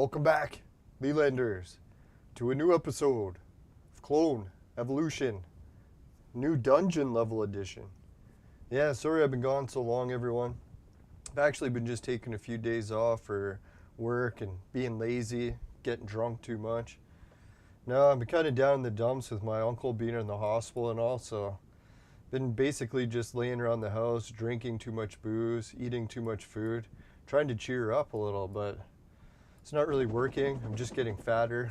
Welcome back, Lelanders, to a new episode of Clone Evolution, new dungeon level edition. Yeah, sorry I've been gone so long, everyone. I've actually been just taking a few days off for work and being lazy, getting drunk too much. No, I've been kind of down in the dumps with my uncle being in the hospital and all, so been basically just laying around the house, drinking too much booze, eating too much food, trying to cheer up a little, but it's not really working. I'm just getting fatter.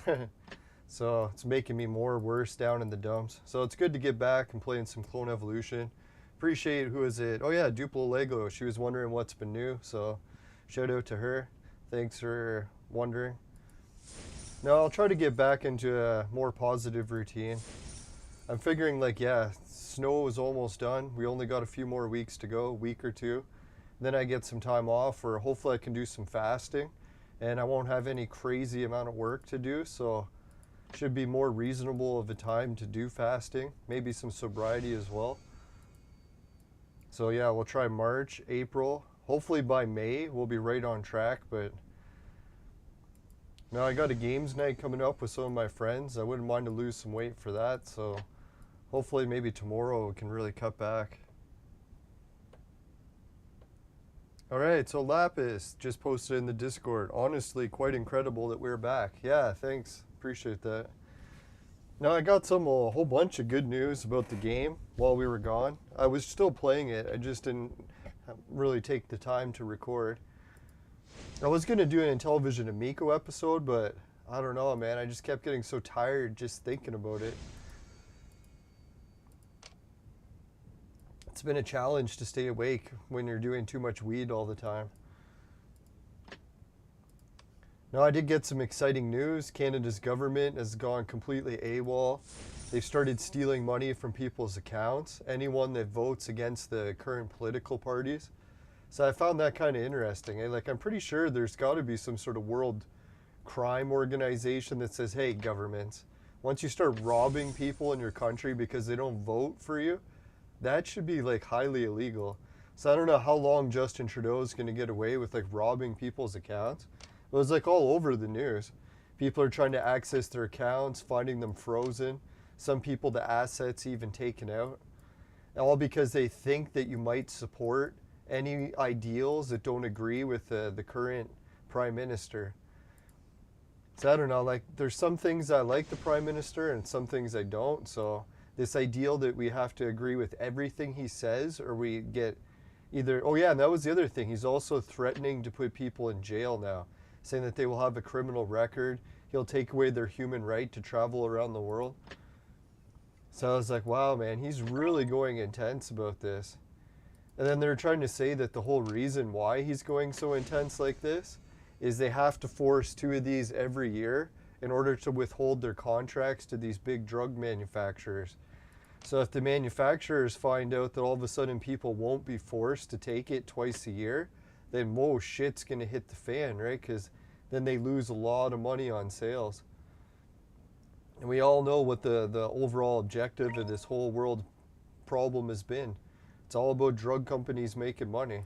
So it's making me more worse down in the dumps. So it's good to get back and playing some Clone Evolution. Appreciate, who is it? Oh yeah, Duplo Lego. She was wondering what's been new, so shout out to her. Thanks for wondering. Now I'll try to get back into a more positive routine. I'm figuring like, yeah, snow is almost done. We only got a few more weeks to go, a week or two. Then I get some time off, or hopefully I can do some fasting. And I won't have any crazy amount of work to do, so should be more reasonable of a time to do fasting, maybe some sobriety as well. So yeah, we'll try March, April, hopefully by May we'll be right on track. But now I got a games night coming up with some of my friends. I wouldn't mind to lose some weight for that, so hopefully maybe tomorrow we can really cut back. Alright, so Lapis just posted in the Discord. Honestly, quite incredible that we're back. Yeah, thanks. Appreciate that. Now, I got a whole bunch of good news about the game while we were gone. I was still playing it. I just didn't really take the time to record. I was going to do an Intellivision Amico episode, but I don't know, man. I just kept getting so tired just thinking about it. It's been a challenge to stay awake when you're doing too much weed all the time. Now, I did get some exciting news. Canada's government has gone completely AWOL. They've started stealing money from people's accounts, anyone that votes against the current political parties. So I found that kind of interesting. Like, I'm pretty sure there's got to be some sort of world crime organization that says, hey, governments, once you start robbing people in your country because they don't vote for you, that should be like highly illegal. So I don't know how long Justin Trudeau is going to get away with like robbing people's accounts. It was like all over the news. People are trying to access their accounts, finding them frozen. Some people, the assets even taken out. All because they think that you might support any ideals that don't agree with the current prime minister. So I don't know, like there's some things I like the prime minister and some things I don't. So this ideal that we have to agree with everything he says, or we get either, oh yeah, and that was the other thing. He's also threatening to put people in jail now, saying that they will have a criminal record. He'll take away their human right to travel around the world. So I was like, wow, man, he's really going intense about this. And then they're trying to say that the whole reason why he's going so intense like this is they have to force 2 of these every year in order to withhold their contracts to these big drug manufacturers. So if the manufacturers find out that all of a sudden people won't be forced to take it twice a year, then whoa, shit's gonna hit the fan, right? Because then they lose a lot of money on sales. And we all know what the overall objective of this whole world problem has been. It's all about drug companies making money.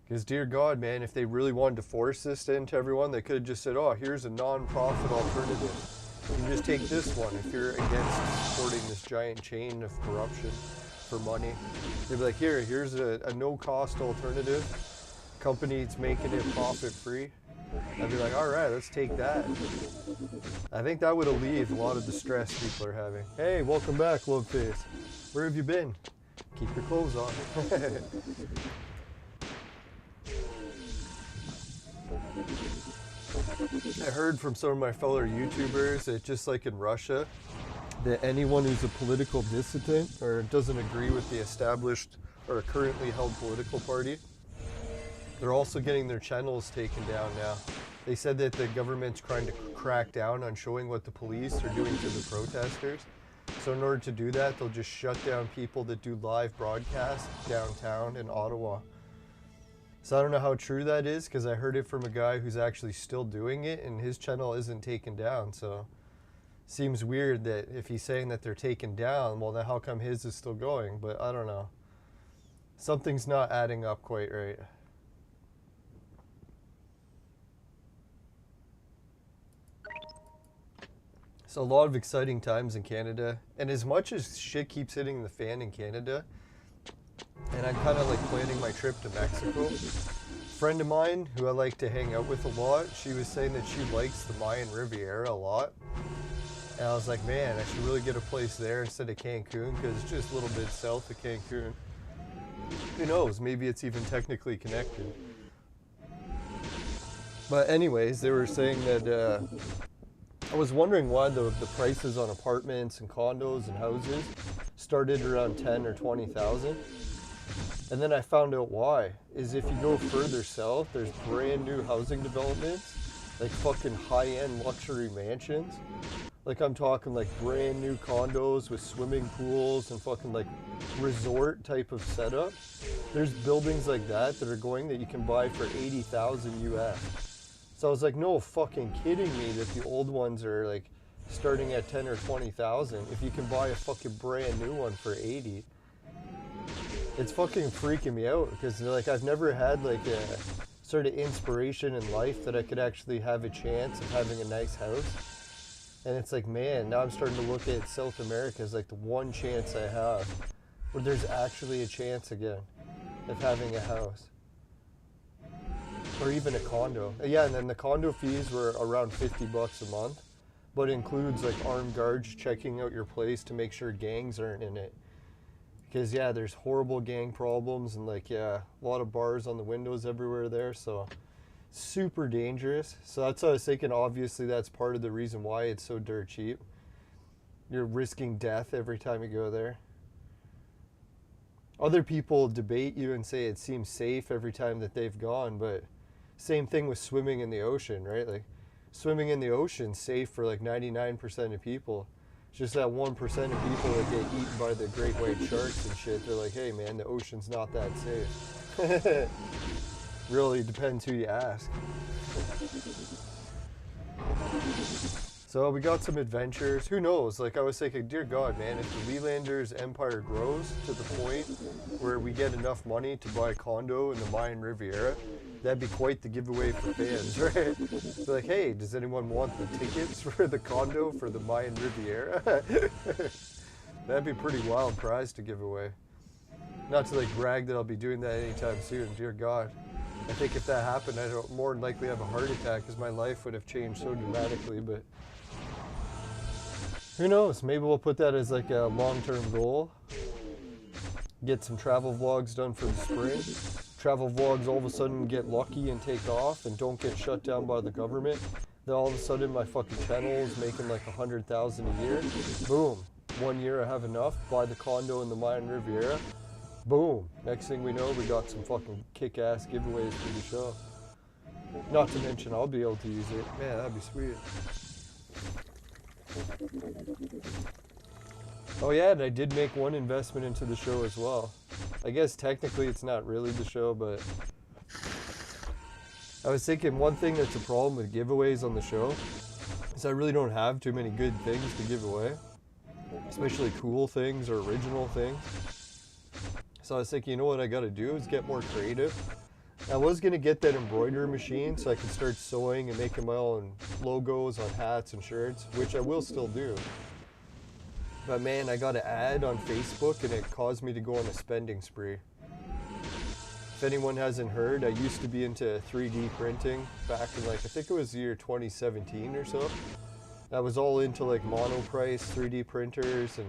Because dear God, man, if they really wanted to force this into everyone, they could have just said, oh, here's a non-profit alternative. You just take this one if you're against supporting this giant chain of corruption for money. They'd be like, here's a no-cost alternative. Company's making it profit-free. I'd be like, all right, let's take that. I think that would alleviate a lot of the stress people are having. Hey, welcome back, Loveface. Where have you been? Keep your clothes on. I heard from some of my fellow YouTubers that just like in Russia, that anyone who's a political dissident or doesn't agree with the established or currently held political party, they're also getting their channels taken down now. They said that the government's trying to crack down on showing what the police are doing to the protesters. So in order to do that, they'll just shut down people that do live broadcasts downtown in Ottawa. So I don't know how true that is, because I heard it from a guy who's actually still doing it and his channel isn't taken down. So seems weird that if he's saying that they're taken down, well then how come his is still going? But I don't know. Something's not adding up quite right. So a lot of exciting times in Canada, and as much as shit keeps hitting the fan in Canada, and I'm kind of like planning my trip to Mexico. Friend of mine who I like to hang out with a lot, she was saying that she likes the Mayan Riviera a lot. And I was like, man, I should really get a place there instead of Cancun, because it's just a little bit south of Cancun. Who knows, maybe it's even technically connected. But anyways, they were saying that I was wondering why the prices on apartments and condos and houses started around 10 or 20,000. And then I found out why. Is if you go further south, there's brand new housing developments, like fucking high-end luxury mansions. Like I'm talking like brand new condos with swimming pools and fucking like resort type of setup. There's buildings like that are going that you can buy for 80,000 US. So I was like, no fucking kidding me that the old ones are like starting at 10 or 20,000. If you can buy a fucking brand new one for 80. It's fucking freaking me out because like I've never had like a sort of inspiration in life that I could actually have a chance of having a nice house. And it's like, man, now I'm starting to look at South America as like the one chance I have where there's actually a chance again of having a house. Or even a condo. Yeah, and then the condo fees were around $50 a month, but it includes like armed guards checking out your place to make sure gangs aren't in it. Because yeah, there's horrible gang problems and like, yeah, a lot of bars on the windows everywhere there, so super dangerous. So that's what I was thinking, obviously that's part of the reason why it's so dirt cheap. You're risking death every time you go there. Other people debate you and say it seems safe every time that they've gone, but same thing with swimming in the ocean, right? Like swimming in the ocean safe for like 99% of people. It's just that 1% of people that get eaten by the great white sharks and shit. They're like, hey man, the ocean's not that safe. Really depends who you ask. So we got some adventures. Who knows? Like I was thinking, dear God, man, if the Lelanders empire grows to the point where we get enough money to buy a condo in the Mayan Riviera, that'd be quite the giveaway for fans, right? Be like, hey, does anyone want the tickets for the condo for the Mayan Riviera? That'd be a pretty wild prize to give away. Not to like brag that I'll be doing that anytime soon, dear God. I think if that happened, I'd more than likely have a heart attack because my life would have changed so dramatically, but who knows? Maybe we'll put that as like a long-term goal. Get some travel vlogs done for the spring. Travel vlogs all of a sudden get lucky and take off and don't get shut down by the government. Then all of a sudden my fucking channel is making like 100,000 a year. Boom. 1 year I have enough. Buy the condo in the Mayan Riviera. Boom. Next thing we know, we got some fucking kick-ass giveaways for the show. Not to mention I'll be able to use it. Man, that'd be sweet. Oh yeah, and I did make one investment into the show as well. I guess technically it's not really the show, but I was thinking one thing that's a problem with giveaways on the show is I really don't have too many good things to give away, especially cool things or original things. So I was thinking, you know what I gotta do is get more creative. I was gonna get that embroidery machine so I could start sewing and making my own logos on hats and shirts, which I will still do. But man, I got an ad on Facebook and it caused me to go on a spending spree. If anyone hasn't heard, I used to be into 3D printing back in like, I think it was the year 2017 or so. I was all into like monoprice 3D printers and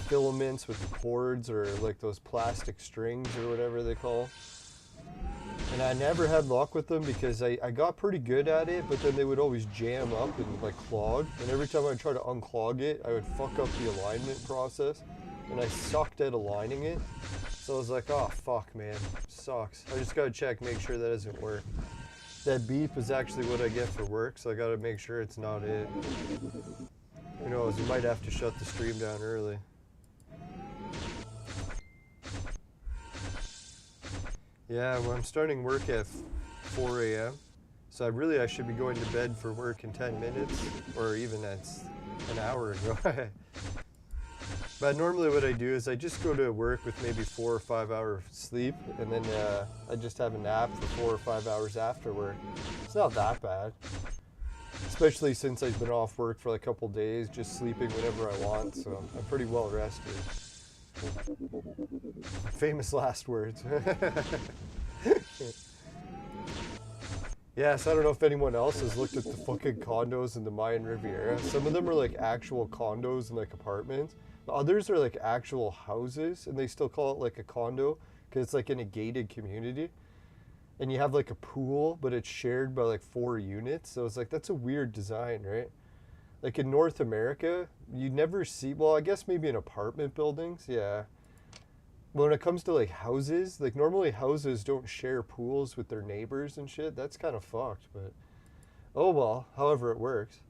filaments with the cords or like those plastic strings or whatever they call. And I never had luck with them because I got pretty good at it, but then they would always jam up and like clog. And every time I would try to unclog it, I would fuck up the alignment process. And I sucked at aligning it. So I was like, oh fuck man, sucks. I just gotta check, make sure that doesn't work. That beep is actually what I get for work, so I gotta make sure it's not it. Who knows, you might have to shut the stream down early. Yeah, well, I'm starting work at 4 a.m. So I should be going to bed for work in 10 minutes, or even that's an hour ago. But normally what I do is I just go to work with maybe 4 or 5 hours sleep, and then I just have a nap for 4 or 5 hours after work. It's not that bad. Especially since I've been off work for like a couple days, just sleeping whenever I want, so I'm pretty well rested. Famous last words. Yeah, so I don't know if anyone else has looked at the fucking condos in the Mayan Riviera. Some of them are like actual condos and like apartments. The others are like actual houses, and they still call it like a condo because it's like in a gated community. And you have like a pool, but it's shared by like 4 units. So it's like, that's a weird design, right? Like in North America, you never see, well, I guess maybe in apartment buildings, yeah. When it comes to like houses, like normally houses don't share pools with their neighbors and shit. That's kind of fucked, but oh well, however it works.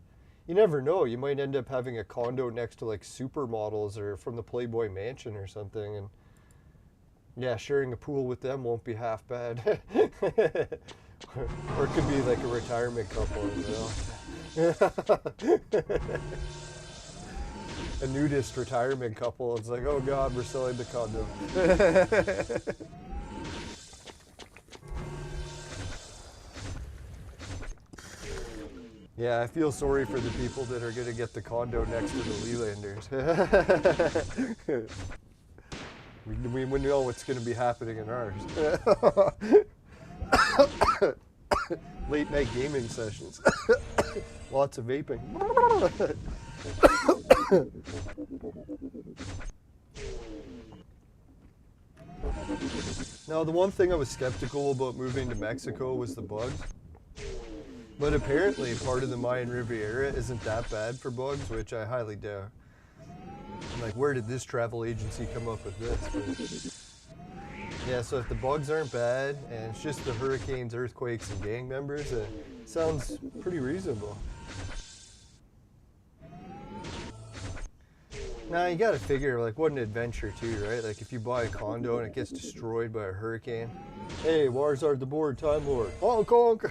You never know. You might end up having a condo next to like supermodels or from the Playboy Mansion or something, and yeah, sharing a pool with them won't be half bad. Or it could be like a retirement couple, you know? A nudist retirement couple. It's like, oh God, we're selling the condo. Yeah, I feel sorry for the people that are going to get the condo next to the Lelanders. We know what's going to be happening in ours. Late night gaming sessions. Lots of vaping. Now, the one thing I was skeptical about moving to Mexico was the bugs. But apparently part of the Mayan Riviera isn't that bad for bugs, which I highly doubt. I'm like, where did this travel agency come up with this? But yeah, so if the bugs aren't bad and it's just the hurricanes, earthquakes, and gang members, it sounds pretty reasonable. Now, you gotta figure, like, what an adventure too, right? Like, if you buy a condo and it gets destroyed by a hurricane. Hey, Warzard the Board, Time Lord. Honk honk!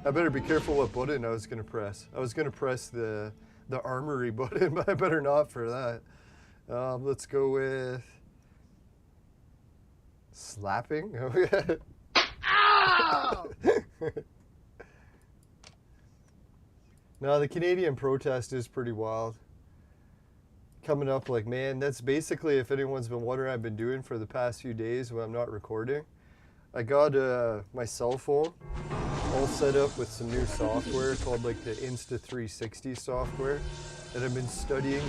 I better be careful what button I was gonna press. I was gonna press the armory button, but I better not for that. Let's go with slapping. Ow! No, the Canadian protest is pretty wild. Coming up, like, man, that's basically, if anyone's been wondering, I've been doing for the past few days when I'm not recording. I got my cell phone all set up with some new software called like the Insta360 software, and I've been studying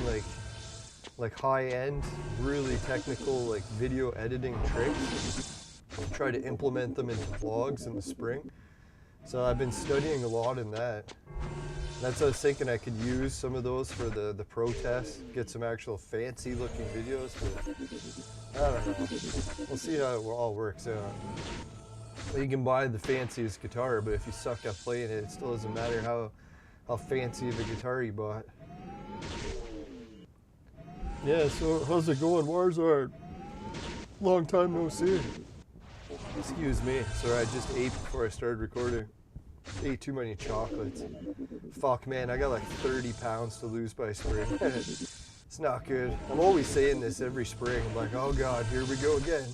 like high-end, really technical like video editing tricks. Try to implement them into vlogs in the spring. So I've been studying a lot in that. That's what I was thinking, I could use some of those for the protests, get some actual fancy looking videos, but I don't know. We'll see how it all works out. You can buy the fanciest guitar, but if you suck at playing it, it still doesn't matter how fancy of a guitar you bought. Yeah, so how's it going, Warzard? Long time no see. Excuse me, sorry, I just ate before I started recording. Ate too many chocolates. Fuck, man, I got like 30 pounds to lose by spring. It's not good. I'm always saying this every spring. I'm like, oh God, here we go again.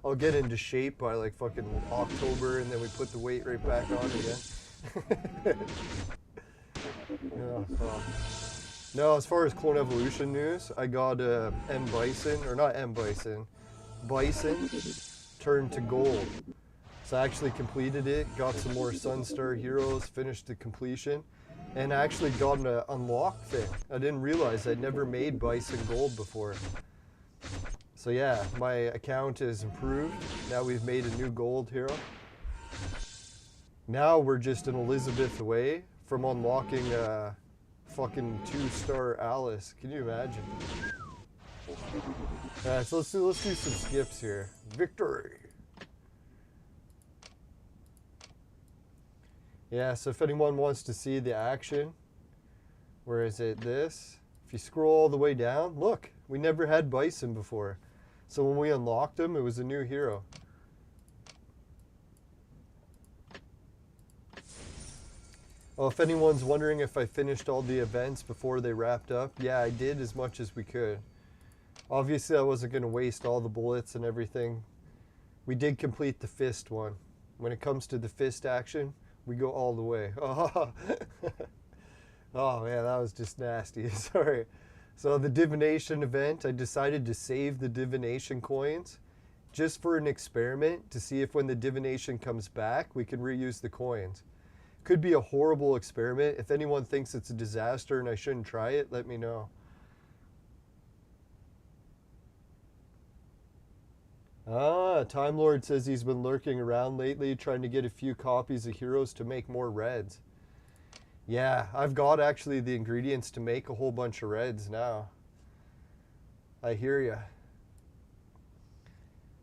I'll get into shape by like fucking October, and then we put the weight right back on again. No, as far as Clone Evolution news, I got M Bison, or not M Bison, Bison turned to gold. So I actually completed it, got some more Sunstar heroes, finished the completion, and I actually got an unlock thing. I didn't realize I'd never made Bison gold before. So yeah, my account is improved. Now we've made a new gold hero. Now we're just an Elizabeth away from unlocking fucking 2-star Alice. Can you imagine? Alright, so let's do some skips here. Victory! Yeah, so if anyone wants to see the action, where is it? This. If you scroll all the way down, look, we never had Bison before. So when we unlocked him, it was a new hero. Oh, if anyone's wondering if I finished all the events before they wrapped up, yeah, I did as much as we could. Obviously, I wasn't going to waste all the bullets and everything. We did complete the fist one. When it comes to the fist action, We go all the way. Oh, oh man, that was just nasty. Sorry. So the divination event, I decided to save the divination coins just for an experiment to see if when the divination comes back, we can reuse the coins. Could be a horrible experiment. If anyone thinks it's a disaster and I shouldn't try it, let me know. Ah, Time Lord says he's been lurking around lately trying to get a few copies of Heroes to make more reds. Yeah, I've got actually the ingredients to make a whole bunch of reds now. I hear ya.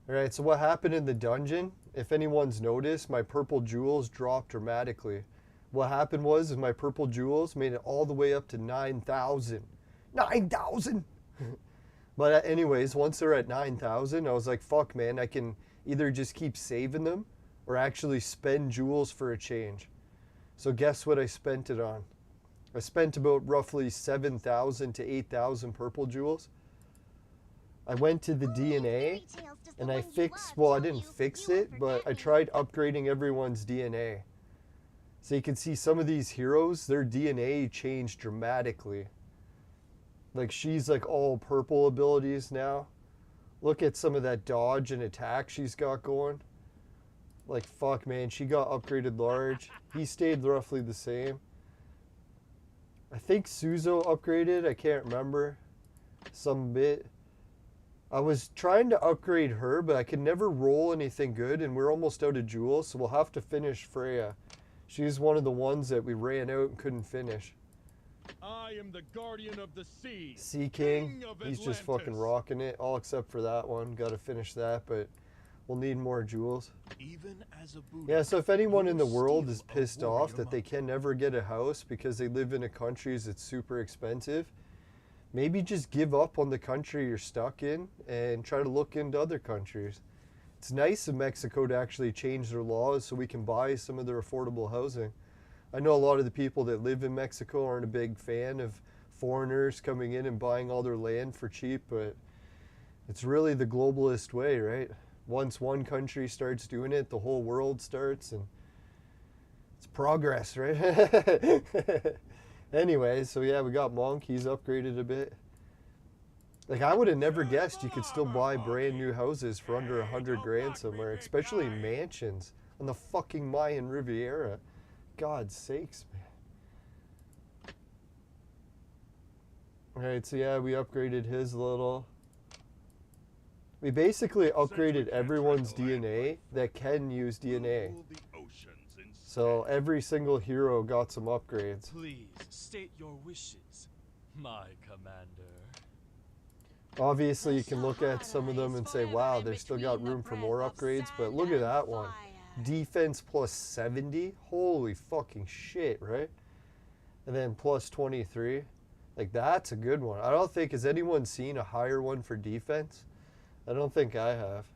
Alright, so what happened in the dungeon? If anyone's noticed, my purple jewels dropped dramatically. What happened was my purple jewels made it all the way up to 9,000. 9,000! But anyways, once they're at 9,000, I was like, fuck man, I can either just keep saving them or actually spend jewels for a change. So guess what I spent it on? I spent about roughly 7,000 to 8,000 purple jewels. I went to the DNA and I fixed, well, I didn't fix it, but I tried upgrading everyone's DNA. So you can see some of these heroes, their DNA changed dramatically. Like she's like all purple abilities now. Look at some of that dodge and attack she's got going. Like fuck man, she got upgraded large. He stayed roughly the same. I think Suzo upgraded, I can't remember. Some bit. I was trying to upgrade her, but I could never roll anything good and we're almost out of jewels, so we'll have to finish Freya. She's one of the ones that we ran out and couldn't finish. I am the guardian of the sea. Sea King, he's just fucking rocking it, all except for that one. Gotta finish that, but we'll need more jewels. Even as a Buddha, yeah, so if anyone in the world is pissed off that they can never get a house because they live in a country that's super expensive, maybe just give up on the country you're stuck in and try to look into other countries. It's nice in Mexico to actually change their laws so we can buy some of their affordable housing. I know a lot of the people that live in Mexico aren't a big fan of foreigners coming in and buying all their land for cheap, but it's really the globalist way, right? Once one country starts doing it, the whole world starts, and it's progress, right? Anyways, so yeah, we got Monk. He's upgraded a bit. Like, I would have never guessed you could still buy brand new houses for under 100 grand somewhere, especially mansions on the fucking Mayan Riviera. God's sakes, man. Alright, so yeah, we upgraded his little. We basically upgraded everyone's DNA that can use DNA. So every single hero got some upgrades. Please state your wishes, my commander. Obviously, you can look at some of them and say, wow, they still got room for more upgrades, but look at that one. Defense plus 70, holy fucking shit, right? And then plus 23, like that's a good one. I don't think, has anyone seen a higher one for defense? I don't think I have.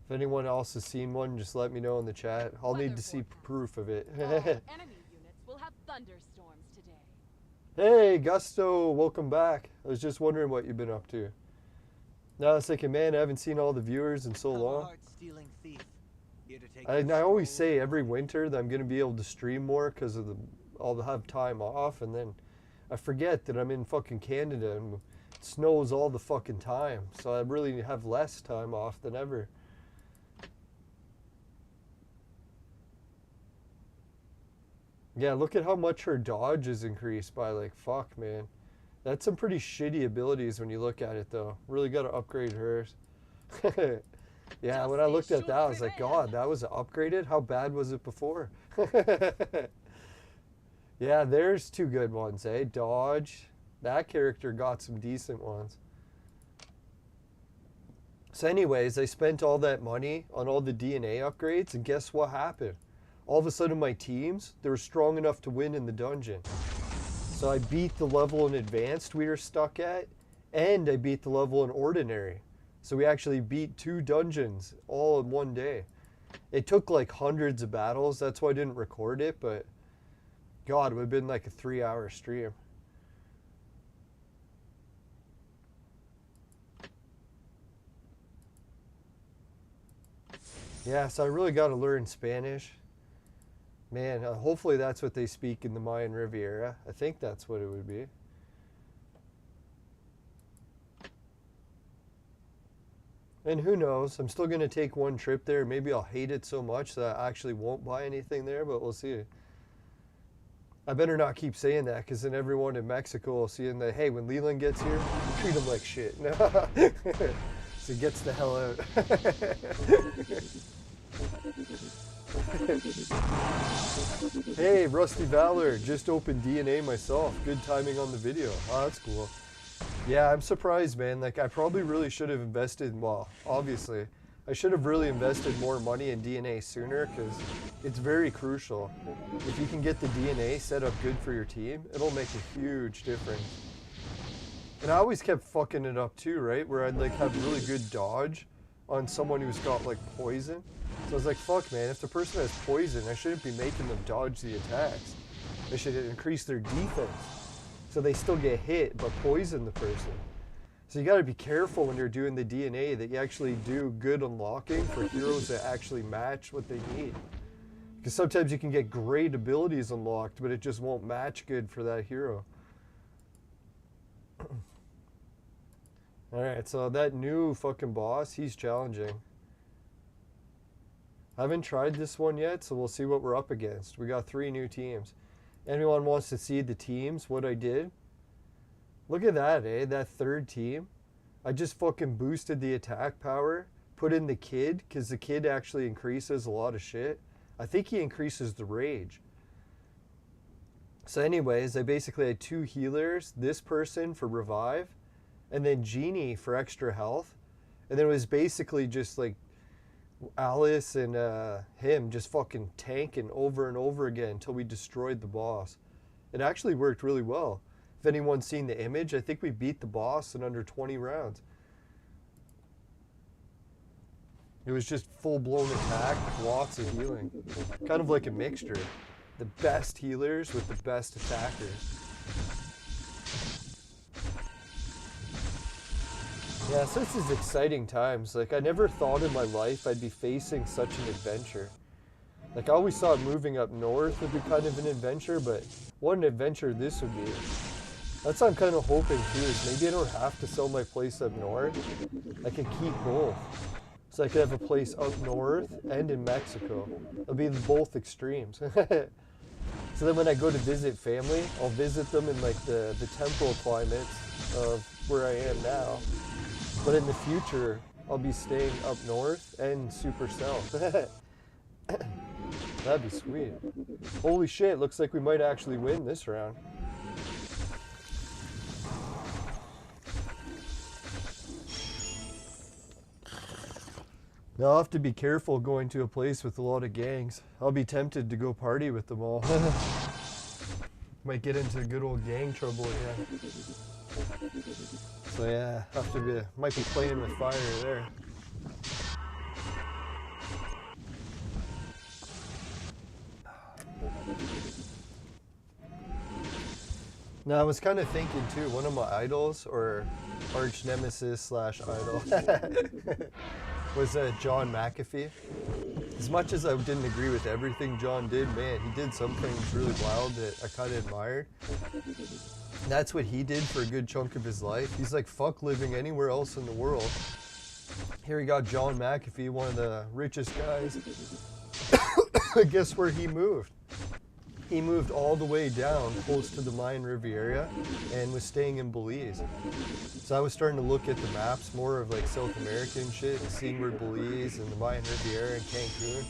If anyone else has seen one, just let me know in the chat. I'll need to see proof of it. Enemy units will have thunderstorms today. Hey, Gusto, welcome back. I was just wondering what you've been up to. Now I was thinking, man, I haven't seen all the viewers in so long. I always say every winter that I'm going to be able to stream more because of I'll have time off, and then I forget that I'm in fucking Canada and it snows all the fucking time, so I really have less time off than ever. Yeah, look at how much her dodge is increased by, like, fuck, man. That's some pretty shitty abilities when you look at it, though. Really got to upgrade hers. Yeah, when I looked at that, I was like, God, that was upgraded? How bad was it before? Yeah, there's two good ones, eh? Dodge. That character got some decent ones. So anyways, I spent all that money on all the DNA upgrades, and guess what happened? All of a sudden my teams, they were strong enough to win in the dungeon. So I beat the level in advanced we were stuck at, and I beat the level in ordinary. So we actually beat 2 dungeons all in one day. It took like hundreds of battles, that's why I didn't record it, but God, it would have been like a 3-hour stream. Yeah, so I really got to learn Spanish. Man, hopefully that's what they speak in the Mayan Riviera. I think that's what it would be. And who knows? I'm still going to take one trip there. Maybe I'll hate it so much that I actually won't buy anything there, but we'll see. I better not keep saying that, because then everyone in Mexico will see in the, hey, when Leland gets here, treat him like shit. So he gets the hell out. Hey, Rusty Valor, just opened DNA myself. Good timing on the video. Oh, that's cool. Yeah, I'm surprised, man. Like, I probably really should have invested, well, obviously, I should have really invested more money in DNA sooner, because it's very crucial. If you can get the DNA set up good for your team, it'll make a huge difference. And I always kept fucking it up too, right? Where I'd like have really good dodge on someone who's got like poison. So I was like, fuck man, if the person has poison, I shouldn't be making them dodge the attacks. I should increase their defense. So they still get hit, but poison the person. So you gotta be careful when you're doing the DNA that you actually do good unlocking for heroes that actually match what they need. Because sometimes you can get great abilities unlocked, but it just won't match good for that hero. Alright, so that new fucking boss, he's challenging. I haven't tried this one yet, so we'll see what we're up against. We got 3 new teams. Anyone wants to see the teams, what I did? Look at that, eh? That 3rd team. I just fucking boosted the attack power, put in the kid, because the kid actually increases a lot of shit. I think he increases the rage. So anyways, I basically had 2 healers, this person for revive, and then Genie for extra health. And then it was basically just like Alice and him just fucking tanking over and over again until we destroyed the boss. It actually worked really well. If anyone's seen the image, I think we beat the boss in under 20 rounds. It was just full-blown attack with lots of healing. Kind of like a mixture. The best healers with the best attackers. Yeah, so this is exciting times. Like, I never thought in my life I'd be facing such an adventure. Like, I always thought moving up north would be kind of an adventure, but what an adventure this would be. That's what I'm kind of hoping too, is maybe I don't have to sell my place up north. I can keep both. So I could have a place up north and in Mexico. It'll be both extremes. So then when I go to visit family, I'll visit them in like the temporal climates of where I am now. But in the future, I'll be staying up north and super south. That'd be sweet. Holy shit, looks like we might actually win this round. Now I'll have to be careful going to a place with a lot of gangs. I'll be tempted to go party with them all. Might get into good old gang trouble again. So yeah, might be playing with fire there. Now I was kind of thinking too, one of my idols, or arch nemesis slash idol, was John McAfee. As much as I didn't agree with everything John did, man, he did some things really wild that I kind of admired. And that's what he did for a good chunk of his life. He's like, fuck living anywhere else in the world. Here we got John McAfee, one of the richest guys. Guess where he moved? He moved all the way down close to the Mayan Riviera and was staying in Belize. So I was starting to look at the maps more of like South American shit and seeing where Belize and the Mayan Riviera and Cancun,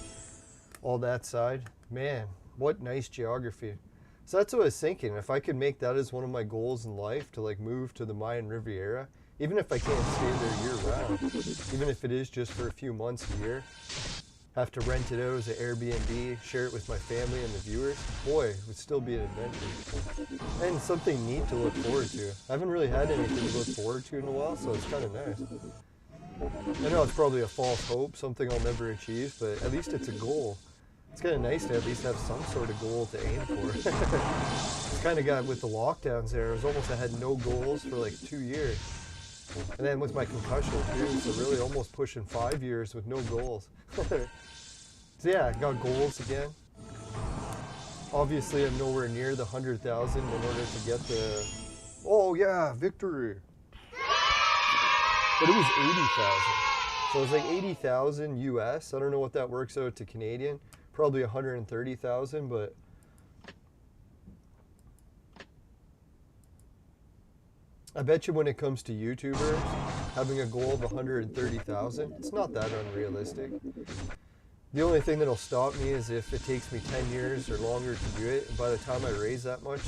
all that side. Man, what nice geography. So that's what I was thinking. If I could make that as one of my goals in life, to like move to the Mayan Riviera, even if I can't stay there year round, even if it is just for a few months a year, have to rent it out as an Airbnb, share it with my family and the viewers, boy, it would still be an adventure. And something neat to look forward to. I haven't really had anything to look forward to in a while, so it's kind of nice. I know it's probably a false hope, something I'll never achieve, but at least it's a goal. It's kind of nice to at least have some sort of goal to aim for. It's kind of got with the lockdowns there, it was almost I had no goals for like 2 years. And then with my concussion too, so really almost pushing 5 years with no goals. So yeah, I got goals again. Obviously, I'm nowhere near the 100,000 in order to get the... Oh yeah, victory! But it was 80,000. So it was like 80,000 US. I don't know what that works out to Canadian. Probably 130,000, but... I bet you when it comes to YouTubers, having a goal of 130,000, it's not that unrealistic. The only thing that'll stop me is if it takes me 10 years or longer to do it, and by the time I raise that much,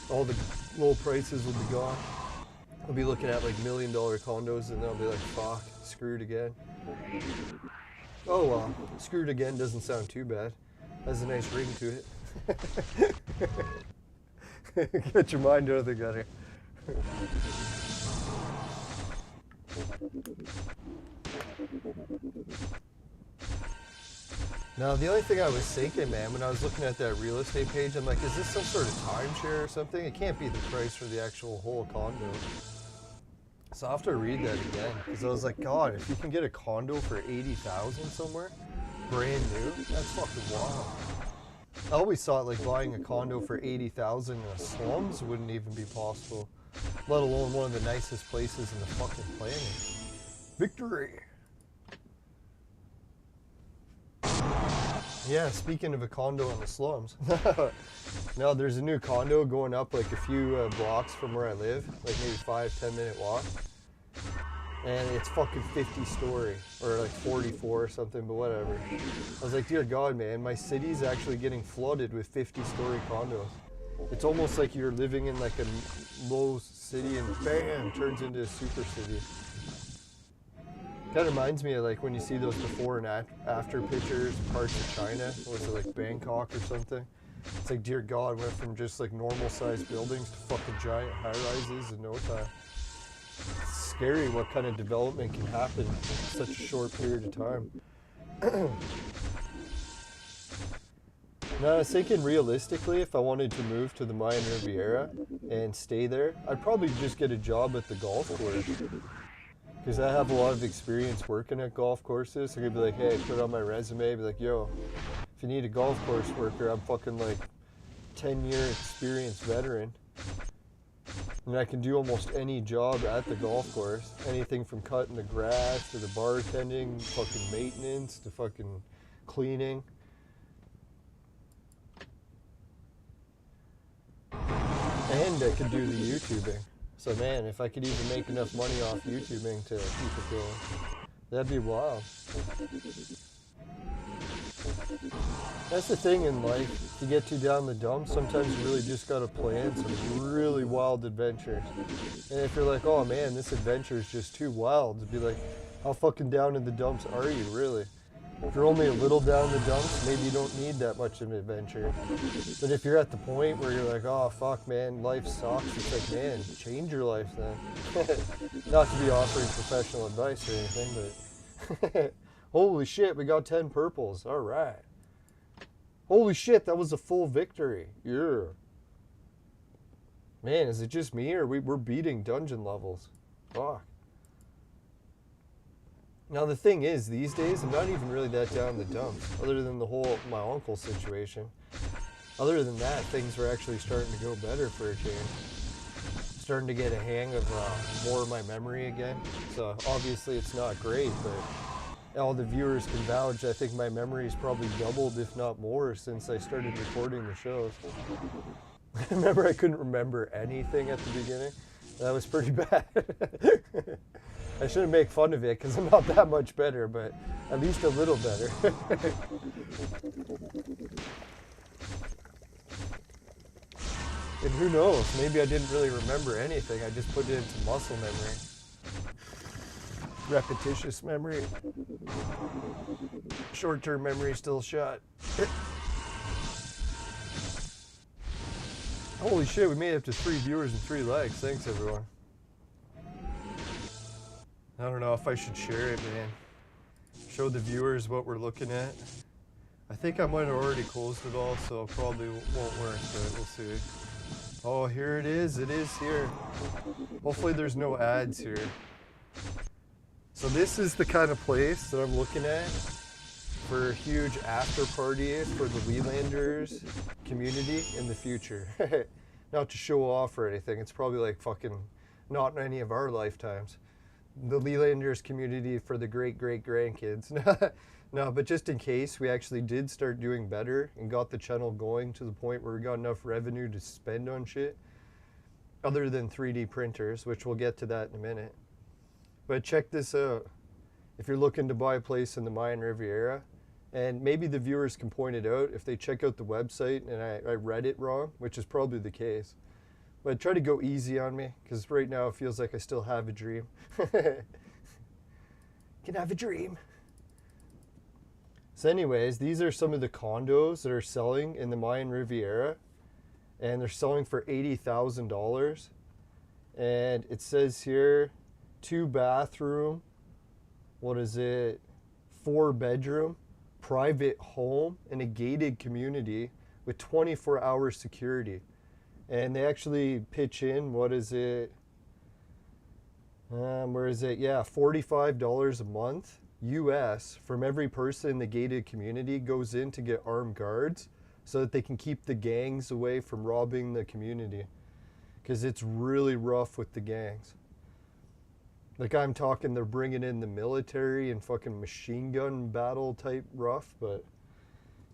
all the low prices will be gone. I'll be looking at like $1 million condos and I'll be like, fuck, screwed again. Oh well, screwed again doesn't sound too bad. Has a nice ring to it. Get your mind out of the gutter. Now, the only thing I was thinking, man, when I was looking at that real estate page, I'm like, is this some sort of timeshare or something? It can't be the price for the actual whole condo. So I'll have to read that again, because I was like, God, if you can get a condo for 80,000 somewhere, brand new, that's fucking wild. I always thought like buying a condo for 80,000 in the slums wouldn't even be possible, let alone one of the nicest places in the fucking planet. Victory! Yeah, speaking of a condo in the slums. Now there's a new condo going up like a few blocks from where I live, like maybe 5-10 minute walk. And it's fucking 50 story, or like 44 or something, but whatever. I was like, dear God, man, my city's actually getting flooded with 50-story condos. It's almost like you're living in like a low city and bam, turns into a super city. Kind of reminds me of like when you see those before and after pictures, parts of China, or was it like Bangkok or something? It's like, dear God, went from just like normal sized buildings to fucking giant high rises in no time. It's scary what kind of development can happen in such a short period of time. Now I was thinking realistically, if I wanted to move to the Mayan Riviera and stay there, I'd probably just get a job at the golf course. Because I have a lot of experience working at golf courses. I could be like, hey, put it on my resume, be like, yo, if you need a golf course worker, I'm fucking like 10-year experienced veteran. And I can do almost any job at the golf course. Anything from cutting the grass to the bartending, fucking maintenance to fucking cleaning. And I could do the YouTubing. So man, if I could even make enough money off YouTubing to keep it going, that'd be wild. That's the thing in life, if you get too down the dumps, sometimes you really just gotta plan some really wild adventures. And if you're like, oh man, this adventure is just too wild, to be like, how fucking down in the dumps are you really? If you're only a little down the dumps, maybe you don't need that much of an adventure. But if you're at the point where you're like, oh fuck man, life sucks, it's like, man, change your life then. Not to be offering professional advice or anything, but holy shit, we got 10 purples, alright. Holy shit, that was a full victory, yeah. Man, is it just me or we're beating dungeon levels? Fuck. Now the thing is, these days, I'm not even really that down the dumps, other than the whole my uncle situation. Other than that, things are actually starting to go better for a change. Starting to get a hang of more of my memory again. So obviously it's not great, but all the viewers can vouch, I think my memory's probably doubled, if not more, since I started recording the shows. Remember, I couldn't remember anything at the beginning? That was pretty bad. I shouldn't make fun of it because I'm not that much better, but at least a little better. And who knows, maybe I didn't really remember anything, I just put it into muscle memory. Repetitious memory. Short-term memory still shot. Holy shit, we made it up to 3 viewers and 3 likes. Thanks, everyone. I don't know if I should share it, man. Show the viewers what we're looking at. I think I might have already closed it all, so it probably won't work, but we'll see. Oh, here it is. It is here. Hopefully there's no ads here. So this is the kind of place that I'm looking at for a huge after party for the Lelanders community in the future. Not to show off or anything, it's probably like fucking not in any of our lifetimes. The Lelanders community for the great-great-grandkids. No, but just in case, we actually did start doing better and got the channel going to the point where we got enough revenue to spend on shit. Other than 3D printers, which we'll get to that in a minute. But check this out. If you're looking to buy a place in the Mayan Riviera, and maybe the viewers can point it out if they check out the website and I read it wrong, which is probably the case. But try to go easy on me, because right now it feels like I still have a dream. Can have a dream. So anyways, these are some of the condos that are selling in the Mayan Riviera. And they're selling for $80,000. And it says here, 2-bathroom, what is it, 4-bedroom, private home in a gated community with 24-hour security. And they actually pitch in, what is it, where is it? Yeah, $45 a month, US, from every person in the gated community goes in to get armed guards so that they can keep the gangs away from robbing the community. Because it's really rough with the gangs. Like I'm talking, they're bringing in the military and fucking machine gun battle type rough, but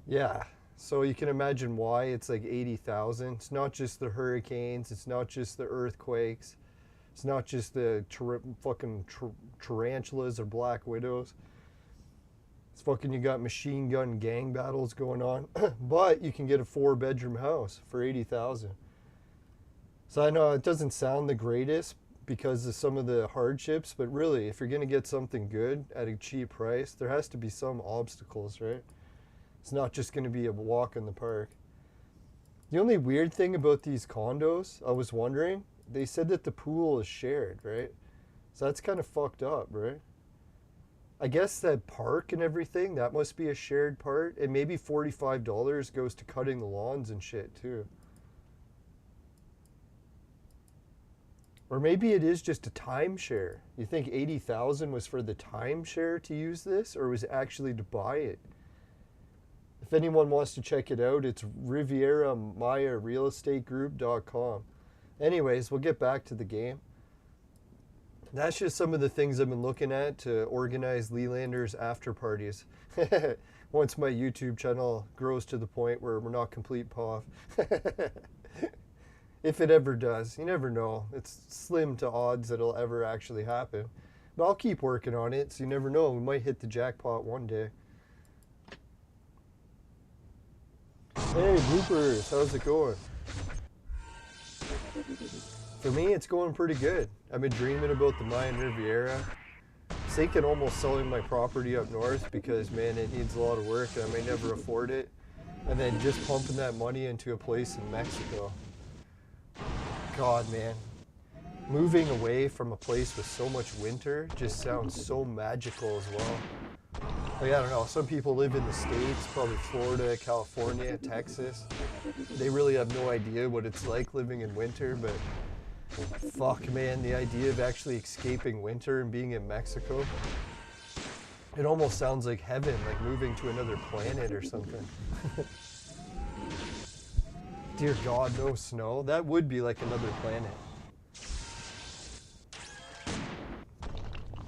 yeah. So you can imagine why it's like 80,000. It's not just the hurricanes, it's not just the earthquakes, it's not just the fucking tarantulas or black widows. It's fucking, you got machine gun gang battles going on, but you can get a 4-bedroom house for 80,000. So I know it doesn't sound the greatest because of some of the hardships, but really, if you're gonna get something good at a cheap price, there has to be some obstacles, right? It's not just gonna be a walk in the park. The only weird thing about these condos, I was wondering, they said that the pool is shared, right? So that's kind of fucked up, right? I guess that park and everything, that must be a shared part. And maybe $45 goes to cutting the lawns and shit too. Or maybe it is just a timeshare. You think 80,000 was for the timeshare to use this, or was it actually to buy it? If anyone wants to check it out, it's RivieraMayaRealEstateGroup.com. Anyways, we'll get back to the game. That's just some of the things I've been looking at to organize Lelanders after parties. Once my YouTube channel grows to the point where we're not complete POV. If it ever does, you never know. It's slim to odds that it'll ever actually happen. But I'll keep working on it, so you never know. We might hit the jackpot one day. Hey, bloopers, how's it going? For me, it's going pretty good. I've been dreaming about the Mayan Riviera. Thinking almost selling my property up north because, man, it needs a lot of work and I may never afford it. And then just pumping that money into a place in Mexico. God, man. Moving away from a place with so much winter just sounds so magical as well. Like, I don't know, some people live in the States, probably Florida, California, Texas. They really have no idea what it's like living in winter, but fuck, man, the idea of actually escaping winter and being in Mexico, it almost sounds like heaven, like moving to another planet or something. Dear God, no snow. That would be like another planet.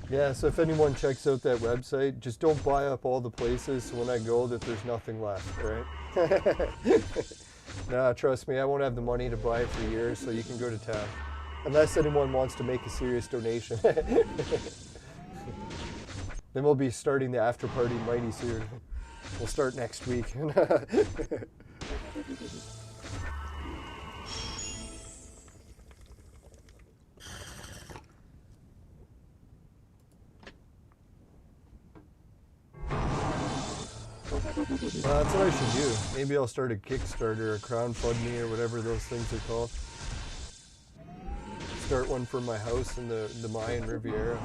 Yeah, so if anyone checks out that website, just don't buy up all the places so when I go that there's nothing left, right? Nah, trust me, I won't have the money to buy it for years, so you can go to town. Unless anyone wants to make a serious donation. Then we'll be starting the after party mighty soon. We'll start next week. That's what I should do. Maybe I'll start a Kickstarter or crowdfunding or whatever those things are called. Start one for my house in the Mayan Riviera.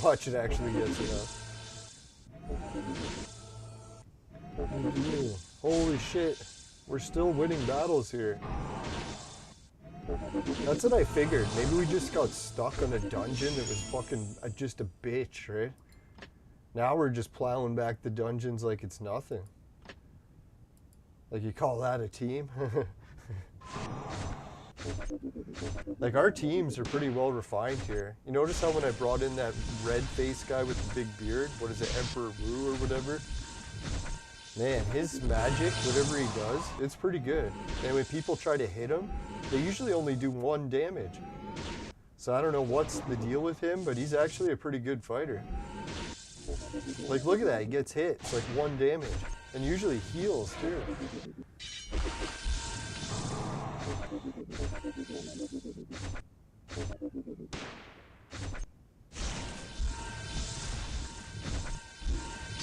Watch it actually gets enough. Ooh, holy shit. We're still winning battles here. That's what I figured. Maybe we just got stuck on a dungeon that was fucking just a bitch, right? Now we're just plowing back the dungeons like it's nothing. Like, you call that a team? Like, our teams are pretty well refined here. You notice how when I brought in that red face guy with the big beard, what is it, Emperor Wu or whatever? Man, his magic, whatever he does, it's pretty good. And when people try to hit him, they usually only do 1 damage. So I don't know what's the deal with him, but he's actually a pretty good fighter. Like, look at that, he gets hit, it's like 1 damage. And usually heals too.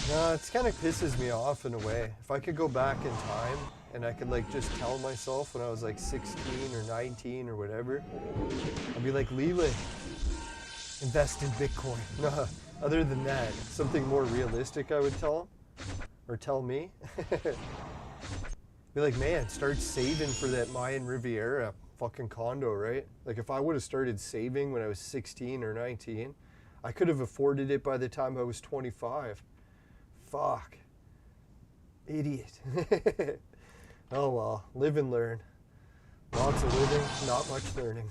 No, it's kind of pisses me off in a way. If I could go back in time and I could like just tell myself when I was like 16 or 19 or whatever, I'd be like, Leland, invest in Bitcoin. No, other than that, something more realistic I would tell him, or tell me. Be like, man, start saving for that Mayan Riviera fucking condo, right? Like, if I would have started saving when I was 16 or 19, I could have afforded it by the time I was 25. Fuck. Idiot. Oh well, live and learn. Lots of living, not much learning.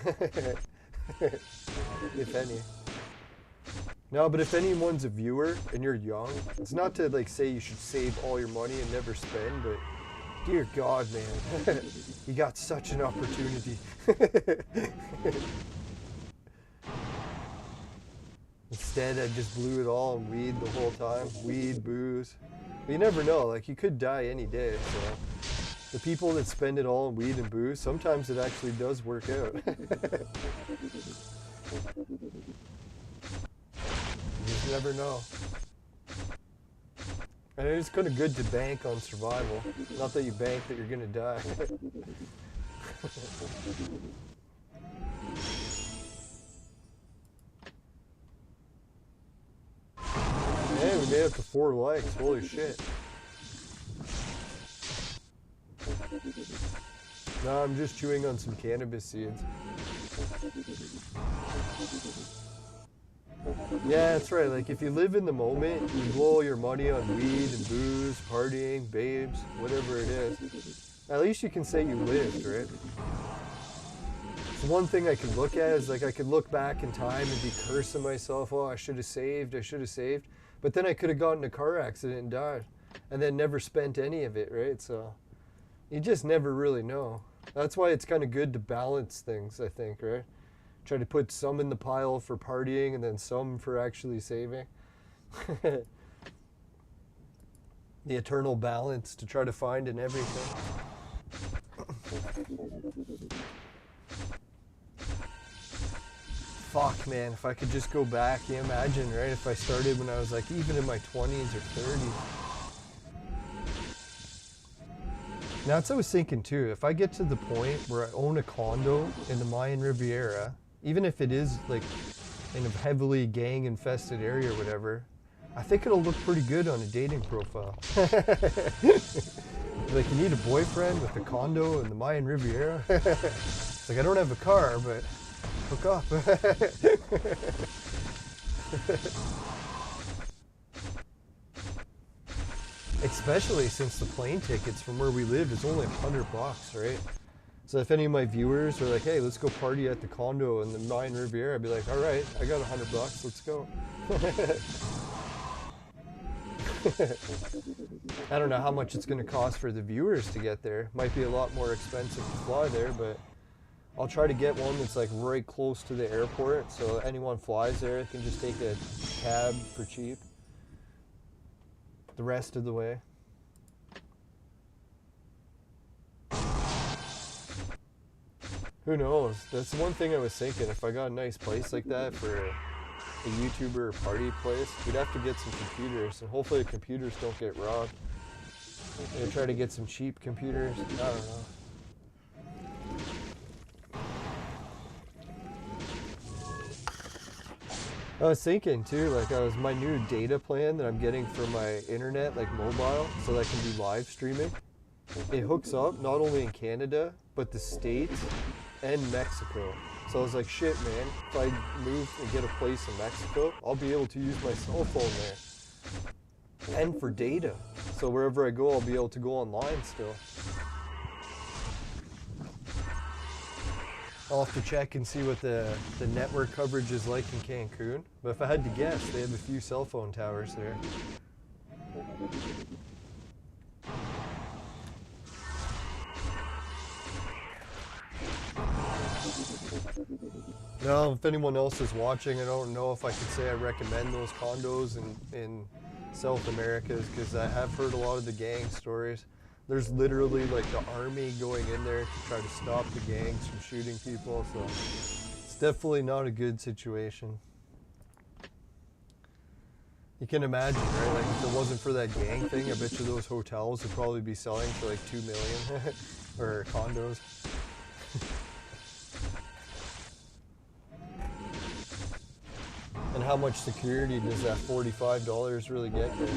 If any. No, but if anyone's a viewer and you're young, it's not to like say you should save all your money and never spend, but dear God, man, you got such an opportunity. Instead, I just blew it all on weed the whole time. Weed, booze. But you never know, like you could die any day, so. The people that spend it all on weed and booze, sometimes it actually does work out. You just never know. And it's kind of good to bank on survival. Not that you bank that you're gonna die. Man, we made it to 4 likes. Holy shit. No, I'm just chewing on some cannabis seeds. Yeah, that's right. Like, if you live in the moment, you blow your money on weed and booze, partying, babes, whatever it is. At least you can say you lived, right? So one thing I could look at is, like, I could look back in time and be cursing myself. Oh, I should have saved. I should have saved. But then I could have gotten in a car accident and died. And then never spent any of it, right? So you just never really know. That's why it's kind of good to balance things, I think, right? Try to put some in the pile for partying and then some for actually saving. The eternal balance to try to find in everything. Fuck, man, if I could just go back, you imagine, right? If I started when I was like even in my 20s or 30s. Now, that's what I was thinking too. If I get to the point where I own a condo in the Mayan Riviera, even if it is like in a heavily gang infested area or whatever, I think it'll look pretty good on a dating profile. Like, you need a boyfriend with a condo in the Mayan Riviera. It's like, I don't have a car, but hook up. Especially since the plane tickets from where we live is only $100, right? So if any of my viewers are like, hey, let's go party at the condo in the Mayan Riviera, I'd be like, all right, I got $100, let's go. I don't know how much it's going to cost for the viewers to get there. Might be a lot more expensive to fly there, but I'll try to get one that's like right close to the airport, so anyone flies there can just take a cab for cheap the rest of the way. Who knows? That's the one thing I was thinking. If I got a nice place like that for a YouTuber or party place, we'd have to get some computers, and hopefully the computers don't get robbed. Maybe try to get some cheap computers. I don't know. I was thinking too, like my new data plan that I'm getting for my internet, like mobile, so that I can do live streaming. It hooks up not only in Canada, but the States and Mexico. So I was like, shit, man, if I move and get a place in Mexico, I'll be able to use my cell phone there. And for data. So wherever I go, I'll be able to go online still. I'll have to check and see what the network coverage is like in Cancun. But if I had to guess, they have a few cell phone towers there. Now, if anyone else is watching, I don't know if I could say I recommend those condos in South America, because I have heard a lot of the gang stories. There's literally like the army going in there to try to stop the gangs from shooting people, so it's definitely not a good situation. You can imagine, right? Like if it wasn't for that gang thing, I bet you those hotels would probably be selling for like 2 million or condos. And how much security does that $45 really get you?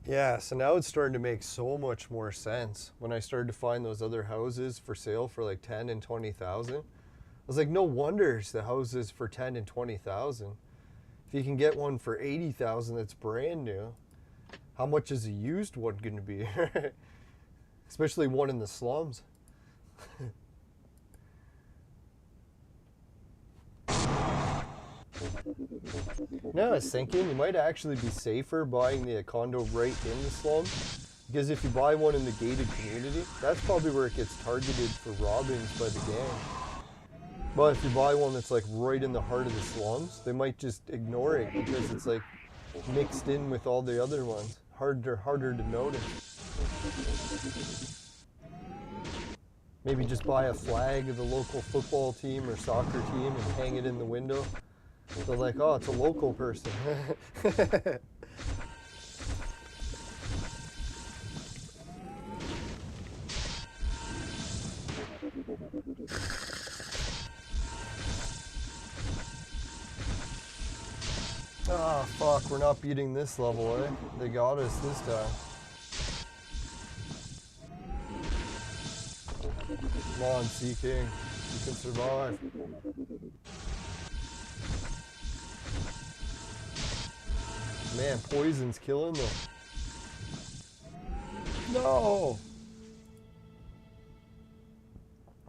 Yeah, so now it's starting to make so much more sense when I started to find those other houses for sale for like 10 and 20,000. I was like, no wonders the houses for 10 and 20,000. If you can get one for 80,000 that's brand new, how much is a used one going to be? Especially one in the slums. No, I was thinking you might actually be safer buying the condo right in the slum, because if you buy one in the gated community, that's probably where it gets targeted for robbings by the gang. But if you buy one that's like right in the heart of the slums, they might just ignore it because it's like mixed in with all the other ones. Harder to notice. Maybe just buy a flag of the local football team or soccer team and hang it in the window. They're like, oh, it's a local person. Ah, fuck, we're not beating this level, eh? They got us this time. Come on, Sea King. You can survive. Man, poison's killing them. No!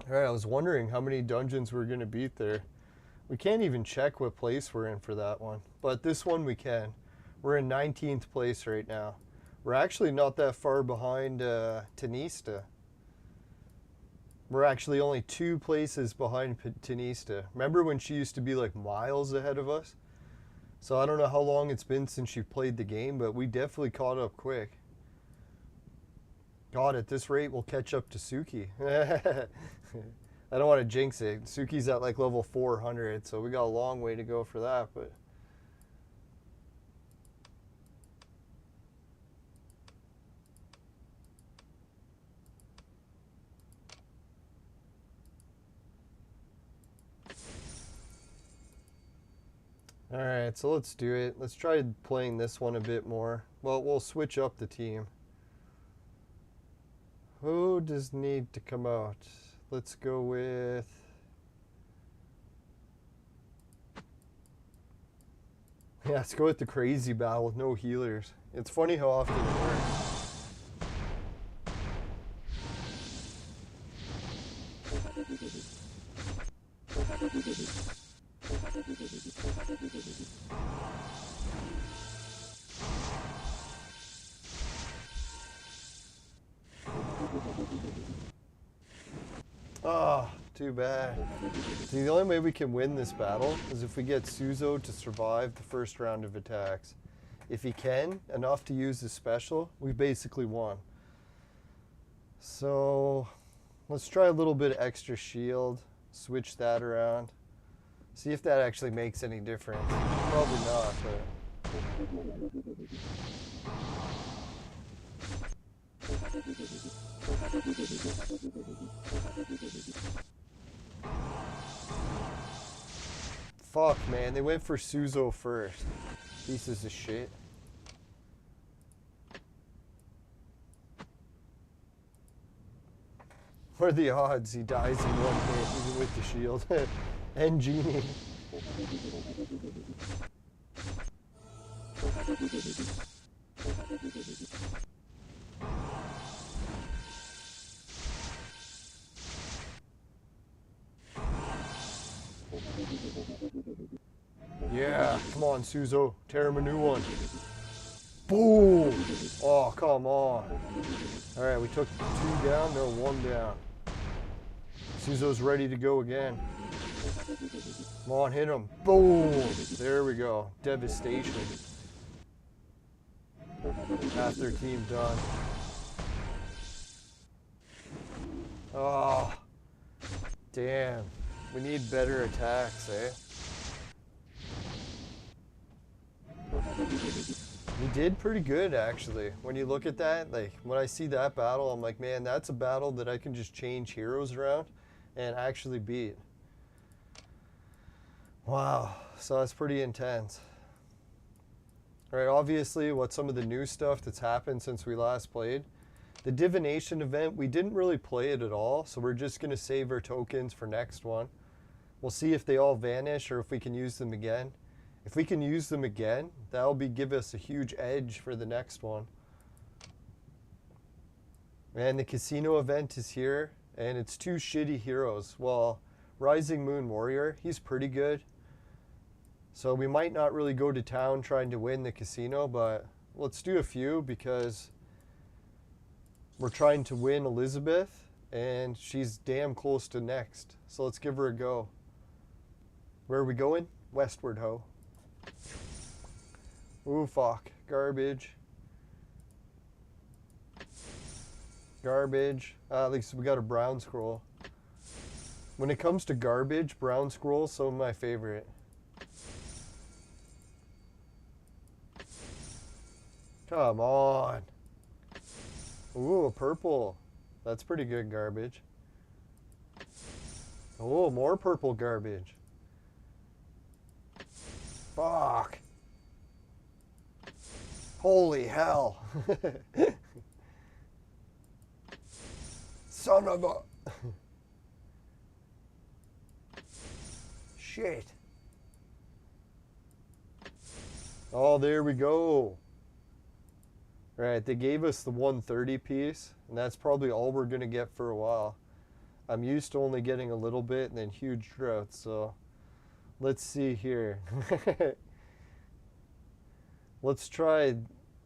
Alright, I was wondering how many dungeons we're going to beat there. We can't even check what place we're in for that one. But this one we can. We're in 19th place right now. We're actually not that far behind Tanista. We're actually only 2 places behind Tanista. Remember when she used to be like miles ahead of us? So I don't know how long it's been since you played the game, but we definitely caught up quick. God, at this rate, we'll catch up to Suki. I don't want to jinx it. Suki's at like level 400, so we got a long way to go for that, but... Alright, so let's do it. Let's try playing this one a bit more. Well, we'll switch up the team. Who does need to come out? Let's go with... Yeah, let's go with the crazy battle with no healers. It's funny how often it works. Oh, too bad. See, the only way we can win this battle is if we get Suzo to survive the first round of attacks. If he can, enough to use his special, we basically won. So, let's try a little bit of extra shield, switch that around. See if that actually makes any difference. Probably not, but... Fuck, man. They went for Suzo first. Pieces of shit. What are the odds he dies in one hit, even with the shield? And Genie. Yeah, come on, Suzo. Tear him a new one. Boom! Oh, come on. Alright, we took 2 down. No, 1 down. Suzo's ready to go again. Come on, hit him. Boom! There we go. Devastation. Half their team done. Oh. Damn. We need better attacks, eh? We did pretty good, actually. When you look at that, like, when I see that battle, I'm like, man, that's a battle that I can just change heroes around and actually beat. Wow. So that's pretty intense. Alright, obviously, what's some of the new stuff that's happened since we last played? The divination event, we didn't really play it at all, so we're just going to save our tokens for next one. We'll see if they all vanish or if we can use them again. If we can use them again, that'll give us a huge edge for the next one. And the casino event is here, and it's 2 shitty heroes. Well, Rising Moon Warrior, he's pretty good. So we might not really go to town trying to win the casino, but let's do a few because we're trying to win Elizabeth, and she's damn close to next. So let's give her a go. Where are we going? Westward, ho. Ooh, fuck. Garbage. Garbage. At least we got a brown scroll. When it comes to garbage, brown scrolls, some of my favorite. Come on. Ooh, purple. That's pretty good garbage. Oh, more purple garbage. Fuck. Holy hell. Son of a... Shit. Oh, there we go. Right, they gave us the 130 piece, and that's probably all we're going to get for a while. I'm used to only getting a little bit and then huge droughts, so let's see here. Let's try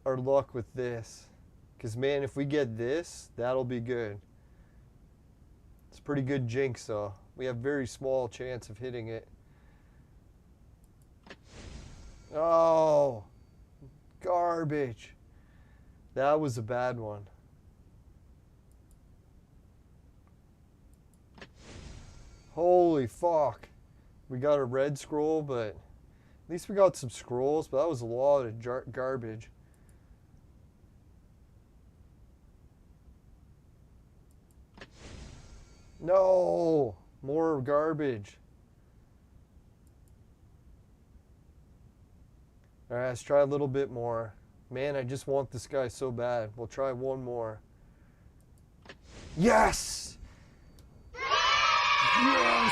our luck with this. Because, man, if we get this, that'll be good. It's a pretty good jinx, though. We have very small chance of hitting it. Oh, garbage. That was a bad one. Holy fuck. We got a red scroll, but at least we got some scrolls, but that was a lot of garbage. No, more garbage. All right, let's try a little bit more. Man, I just want this guy so bad. We'll try one more. Yes! Yes!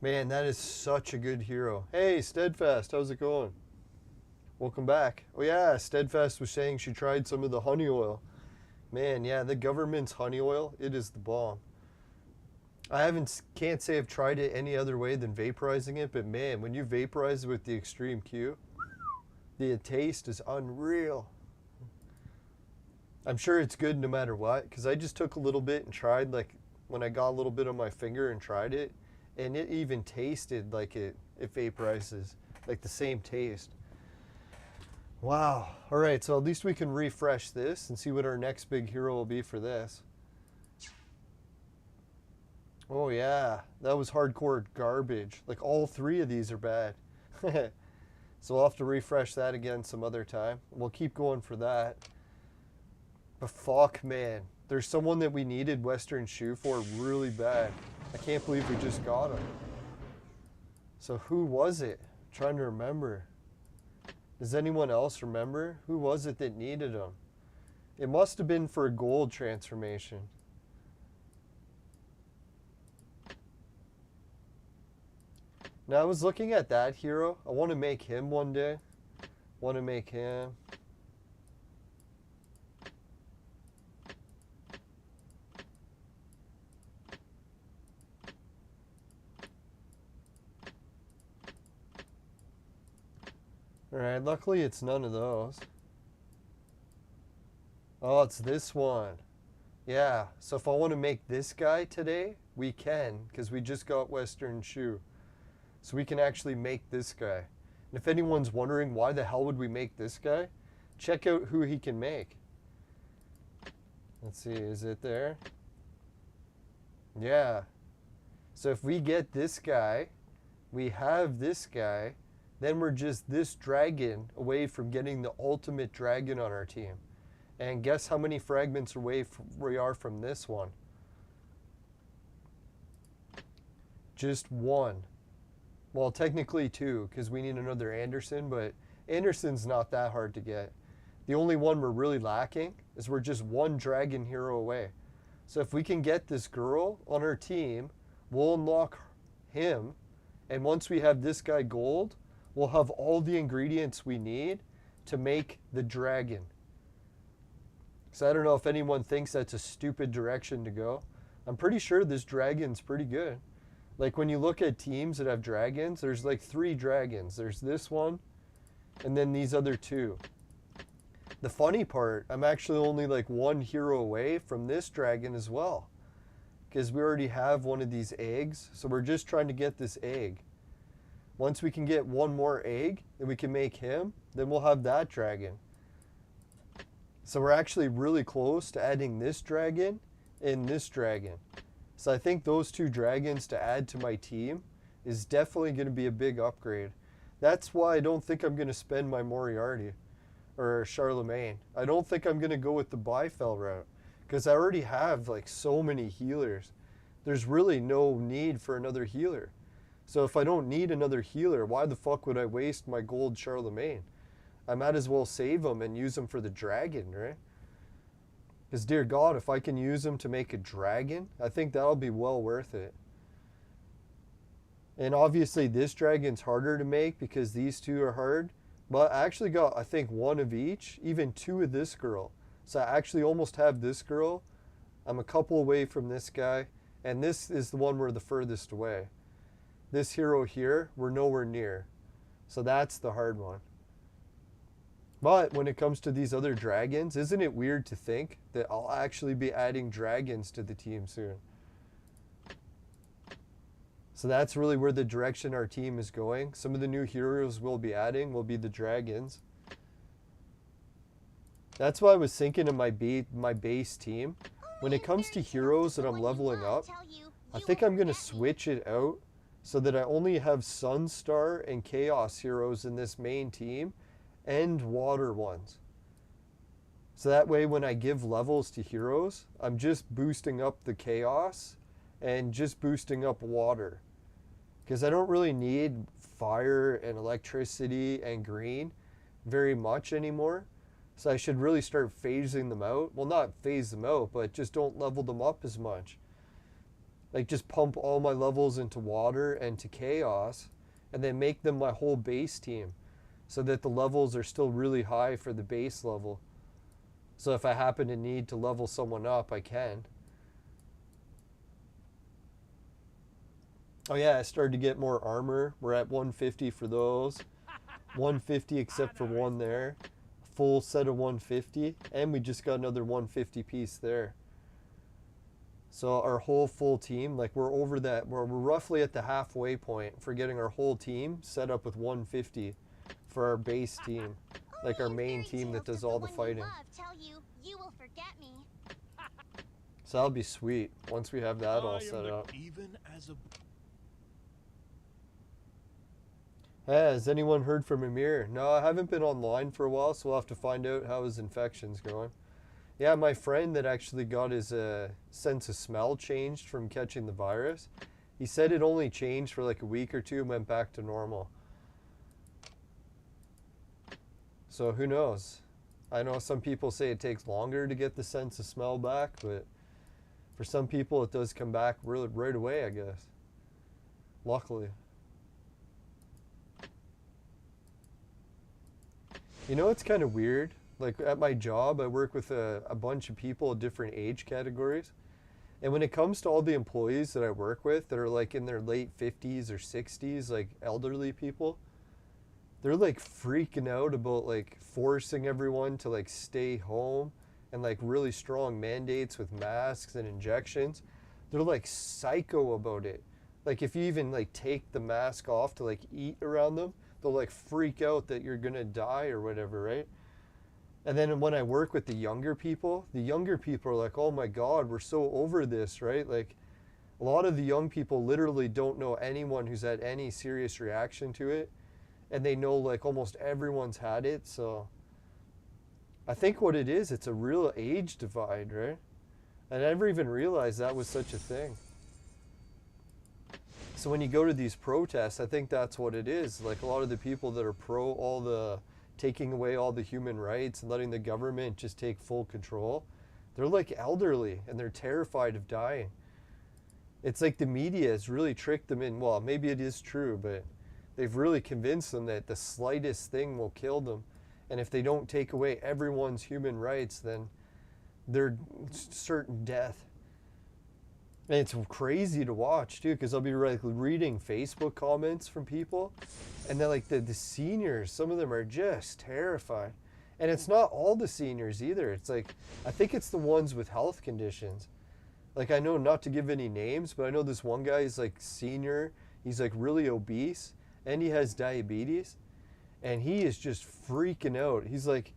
Man, that is such a good hero. Hey, Steadfast, how's it going? Welcome back. Oh yeah, Steadfast was saying she tried some of the honey oil. Man, yeah, the government's honey oil, it is the bomb. I can't say I've tried it any other way than vaporizing it, but man, when you vaporize it with the Extreme Q, the taste is unreal. I'm sure it's good no matter what, because I just took a little bit and tried, like, when I got a little bit on my finger and tried it, and it even tasted like it vaporizes, like the same taste. Wow. All right, so at least we can refresh this and see what our next big hero will be for this. Oh yeah, that was hardcore garbage. Like all 3 of these are bad. So we'll have to refresh that again some other time. We'll keep going for that. But fuck, man. There's someone that we needed Western Shoe for really bad. I can't believe we just got him. So who was it? I'm trying to remember. Does anyone else remember? Who was it that needed him? It must have been for a gold transformation. Now I was looking at that hero. I want to make him one day. Want to make him. Alright, luckily it's none of those. Oh, it's this one. Yeah, so if I want to make this guy today, we can, because we just got Western Shoe. So we can actually make this guy. And if anyone's wondering why the hell would we make this guy, check out who he can make. Let's see, is it there? Yeah. So if we get this guy, we have this guy, then we're just this dragon away from getting the ultimate dragon on our team. And guess how many fragments away we are from this one? Just one. Well, technically two, because we need another Anderson, but Anderson's not that hard to get. The only one we're really lacking is we're just one dragon hero away. So if we can get this girl on our team, we'll unlock him. And once we have this guy gold, we'll have all the ingredients we need to make the dragon. So I don't know if anyone thinks that's a stupid direction to go. I'm pretty sure this dragon's pretty good. Like when you look at teams that have dragons, there's like 3 dragons. There's this one, and then these other 2. The funny part, I'm actually only like 1 hero away from this dragon as well. Because we already have one of these eggs, so we're just trying to get this egg. Once we can get 1 more egg, and we can make him, then we'll have that dragon. So we're actually really close to adding this dragon and this dragon. So I think those 2 dragons to add to my team is definitely going to be a big upgrade. That's why I don't think I'm going to spend my Moriarty or Charlemagne. I don't think I'm going to go with the Bifell route because I already have like so many healers. There's really no need for another healer. So if I don't need another healer, why the fuck would I waste my gold Charlemagne? I might as well save them and use them for the dragon, right? Because dear God, if I can use them to make a dragon, I think that'll be well worth it. And obviously this dragon's harder to make because these 2 are hard. But I actually got, I think, 1 of each, even 2 of this girl. So I actually almost have this girl. I'm a couple away from this guy. And this is the one we're the furthest away. This hero here, we're nowhere near. So that's the hard one. But when it comes to these other dragons, isn't it weird to think that I'll actually be adding dragons to the team soon? So that's really where the direction our team is going. Some of the new heroes we'll be adding will be the dragons. That's why I was thinking of my base team. When it comes to heroes that I'm leveling up, I think I'm going to switch it out so that I only have Sunstar and Chaos heroes in this main team. And water ones. So that way when I give levels to heroes, I'm just boosting up the chaos and just boosting up water. Because I don't really need fire and electricity and green very much anymore. So I should really start phasing them out. Well, not phase them out, but just don't level them up as much. Like just pump all my levels into water and to chaos and then make them my whole base team. So that the levels are still really high for the base level. So if I happen to need to level someone up, I can. Oh yeah, I started to get more armor. We're at 150 for those. 150 except for 1 there. Full set of 150. And we just got another 150 piece there. So our whole full team, like we're over that. We're roughly at the halfway point for getting our whole team set up with 150. For our base team, like our main team that does all the fighting. So that'll be sweet once we have that all set up. Hey, has anyone heard from Amir? No, I haven't been online for a while, so we'll have to find out how his infection's going. Yeah, my friend that actually got his sense of smell changed from catching the virus. He said it only changed for like a week or two and went back to normal. So who knows? I know some people say it takes longer to get the sense of smell back, but for some people it does come back really right away, I guess. Luckily. You know, it's kind of weird. Like at my job, I work with a bunch of people of different age categories. And when it comes to all the employees that I work with that are like in their late 50s or 60s, like elderly people, they're like freaking out about like forcing everyone to like stay home and like really strong mandates with masks and injections. They're like psycho about it. Like if you even like take the mask off to like eat around them, they'll like freak out that you're gonna die or whatever, right? And then when I work with the younger people are like, oh my God, we're so over this, right? Like a lot of the young people literally don't know anyone who's had any serious reaction to it. And they know like almost everyone's had it. So I think what it is, it's a real age divide, right? I never even realized that was such a thing. So when you go to these protests, I think that's what it is. Like a lot of the people that are pro all the taking away all the human rights and letting the government just take full control, they're like elderly and they're terrified of dying. It's like the media has really tricked them in, well, maybe it is true, but they've really convinced them that the slightest thing will kill them. And if they don't take away everyone's human rights, then they're certain death. And it's crazy to watch too, because I'll be like reading Facebook comments from people, and then like the seniors, some of them are just terrified. And it's not all the seniors either. It's like, I think it's the ones with health conditions. Like I know, not to give any names, but I know this one guy is like senior, he's like really obese, and he has diabetes, and he is just freaking out. He's like,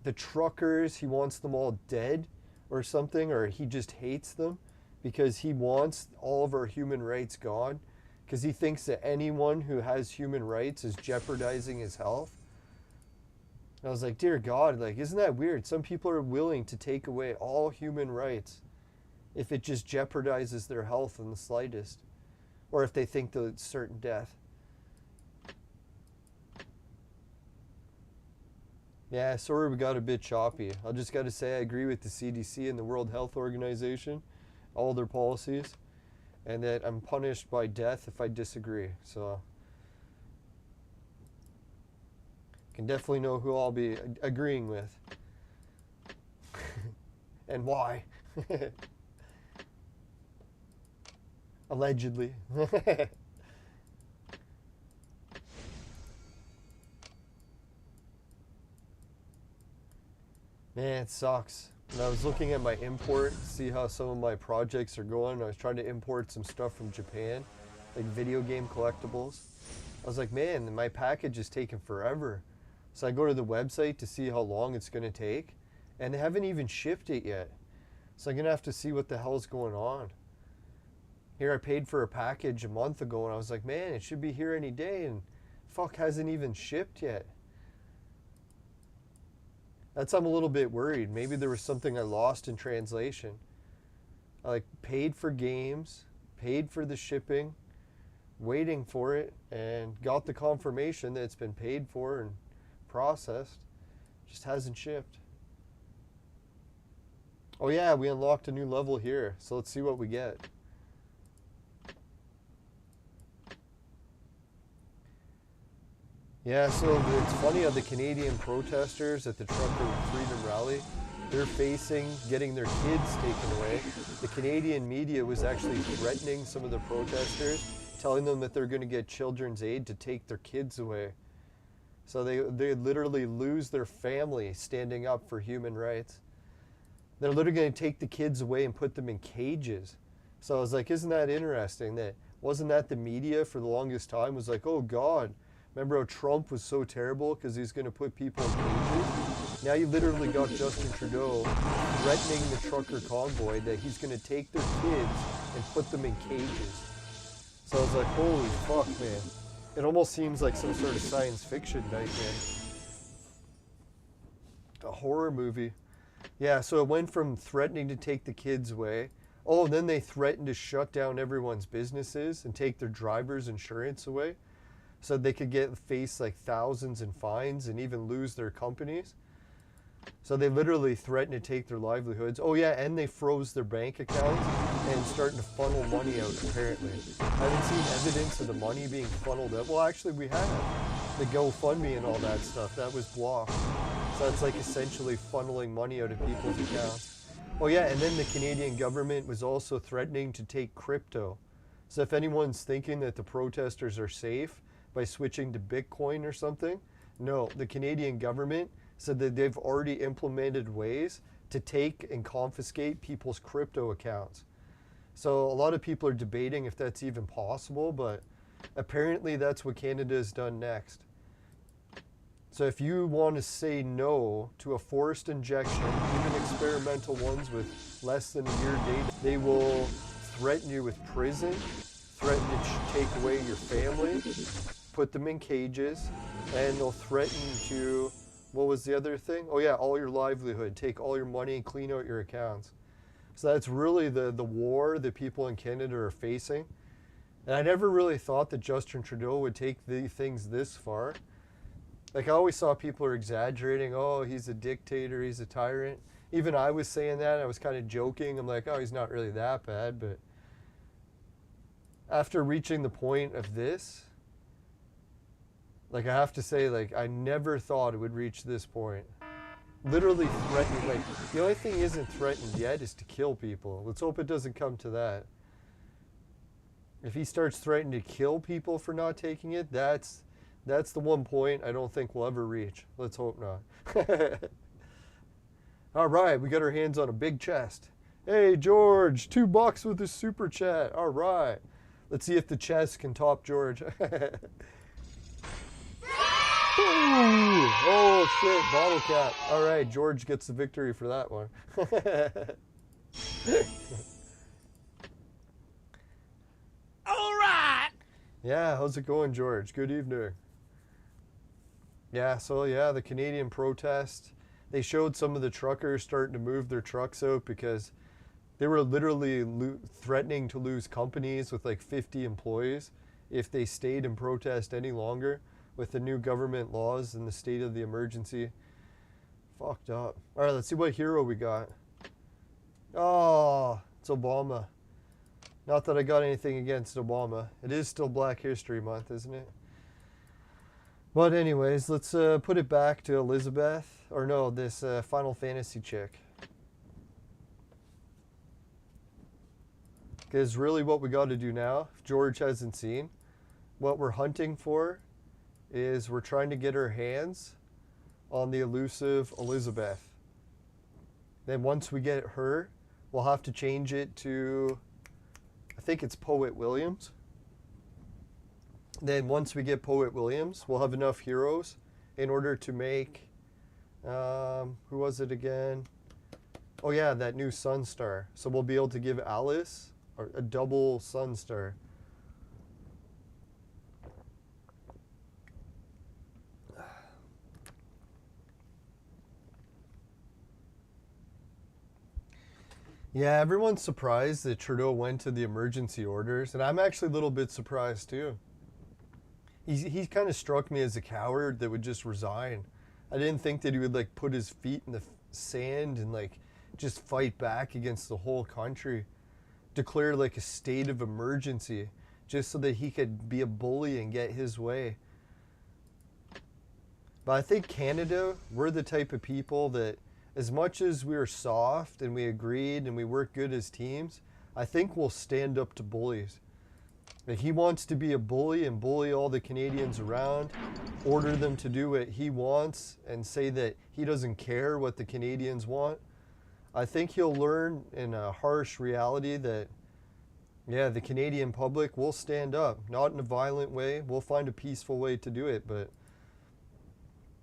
the truckers, he wants them all dead or something, or he just hates them because he wants all of our human rights gone, because he thinks that anyone who has human rights is jeopardizing his health. And I was like, dear God, like, isn't that weird? Some people are willing to take away all human rights if it just jeopardizes their health in the slightest, or if they think that it's certain death. Yeah, sorry we got a bit choppy. I just got to say I agree with the CDC and the World Health Organization, all their policies, and that I'm punished by death if I disagree. So can definitely know who I'll be agreeing with and why. Allegedly. Man, it sucks. When I was looking at my import, see how some of my projects are going, I was trying to import some stuff from Japan, like video game collectibles. I was like, man, my package is taking forever. So I go to the website to see how long it's going to take, and they haven't even shipped it yet. So I'm going to have to see what the hell's going on. Here I paid for a package a month ago, and I was like, man, it should be here any day, and fuck, hasn't even shipped yet. That's, I'm a little bit worried. Maybe there was something I lost in translation. I like paid for games, paid for the shipping, waiting for it, and got the confirmation that it's been paid for and processed. Just hasn't shipped. Oh yeah, we unlocked a new level here, so let's see what we get. Yeah, so it's funny how the Canadian protesters at the Trucker Freedom Rally, they're facing getting their kids taken away. The Canadian media was actually threatening some of the protesters, telling them that they're going to get children's aid to take their kids away. So they literally lose their family standing up for human rights. They're literally going to take the kids away and put them in cages. So I was like, isn't that interesting? That wasn't that the media for the longest time was like, oh God, remember how Trump was so terrible because he's going to put people in cages? Now you literally got Justin Trudeau threatening the trucker convoy that he's going to take their kids and put them in cages. So I was like, holy fuck, man. It almost seems like some sort of science fiction nightmare. A horror movie. Yeah, so it went from threatening to take the kids away. Oh, and then they threatened to shut down everyone's businesses and take their driver's insurance away so they could face like thousands in fines and even lose their companies. So they literally threatened to take their livelihoods. Oh yeah, and they froze their bank accounts and starting to funnel money out apparently. I haven't seen evidence of the money being funneled out. Well, actually we have. The GoFundMe and all that stuff, that was blocked. So that's like essentially funneling money out of people's accounts. Oh yeah, and then the Canadian government was also threatening to take crypto. So if anyone's thinking that the protesters are safe by switching to Bitcoin or something, no, the Canadian government said that they've already implemented ways to take and confiscate people's crypto accounts. So a lot of people are debating if that's even possible, but apparently that's what Canada has done next. So if you want to say no to a forced injection, even experimental ones with less than a year data, they will threaten you with prison, threaten to take away your family, put them in cages, and they'll threaten to, what was the other thing? Oh yeah, all your livelihood, take all your money and clean out your accounts. So that's really the war that people in Canada are facing. And I never really thought that Justin Trudeau would take the things this far. Like I always saw people are exaggerating, oh, he's a dictator, he's a tyrant. Even I was saying that, I was kind of joking. I'm like, oh, he's not really that bad. But after reaching the point of this, like I have to say, like I never thought it would reach this point. Literally threatening, like the only thing he isn't threatened yet is to kill people. Let's hope it doesn't come to that. If he starts threatening to kill people for not taking it, that's the one point I don't think we'll ever reach. Let's hope not. All right, we got our hands on a big chest. Hey, George, $2 with a super chat. All right. Let's see if the chest can top George. Oh, shit, bottle cap. All right, George gets the victory for that one. All right. Yeah, how's it going, George? Good evening. Yeah, so yeah, the Canadian protest, they showed some of the truckers starting to move their trucks out because they were literally threatening to lose companies with like 50 employees if they stayed in protest any longer with the new government laws and the state of the emergency. Fucked up. All right, let's see what hero we got. Oh, it's Obama. Not that I got anything against Obama. It is still Black History Month, isn't it? But anyways, let's put it back to Elizabeth, or no, this Final Fantasy chick. Because really what we got to do now, if George hasn't seen, what we're hunting for is we're trying to get our hands on the elusive Elizabeth. Then once we get her, we'll have to change it to, I think it's Poet Williams. Then once we get Poet Williams, we'll have enough heroes in order to make, who was it again? Oh yeah, that new Sun Star. So we'll be able to give Alice a double Sun Star. Yeah, everyone's surprised that Trudeau went to the emergency orders, and I'm actually a little bit surprised too. He kind of struck me as a coward that would just resign. I didn't think that he would like put his feet in the sand and like just fight back against the whole country. Declare like a state of emergency just so that he could be a bully and get his way. But I think Canada, we're the type of people that as much as we are soft and we agreed and we work good as teams, I think we'll stand up to bullies. Like he wants to be a bully and bully all the Canadians around, order them to do what he wants and say that he doesn't care what the Canadians want. I think he'll learn in a harsh reality that, yeah, the Canadian public will stand up, not in a violent way. We'll find a peaceful way to do it, but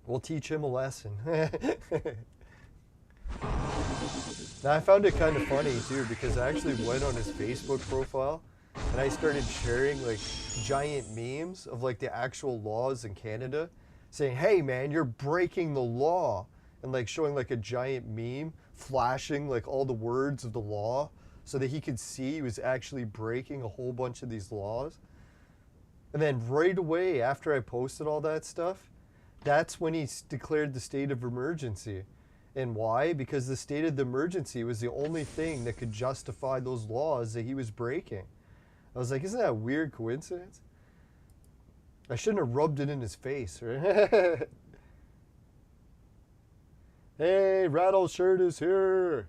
we'll teach him a lesson. Now, I found it kind of funny too because I actually went on his Facebook profile and I started sharing like giant memes of like the actual laws in Canada saying, hey man, you're breaking the law, and like showing like a giant meme flashing like all the words of the law so that he could see he was actually breaking a whole bunch of these laws. And then right away after I posted all that stuff, that's when he declared the state of emergency. And why? Because the state of the emergency was the only thing that could justify those laws that he was breaking. I was like, isn't that a weird coincidence? I shouldn't have rubbed it in his face, right? Hey, Rattle Shirt is here.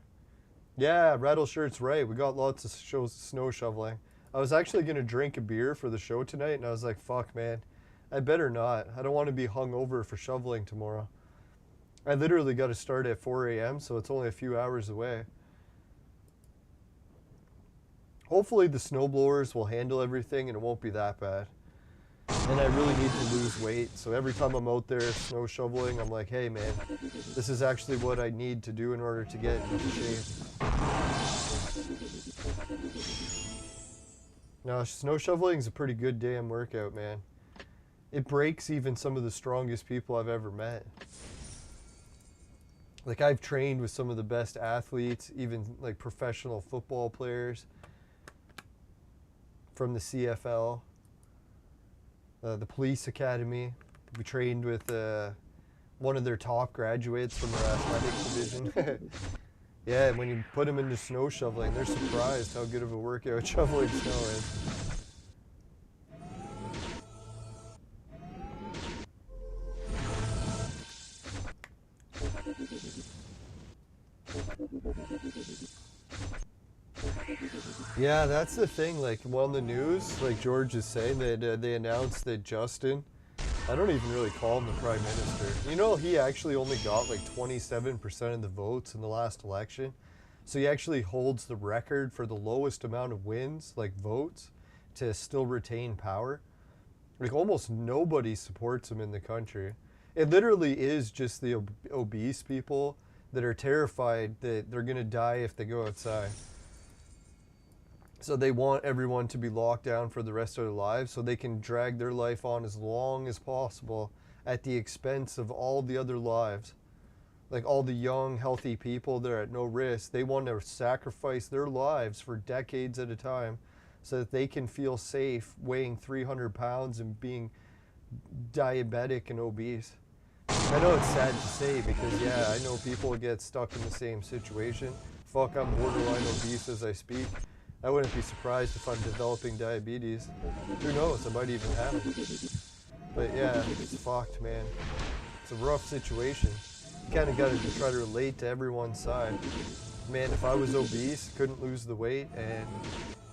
Yeah, Rattle Shirt's right. We got lots of snow shoveling. I was actually going to drink a beer for the show tonight, and I was like, fuck, man. I better not. I don't want to be hungover for shoveling tomorrow. I literally got to start at 4 a.m., so it's only a few hours away. Hopefully the snowblowers will handle everything and it won't be that bad. And I really need to lose weight, so every time I'm out there snow shoveling, I'm like, hey man, this is actually what I need to do in order to get into shape. Now, snow shoveling is a pretty good damn workout, man. It breaks even some of the strongest people I've ever met. Like, I've trained with some of the best athletes, even like professional football players from the CFL, the police academy. We trained with one of their top graduates from their athletic division. Yeah, and when you put them into snow shoveling, they're surprised how good of a workout shoveling snow is. Yeah, that's the thing, like, well, on the news, like George is saying, that they announced that Justin, I don't even really call him the Prime Minister. You know, he actually only got like 27% of the votes in the last election. So he actually holds the record for the lowest amount of wins, like votes, to still retain power. Like, almost nobody supports him in the country. It literally is just the obese people that are terrified that they're going to die if they go outside. So they want everyone to be locked down for the rest of their lives so they can drag their life on as long as possible at the expense of all the other lives. Like, all the young, healthy people that are at no risk, they want to sacrifice their lives for decades at a time so that they can feel safe weighing 300 pounds and being diabetic and obese. I know it's sad to say because, yeah, I know people get stuck in the same situation. Fuck, I'm borderline obese as I speak. I wouldn't be surprised if I'm developing diabetes. Who knows, I might even have it. But yeah, it's fucked, man. It's a rough situation. You kind of got to try to relate to everyone's side. Man, if I was obese, couldn't lose the weight, and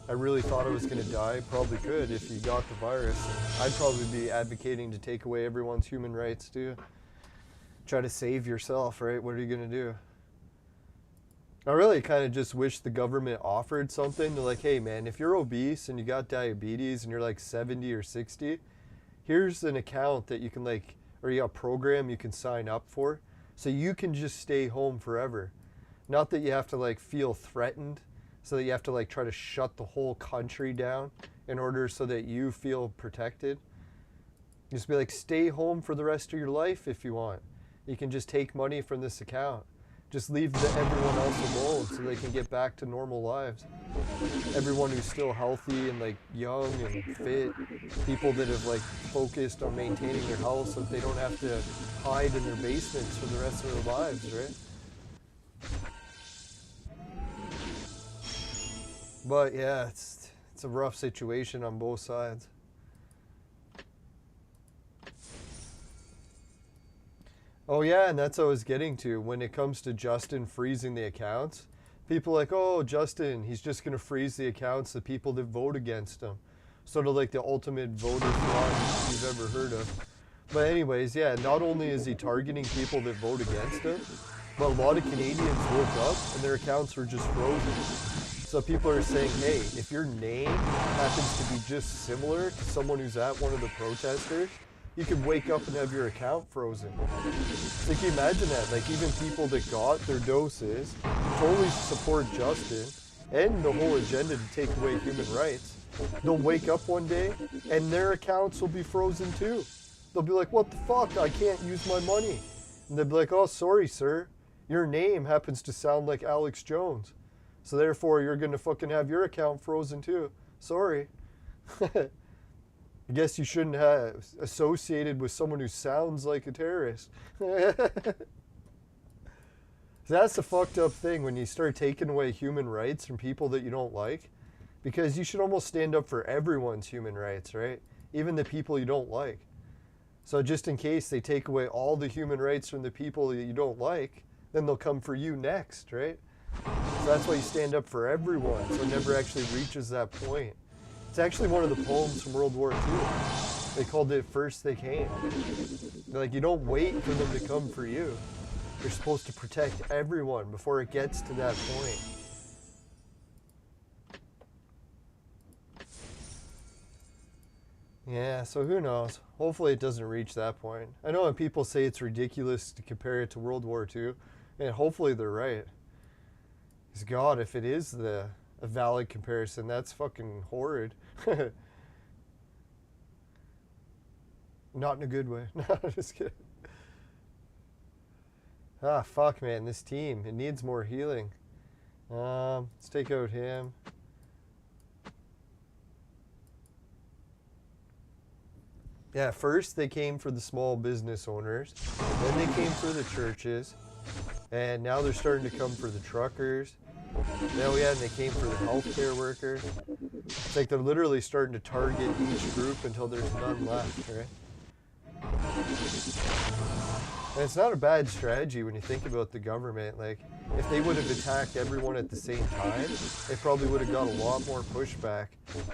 I really thought I was going to die, probably could if you got the virus. I'd probably be advocating to take away everyone's human rights too. Try to save yourself, right? What are you going to do? I really kind of just wish the government offered something to, like, hey man, if you're obese and you got diabetes and you're like 70 or 60, here's an account that you can, like, or you got a program you can sign up for so you can just stay home forever. Not that you have to, like, feel threatened, so that you have to, like, try to shut the whole country down in order so that you feel protected. Just be like, stay home for the rest of your life if you want. You can just take money from this account. Just leave everyone else alone so they can get back to normal lives. Everyone who's still healthy and, like, young and fit. People that have, like, focused on maintaining their health so that they don't have to hide in their basements for the rest of their lives, right? But yeah, it's a rough situation on both sides. Oh yeah, and that's what I was getting to. When it comes to Justin freezing the accounts, people are like, oh, Justin, he's just going to freeze the accounts of people that vote against him. Sort of like the ultimate voter fraud you've ever heard of. But anyways, yeah, not only is he targeting people that vote against him, but a lot of Canadians woke up and their accounts were just frozen. So people are saying, hey, if your name happens to be just similar to someone who's at one of the protesters, you could wake up and have your account frozen. So can you imagine that? Like, even people that got their doses totally support Justin and the whole agenda to take away human rights. They'll wake up one day and their accounts will be frozen too. They'll be like, what the fuck? I can't use my money. And they'll be like, oh, sorry, sir. your name happens to sound like Alex Jones. So therefore, you're going to fucking have your account frozen too. Sorry. I guess you shouldn't have associated with someone who sounds like a terrorist. That's the fucked up thing when you start taking away human rights from people that you don't like. Because you should almost stand up for everyone's human rights, right? Even the people you don't like. So just in case they take away all the human rights from the people that you don't like, then they'll come for you next, right? So that's why you stand up for everyone, so it never actually reaches that point. It's actually one of the poems from World War II. They called it First They Came. They're like, you don't wait for them to come for you. You're supposed to protect everyone before it gets to that point. Yeah, so who knows? Hopefully it doesn't reach that point. I know when people say it's ridiculous to compare it to World War II, and hopefully they're right. Because God, if it is a valid comparison, that's fucking horrid. Not in a good way. No, I'm just kidding. Ah, fuck, man, this team, it needs more healing. Let's take out him. Yeah, first they came for the small business owners, then they came for the churches, and now they're starting to come for the truckers. Oh yeah, and they came for the healthcare workers. It's like they're literally starting to target each group until there's none left, right? And it's not a bad strategy when you think about the government. Like, if they would have attacked everyone at the same time, they probably would have got a lot more pushback.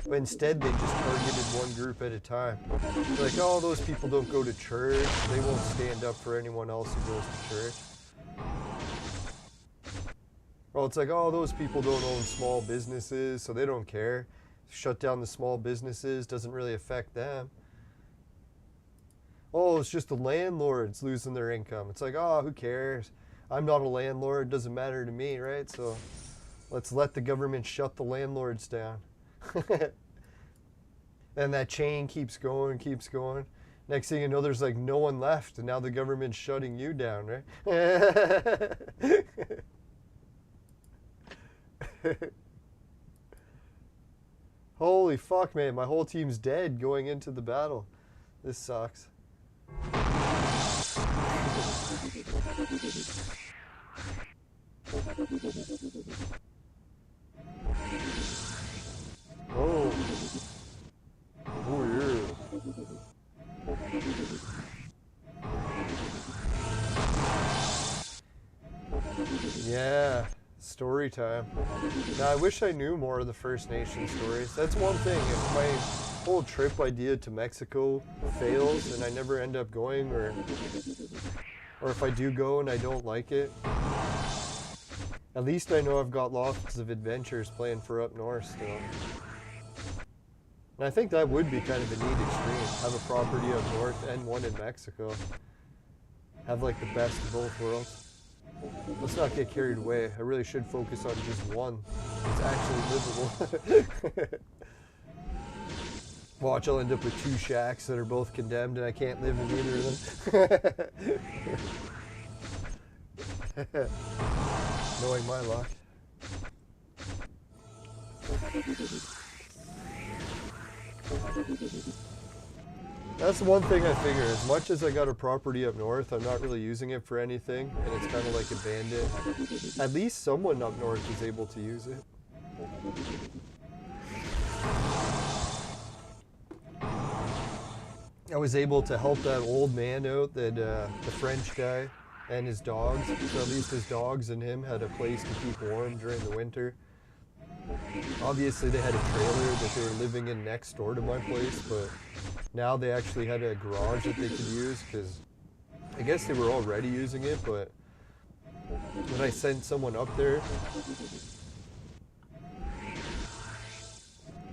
But instead, they just targeted one group at a time. They're like, oh, those people don't go to church. They won't stand up for anyone else who goes to church. Well, it's like, oh, those people don't own small businesses, so they don't care. Shut down the small businesses doesn't really affect them. Oh, it's just the landlords losing their income. It's like, oh, who cares? I'm not a landlord. It doesn't matter to me, right? So let's let the government shut the landlords down. And that chain keeps going, keeps going. Next thing you know, there's like no one left, and now the government's shutting you down, right? Holy fuck, man. My whole team's dead going into the battle. This sucks. Oh. Oh, yeah. Yeah. Story time. Now, I wish I knew more of the First Nation stories. That's one thing. If my whole trip idea to Mexico fails and I never end up going, or if I do go and I don't like it, at least I know I've got lots of adventures planned for up north still. And I think that would be kind of a neat extreme. Have a property up north and one in Mexico. Have like the best of both worlds. Let's not get carried away. I really should focus on just one that's actually livable. Watch, I'll end up with 2 shacks that are both condemned and I can't live in either of them. Knowing my luck. That's the one thing I figure. As much as I got a property up north, I'm not really using it for anything, and it's kind of like abandoned. At least someone up north is able to use it. I was able to help that old man out, that the French guy, and his dogs. So at least his dogs and him had a place to keep warm during the winter. Obviously they had a trailer that they were living in next door to my place, but now they actually had a garage that they could use, because I guess they were already using it, but when I sent someone up there...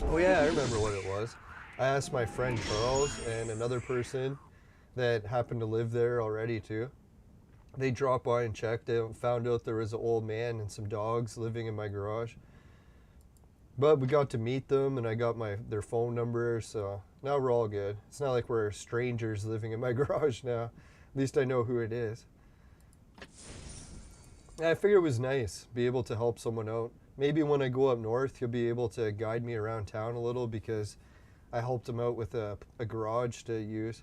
Oh yeah, I remember what it was. I asked my friend Charles and another person that happened to live there already too. They dropped by and checked it and found out there was an old man and some dogs living in my garage. But we got to meet them and I got their phone number, so now we're all good. It's not like we're strangers living in my garage now. At least I know who it is. I figured it was nice, be able to help someone out. Maybe when I go up north, he'll be able to guide me around town a little because I helped him out with a garage to use.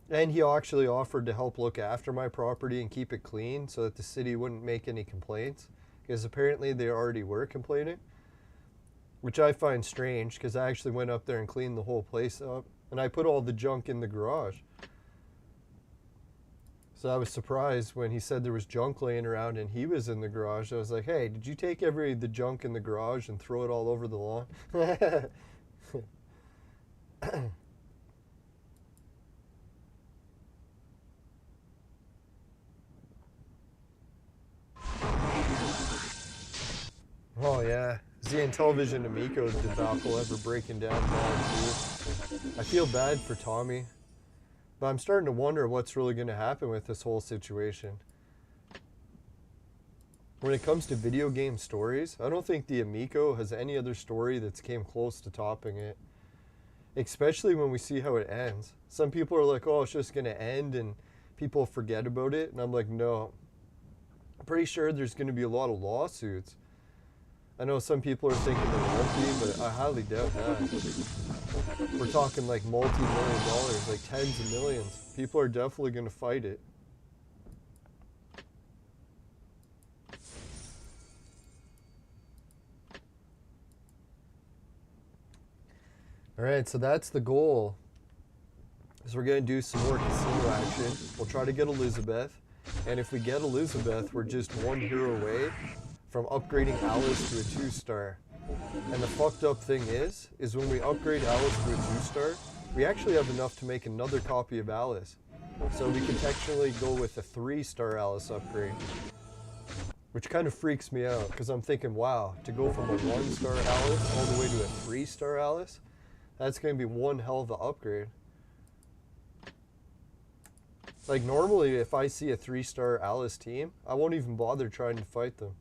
And he actually offered to help look after my property and keep it clean so that the city wouldn't make any complaints, because apparently they already were complaining, which I find strange because I actually went up there and cleaned the whole place up, and I put all the junk in the garage. So I was surprised when he said there was junk laying around and he was in the garage. I was like, hey, did you take the junk in the garage and throw it all over the lawn? Oh yeah, Z and Television Amico debacle ever breaking down bad too. I feel bad for Tommy, but I'm starting to wonder what's really going to happen with this whole situation. When it comes to video game stories, I don't think the Amico has any other story that's came close to topping it. Especially when we see how it ends. Some people are like, oh, it's just going to end and people forget about it. And I'm like, no. I'm pretty sure there's going to be a lot of lawsuits. I know some people are thinking there won't be, but I highly doubt that. We're talking like multi-million dollars, like tens of millions. People are definitely going to fight it. Alright, so that's the goal. So we're going to do some more casino action. We'll try to get Elizabeth. And if we get Elizabeth, we're just one hero away from upgrading Alice to a 2-star. And the fucked up thing is when we upgrade Alice to a 2-star, we actually have enough to make another copy of Alice. So we can technically go with a 3-star Alice upgrade. Which kind of freaks me out, because I'm thinking, wow, to go from a 1-star Alice all the way to a 3-star Alice, that's going to be one hell of an upgrade. Like normally if I see a 3-star Alice team, I won't even bother trying to fight them.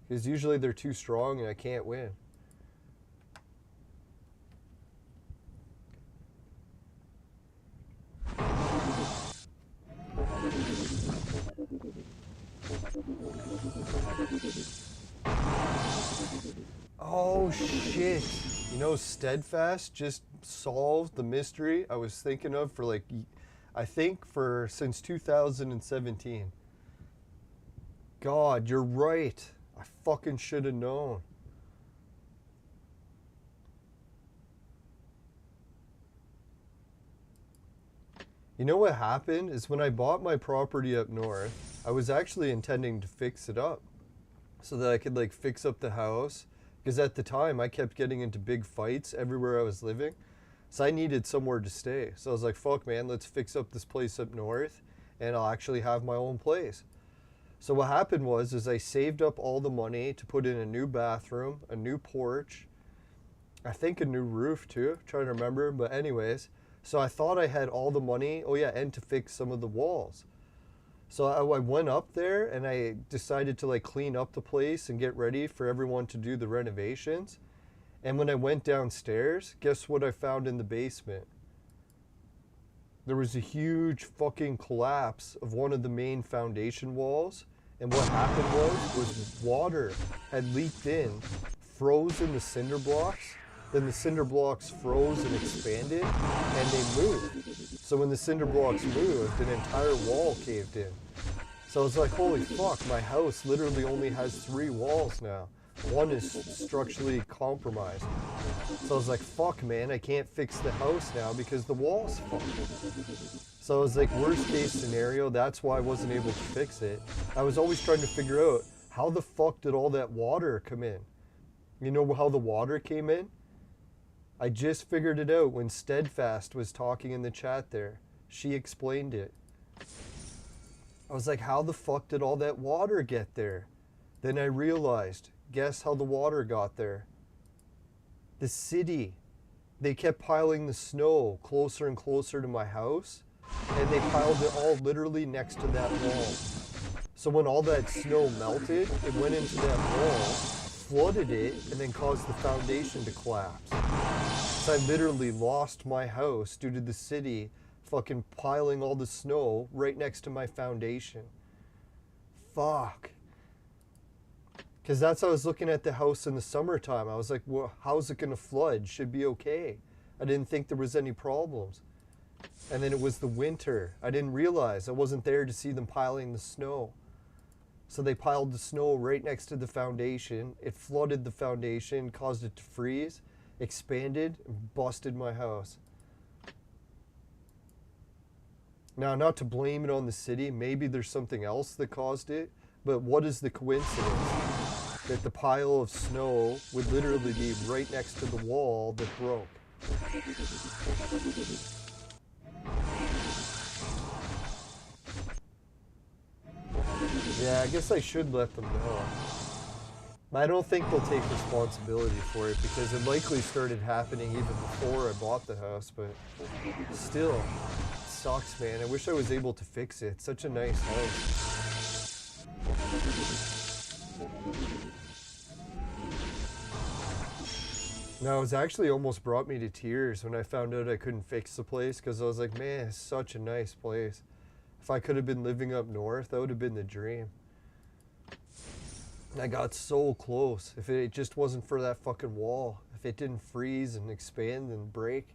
Because usually they're too strong and I can't win. Oh shit. You know, Steadfast just solved the mystery I was thinking of for like, I think since 2017. God, you're right. I fucking should have known. You know what happened is when I bought my property up north, I was actually intending to fix it up so that I could like fix up the house, because at the time I kept getting into big fights everywhere I was living, so I needed somewhere to stay. So I was like, fuck man, let's fix up this place up north and I'll actually have my own place. So what happened was I saved up all the money to put in a new bathroom, a new porch, I think a new roof too, I'm trying to remember, but anyways. So I thought I had all the money, oh yeah, and to fix some of the walls. So I went up there and I decided to like clean up the place and get ready for everyone to do the renovations. And when I went downstairs, guess what I found in the basement? There was a huge fucking collapse of one of the main foundation walls. And what happened was water had leaked in, froze in the cinder blocks. Then the cinder blocks froze and expanded, and they moved. So when the cinder blocks moved, an entire wall caved in. So I was like, holy fuck, my house literally only has 3 walls now. One is structurally compromised. So I was like, fuck man, I can't fix the house now because the wall's fucked. So I was like, worst case scenario, that's why I wasn't able to fix it. I was always trying to figure out, how the fuck did all that water come in? You know how the water came in? I just figured it out when Steadfast was talking in the chat there. She explained it. I was like, how the fuck did all that water get there? Then I realized, guess how the water got there? The city. They kept piling the snow closer and closer to my house, and they piled it all literally next to that wall. So when all that snow melted, it went into that wall, flooded it, and then caused the foundation to collapse. So I literally lost my house due to the city fucking piling all the snow right next to my foundation. fuck. Because that's how I was looking at the house in the summertime. I was like, well, how's it going to flood? Should be okay. I didn't think there was any problems. And then it was the winter. I didn't realize. I wasn't there to see them piling the snow. So they piled the snow right next to the foundation. It flooded the foundation, caused it to freeze, expanded, and busted my house. Now, not to blame it on the city. Maybe there's something else that caused it. But what is the coincidence that the pile of snow would literally be right next to the wall that broke? Yeah, I guess I should let them know. I don't think they'll take responsibility for it because it likely started happening even before I bought the house, but still, it sucks, man. I wish I was able to fix it. It's such a nice house. No, it was actually almost brought me to tears when I found out I couldn't fix the place because I was like, man, it's such a nice place. If I could have been living up north, that would have been the dream. I got so close. If it just wasn't for that fucking wall, if it didn't freeze and expand and break.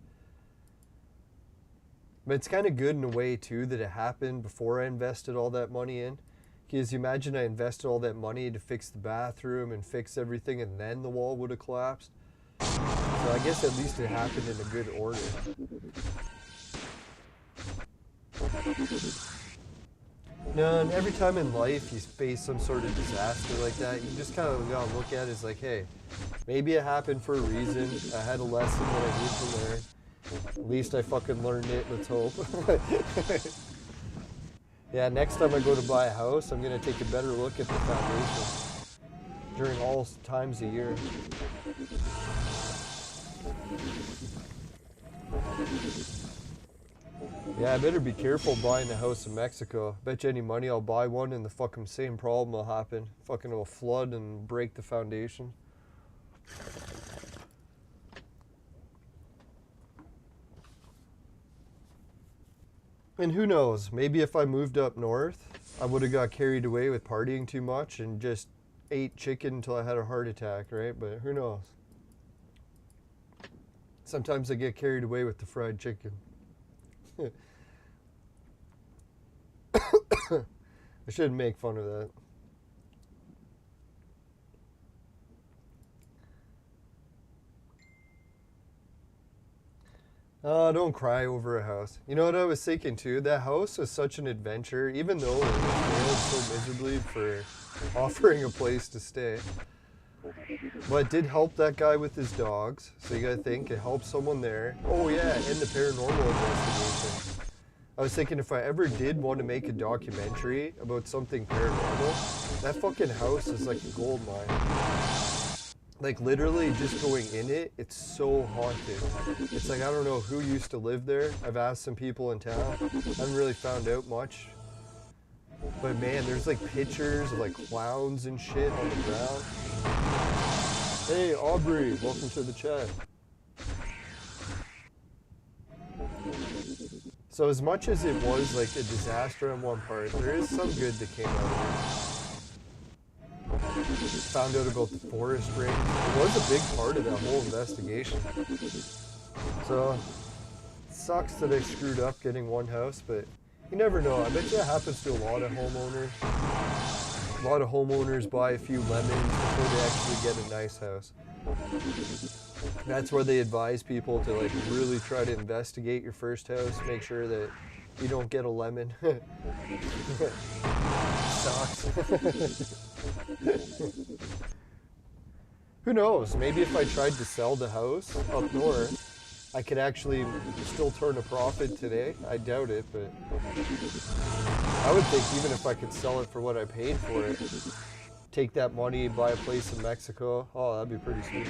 But it's kind of good in a way too that it happened before I invested all that money in. Because you imagine I invested all that money to fix the bathroom and fix everything and then the wall would have collapsed. So I guess at least it happened in a good order. No, and every time in life you face some sort of disaster like that, you just kind of gotta look at it as like, hey, maybe it happened for a reason. I had a lesson that I need to learn. At least I fucking learned it, let's hope. Yeah, next time I go to buy a house, I'm gonna take a better look at the foundation during all times of year. Yeah, I better be careful buying a house in Mexico. Bet you any money I'll buy one and the fucking same problem will happen. Fucking it'll flood and break the foundation. And who knows, maybe if I moved up north, I would have got carried away with partying too much and just ate chicken until I had a heart attack, right? But who knows? Sometimes I get carried away with the fried chicken. I shouldn't make fun of that. Oh, don't cry over a house. You know what I was thinking too? That house was such an adventure, even though it failed so miserably for offering a place to stay. But it did help that guy with his dogs, so you gotta think it helped someone there. Oh yeah, and the paranormal investigation. I was thinking if I ever did want to make a documentary about something paranormal, that fucking house is like a gold mine. Like literally just going in it, it's so haunted. It's like I don't know who used to live there. I've asked some people in town. I haven't really found out much. But man, there's like pictures of like clowns and shit on the ground. Hey Aubrey, welcome to the chat. So as much as it was like a disaster on one part, there is some good that came out of it. Found out about the forest range. It was a big part of that whole investigation. So it sucks that I screwed up getting one house, but you never know. I bet you it happens to a lot of homeowners. A lot of homeowners buy a few lemons before they actually get a nice house. That's where they advise people to like really try to investigate your first house. Make sure that you don't get a lemon. Sucks. Who knows? Maybe if I tried to sell the house up north, I could actually still turn a profit today. I doubt it, but I would think even if I could sell it for what I paid for it, take that money, buy a place in Mexico, oh, that'd be pretty sweet.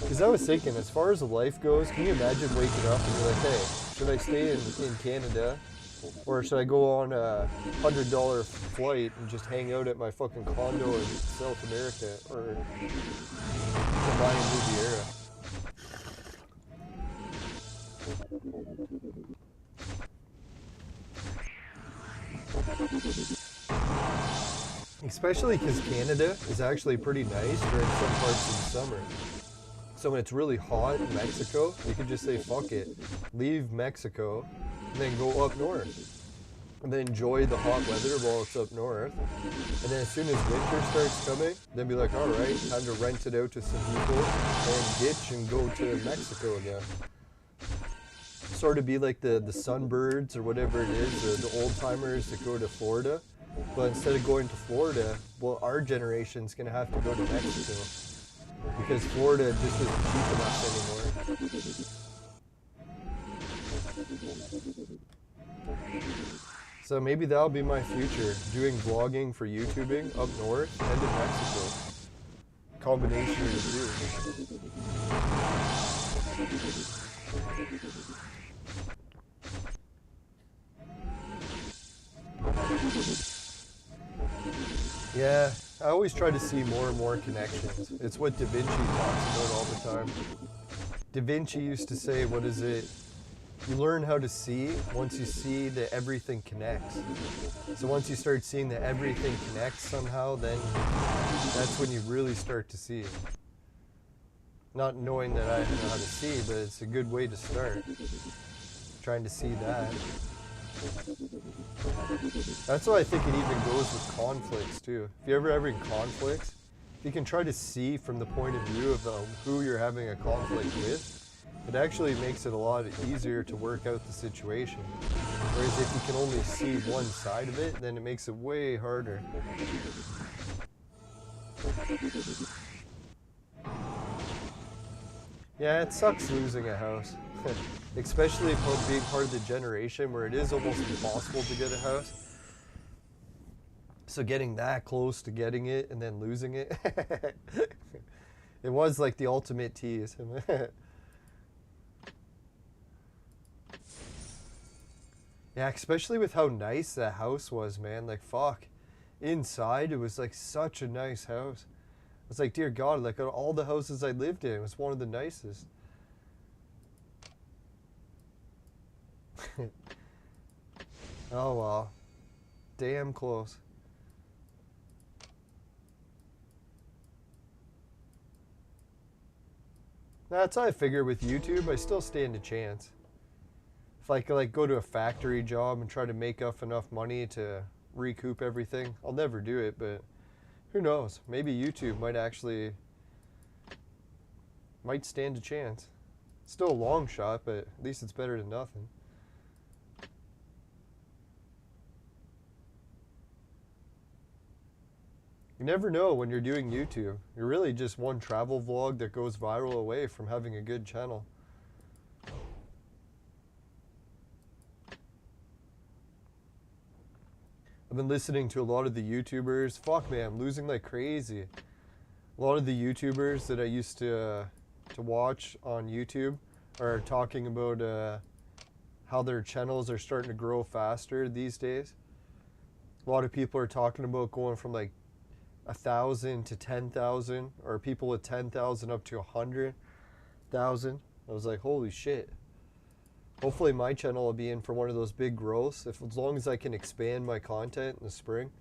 Because I was thinking, as far as the life goes, can you imagine waking up and be like, hey, should I stay in Canada? Or should I go on a $100 flight and just hang out at my fucking condo in South America? Or combine and move the era? Especially because Canada is actually pretty nice during some parts of the summer. So when it's really hot in Mexico, you can just say, fuck it, leave Mexico, and then go up north. And then enjoy the hot weather while it's up north. And then as soon as winter starts coming, then be like, alright, time to rent it out to some people and ditch and go to Mexico again. Sort of be like the sunbirds or whatever it is, or the old timers that go to Florida. But instead of going to Florida, well, our generation's gonna have to go to Mexico. Because Florida just isn't cheap enough anymore. So maybe that'll be my future, doing vlogging for YouTubing up north and in Mexico. Combination of the two. Yeah, I always try to see more and more connections. It's what Da Vinci talks about all the time. Da Vinci used to say, what is it? You learn how to see once you see that everything connects. So once you start seeing that everything connects somehow, then that's when you really start to see. Not knowing that I know how to see, but it's a good way to start. Trying to see that. That's why I think it even goes with conflicts too. If you're ever having conflicts, if you can try to see from the point of view of who you're having a conflict with, it actually makes it a lot easier to work out the situation. Whereas if you can only see one side of it, then it makes it way harder. Yeah, it sucks losing a house. Especially being part of the generation where it is almost impossible to get a house. So getting that close to getting it and then losing it, it was like the ultimate tease. Yeah, especially with how nice that house was, man. Like, fuck. Inside, it was like such a nice house. I was like, dear God, like all the houses I lived in, it was one of the nicest. Oh well. Damn close. That's how I figure with YouTube, I still stand a chance. If I could like go to a factory job and try to make up enough money to recoup everything, I'll never do it, but who knows? Maybe YouTube might stand a chance. Still a long shot, but at least it's better than nothing. You never know when you're doing YouTube. You're really just one travel vlog that goes viral away from having a good channel. I've been listening to a lot of the YouTubers. Fuck man, I'm losing like crazy. A lot of the YouTubers that I used to watch on YouTube are talking about how their channels are starting to grow faster these days. A lot of people are talking about going from like 1,000 to 10,000, or people with 10,000 up to 100,000. I was like, holy shit. Hopefully my channel will be in for one of those big growths, as long as I can expand my content in the spring.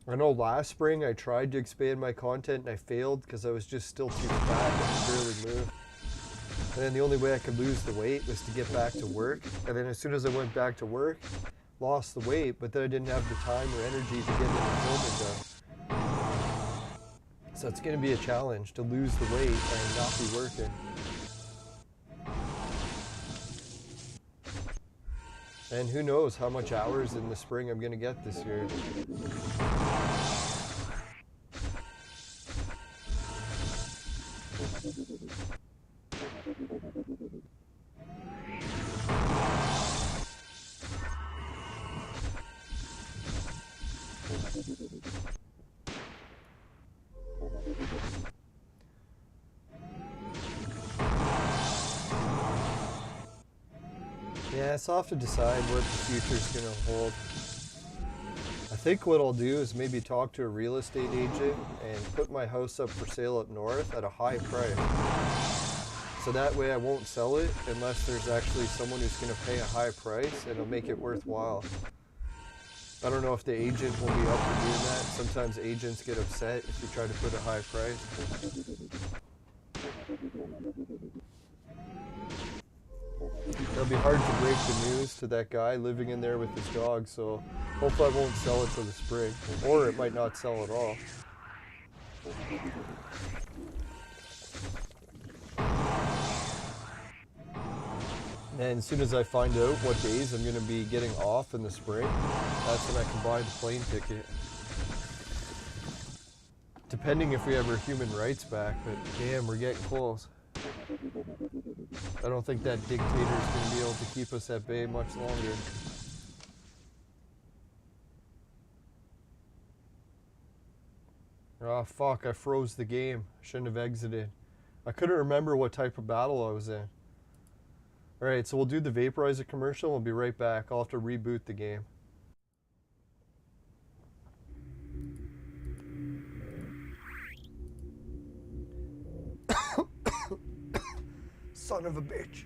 I know last spring I tried to expand my content and I failed because I was just still too fat and could barely move. And then the only way I could lose the weight was to get back to work. And then as soon as I went back to work, lost the weight, but then I didn't have the time or energy to get into filming done. So it's going to be a challenge to lose the weight and not be working. And who knows how much hours in the spring I'm going to get this year. Yeah, it's off to decide what the future's gonna hold. I think what I'll do is maybe talk to a real estate agent and put my house up for sale up north at a high price. So that way I won't sell it unless there's actually someone who's gonna pay a high price and it'll make it worthwhile. I don't know if the agent will be up for doing that. Sometimes agents get upset if you try to put a high price. It'll be hard to break the news to that guy living in there with his dog, so hopefully I won't sell it to the spring. Or it might not sell at all. And as soon as I find out what days I'm going to be getting off in the spring, that's when I can buy the plane ticket. Depending if we have our human rights back, but damn, we're getting close. I don't think that dictator is going to be able to keep us at bay much longer. Oh fuck, I froze the game. Shouldn't have exited. I couldn't remember what type of battle I was in. Alright, so we'll do the Vaporizer commercial. We'll be right back. I'll have to reboot the game. Son of a bitch.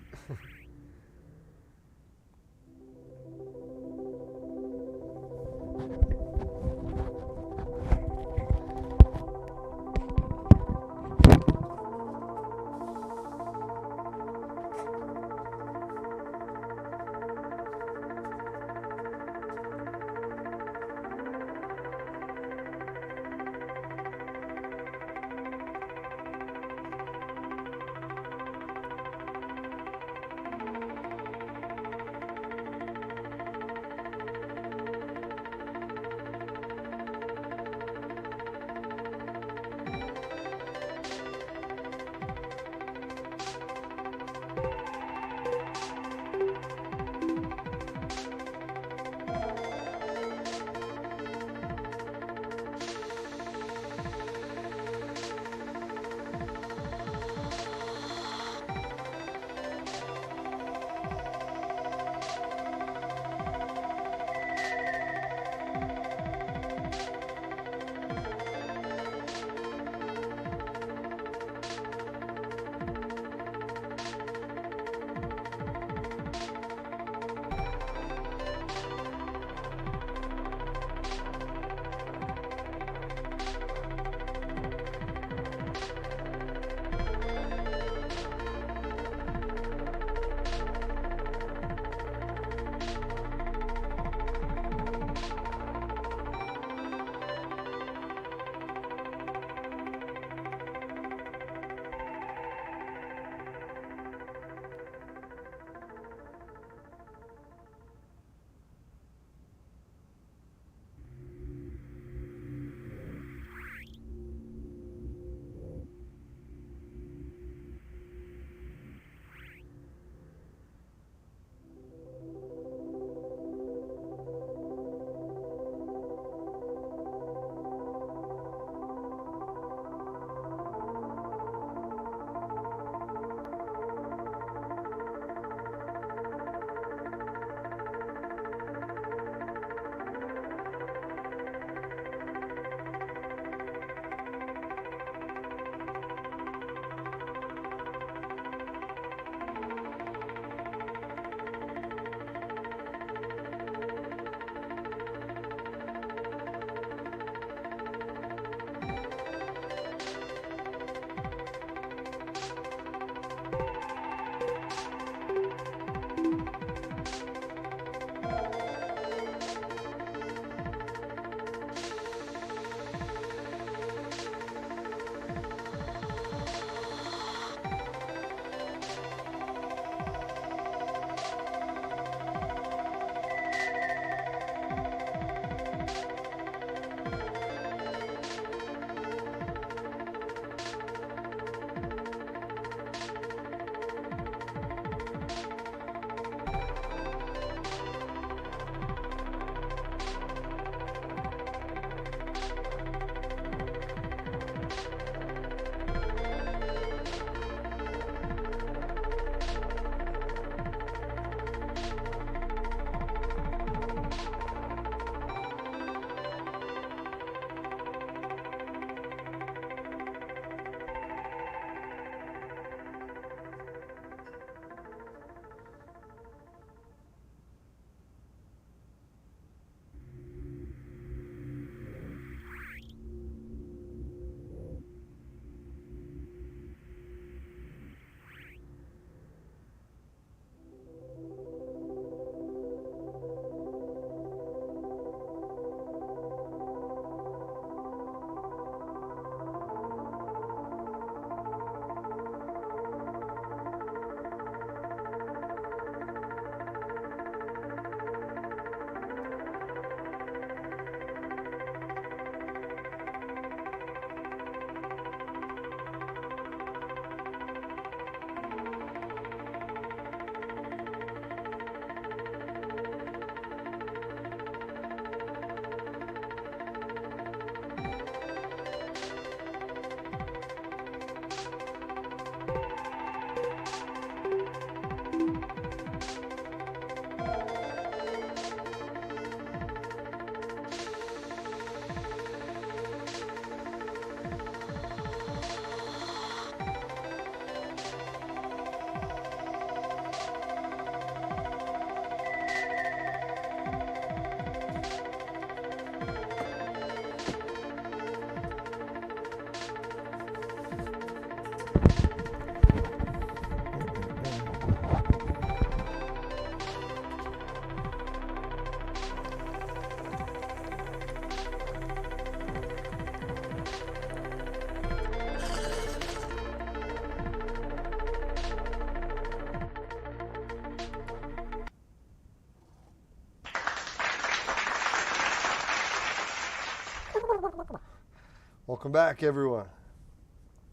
Welcome back, everyone.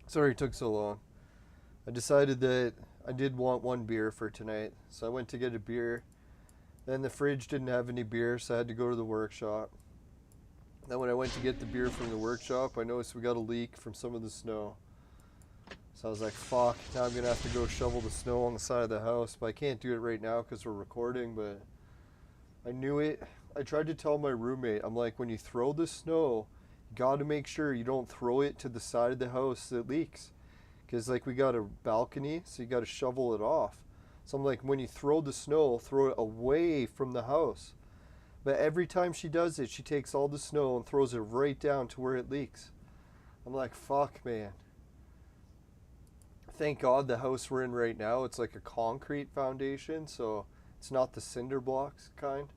Sorry it took so long. I decided that I did want one beer for tonight, so I went to get a beer. Then the fridge didn't have any beer, so I had to go to the workshop. Then when I went to get the beer from the workshop, I noticed we got a leak from some of the snow. So I was like, fuck, now I'm going to have to go shovel the snow on the side of the house. But I can't do it right now because we're recording, but I knew it. I tried to tell my roommate, I'm like, when you throw the snow, you got to make sure you don't throw it to the side of the house that leaks. Because like we got a balcony, so you got to shovel it off. So I'm like, when you throw the snow, throw it away from the house. But every time she does it, she takes all the snow and throws it right down to where it leaks. I'm like, fuck, man. Thank God the house we're in right now, it's like a concrete foundation, so it's not the cinder blocks kind.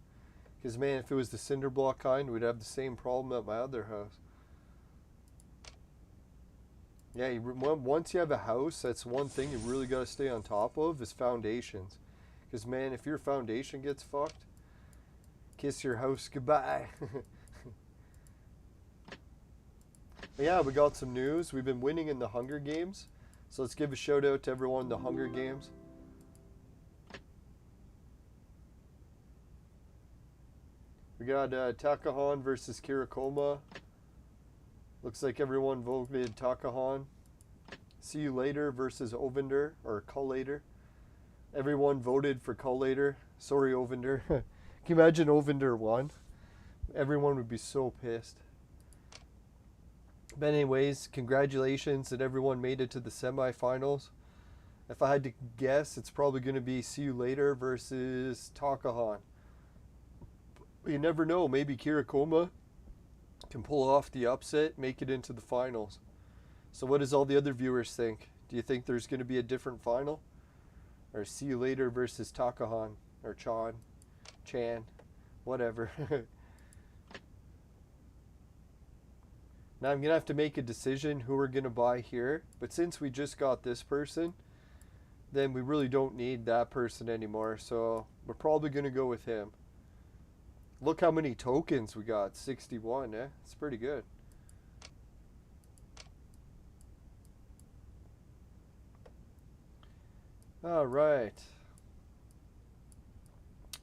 Because, man, if it was the cinder block kind, we'd have the same problem at my other house. Yeah, once you have a house, that's one thing you really got to stay on top of is foundations. Because, man, if your foundation gets fucked, kiss your house goodbye. Yeah, we got some news. We've been winning in the Hunger Games. So let's give a shout out to everyone in the Hunger Games. We got Takahan versus Kirakoma. Looks like everyone voted Takahan. See You Later versus Ovender, or Cullator. Everyone voted for Cullator. Sorry, Ovender. Can you imagine Ovender won? Everyone would be so pissed. But anyways, congratulations that everyone made it to the semifinals. If I had to guess, it's probably going to be See You Later versus Takahan. You never know, maybe Kirakoma can pull off the upset, make it into the finals. So what does all the other viewers think? Do you think there's going to be a different final? Or See You Later versus Takahan? Or Chan, whatever. Now I'm going to have to make a decision who we're going to buy here. But since we just got this person, then we really don't need that person anymore. So we're probably going to go with him. Look how many tokens we got. 61, eh? It's pretty good. Alright.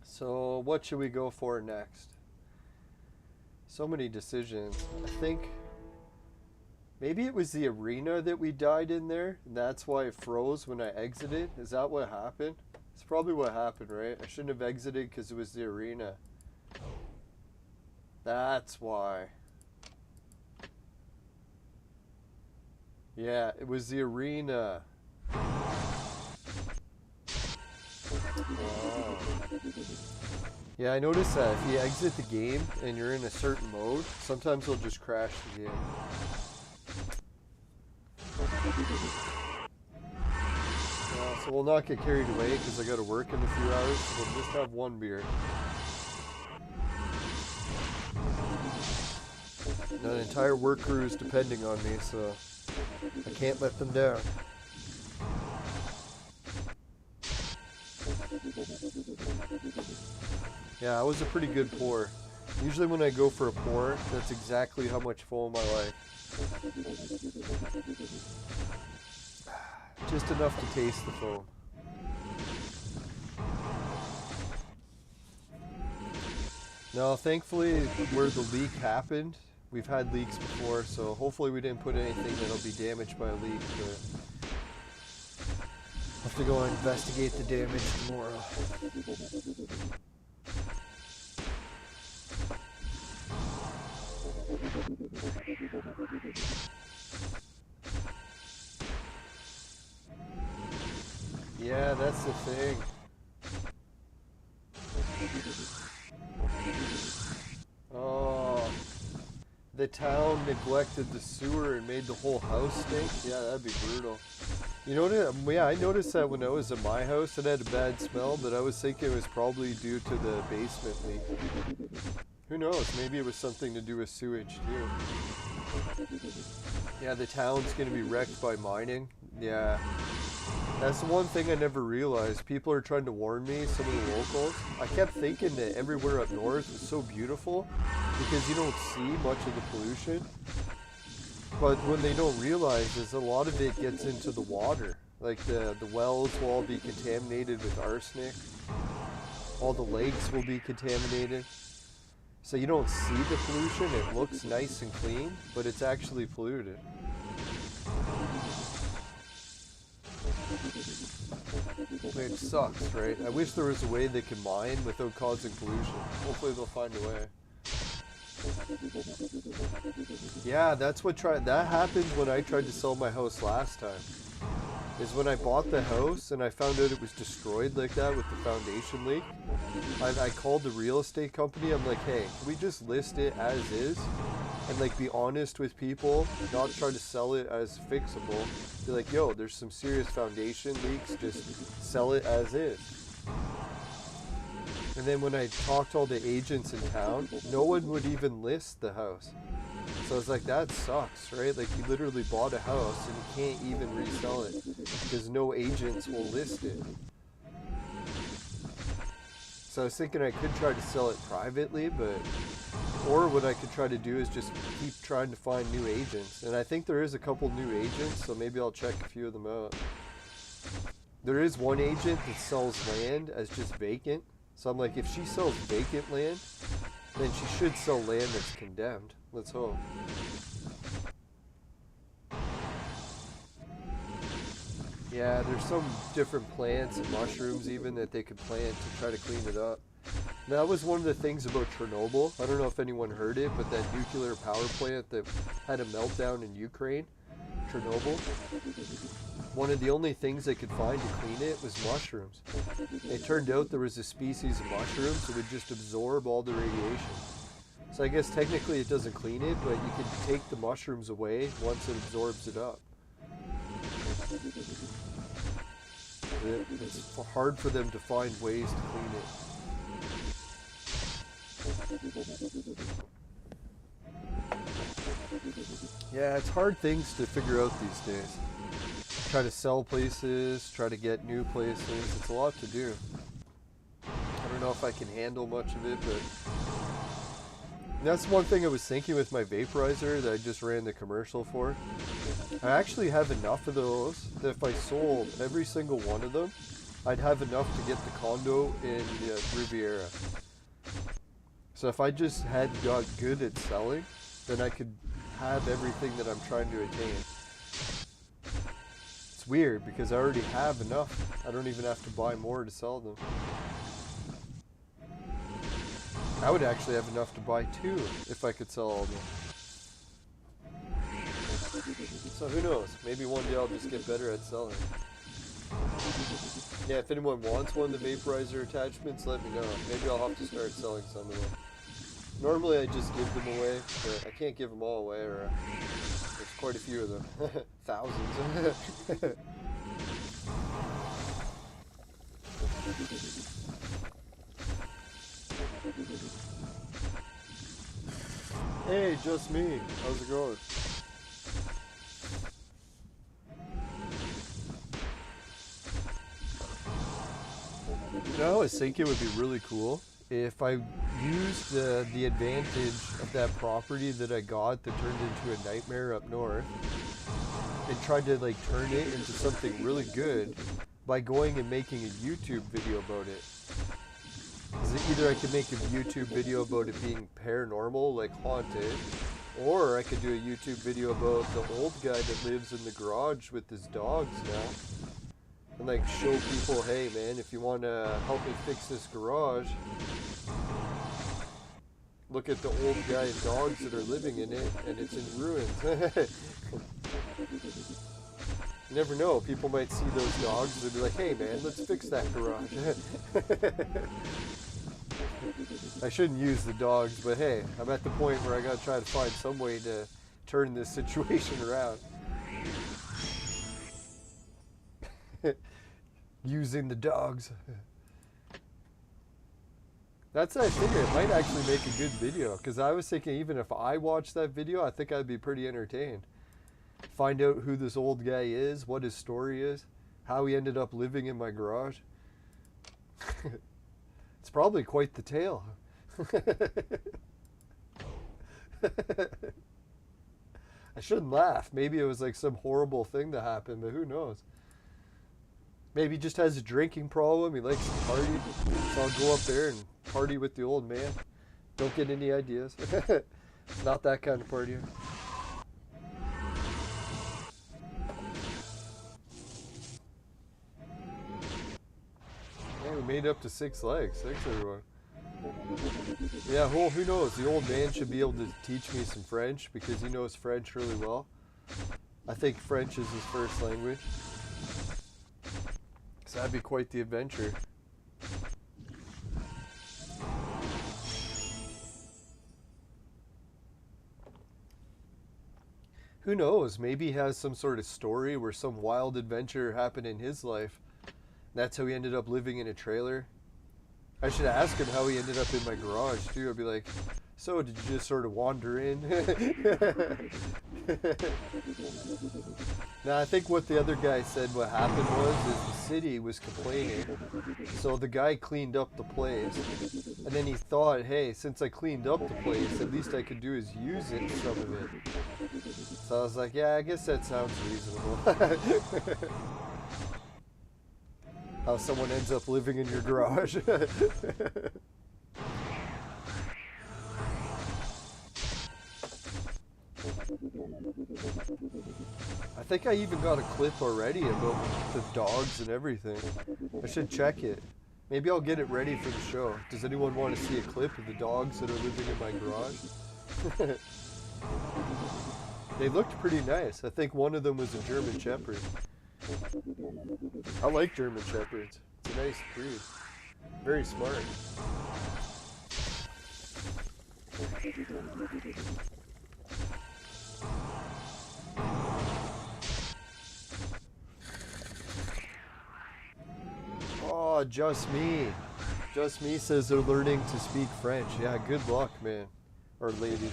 So what should we go for next? So many decisions. I think maybe it was the arena that we died in there, and that's why it froze when I exited. Is that what happened? It's probably what happened, right? I shouldn't have exited because it was the arena. That's why. Yeah, it was the arena. Wow. Yeah, I noticed that if you exit the game and you're in a certain mode, sometimes it'll just crash the game. So we'll not get carried away because I got to work in a few hours, so we'll just have one beer. And an entire work crew is depending on me, so I can't let them down. Yeah, that was a pretty good pour. Usually when I go for a pour, that's exactly how much foam I like. Just enough to taste the foam. Now, thankfully, where the leak happened, we've had leaks before, so hopefully we didn't put anything that'll be damaged by a leak, but I'll have to go and investigate the damage tomorrow. Yeah, that's the thing. Oh, the town neglected the sewer and made the whole house stink? Yeah, that'd be brutal. You know what? Yeah, I noticed that when I was at my house, it had a bad smell, but I was thinking it was probably due to the basement leak. Who knows? Maybe it was something to do with sewage, too. Yeah, the town's gonna be wrecked by mining. Yeah. That's the one thing I never realized. People are trying to warn me, some of the locals. I kept thinking that everywhere up north was so beautiful because you don't see much of the pollution. But what they don't realize is a lot of it gets into the water. Like the wells will all be contaminated with arsenic. All the lakes will be contaminated. So you don't see the pollution. It looks nice and clean, but it's actually polluted. Which sucks, right? I wish there was a way they could mine without causing pollution. Hopefully they'll find a way. Yeah, that happened when I tried to sell my house last time. Is when I bought the house and I found out it was destroyed like that with the foundation leak. I called the real estate company. I'm like, hey, can we just list it as is? And like be honest with people, not try to sell it as fixable. Be like, yo, there's some serious foundation leaks, just sell it as is. And then when I talked to all the agents in town, no one would even list the house. So I was like, that sucks, right? Like you literally bought a house and you can't even resell it because no agents will list it. So I was thinking I could try to sell it privately, or what I could try to do is just keep trying to find new agents. And I think there is a couple new agents, so maybe I'll check a few of them out. There is one agent that sells land as just vacant. So I'm like, if she sells vacant land, then she should sell land that's condemned. Let's hope. Yeah, there's some different plants and mushrooms even that they could plant to try to clean it up. That was one of the things about Chernobyl. I don't know if anyone heard it, but that nuclear power plant that had a meltdown in Ukraine, Chernobyl, one of the only things they could find to clean it was mushrooms. It turned out there was a species of mushrooms that would just absorb all the radiation. So I guess technically it doesn't clean it, but you can take the mushrooms away once it absorbs it up. It's hard for them to find ways to clean it. Yeah, it's hard things to figure out these days. Try to sell places, try to get new places. It's a lot to do. I don't know if I can handle much of it, but that's one thing I was thinking with my vaporizer that I just ran the commercial for. I actually have enough of those that if I sold every single one of them, I'd have enough to get the condo in Riviera. So if I just had got good at selling, then I could have everything that I'm trying to attain. It's weird because I already have enough. I don't even have to buy more to sell them. I would actually have enough to buy 2 if I could sell all of them. So who knows? Maybe one day I'll just get better at selling. Yeah, if anyone wants one of the vaporizer attachments, let me know. Maybe I'll have to start selling some of them. Normally I just give them away, but I can't give them all away, or there's quite a few of them. Thousands. Hey, just me. How's it going? You know, I was thinking it would be really cool if I used the advantage of that property that I got that turned into a nightmare up north and tried to like turn it into something really good by going and making a YouTube video about it. Either I could make a YouTube video about it being paranormal, like haunted, or I could do a YouTube video about the old guy that lives in the garage with his dogs now. And like show people, hey man, if you want to help me fix this garage, look at the old guy's dogs that are living in it, and it's in ruins. You never know, people might see those dogs and be like, hey man, let's fix that garage. I shouldn't use the dogs, but hey, I'm at the point where I gotta try to find some way to turn this situation around. Using the dogs. That's what I figured. It might actually make a good video, because I was thinking even if I watched that video, I think I'd be pretty entertained. Find out who this old guy is, what his story is, how he ended up living in my garage. It's probably quite the tale. I shouldn't laugh. Maybe it was like some horrible thing that happened, but who knows? Maybe he just has a drinking problem. He likes to party. So I'll go up there and party with the old man. Don't get any ideas. It's not that kind of party. Yeah, we made it up to 6 legs. Thanks, everyone. Yeah, well, who knows? The old man should be able to teach me some French because he knows French really well. I think French is his first language. So that'd be quite the adventure. Who knows? Maybe he has some sort of story where some wild adventure happened in his life. That's how he ended up living in a trailer. I should ask him how he ended up in my garage too. I'd be like, so did you just sort of wander in? Now I think what the other guy said what happened was the city was complaining. So the guy cleaned up the place. And then he thought, hey, since I cleaned up the place, at least I could do is use it, some of it. So I was like, yeah, I guess that sounds reasonable. How someone ends up living in your garage. I think I even got a clip already about the dogs and everything. I should check it. Maybe I'll get it ready for the show. Does anyone want to see a clip of the dogs that are living in my garage? They looked pretty nice. I think one of them was a German Shepherd. I like German Shepherds. It's a nice breed. Very smart. Oh, just me. Just me says they're learning to speak French. Yeah, good luck, man. Or ladies.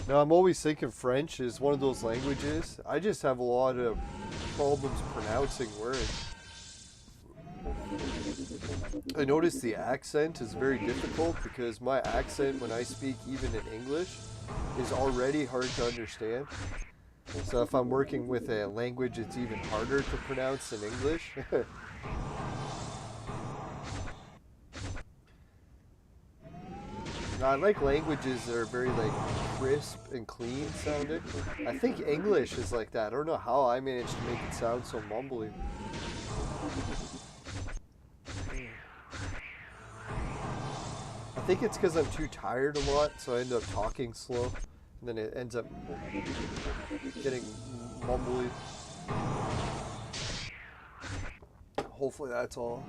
Now, I'm always thinking French is one of those languages. I just have a lot of problems pronouncing words. I notice the accent is very difficult because my accent when I speak even in English is already hard to understand. So if I'm working with a language it's even harder to pronounce in English. Now, I like languages that are very like crisp and clean sounding. I think English is like that. I don't know how I managed to make it sound so mumbly. I think it's because I'm too tired a lot, so I end up talking slow, and then it ends up getting mumbly. Hopefully that's all.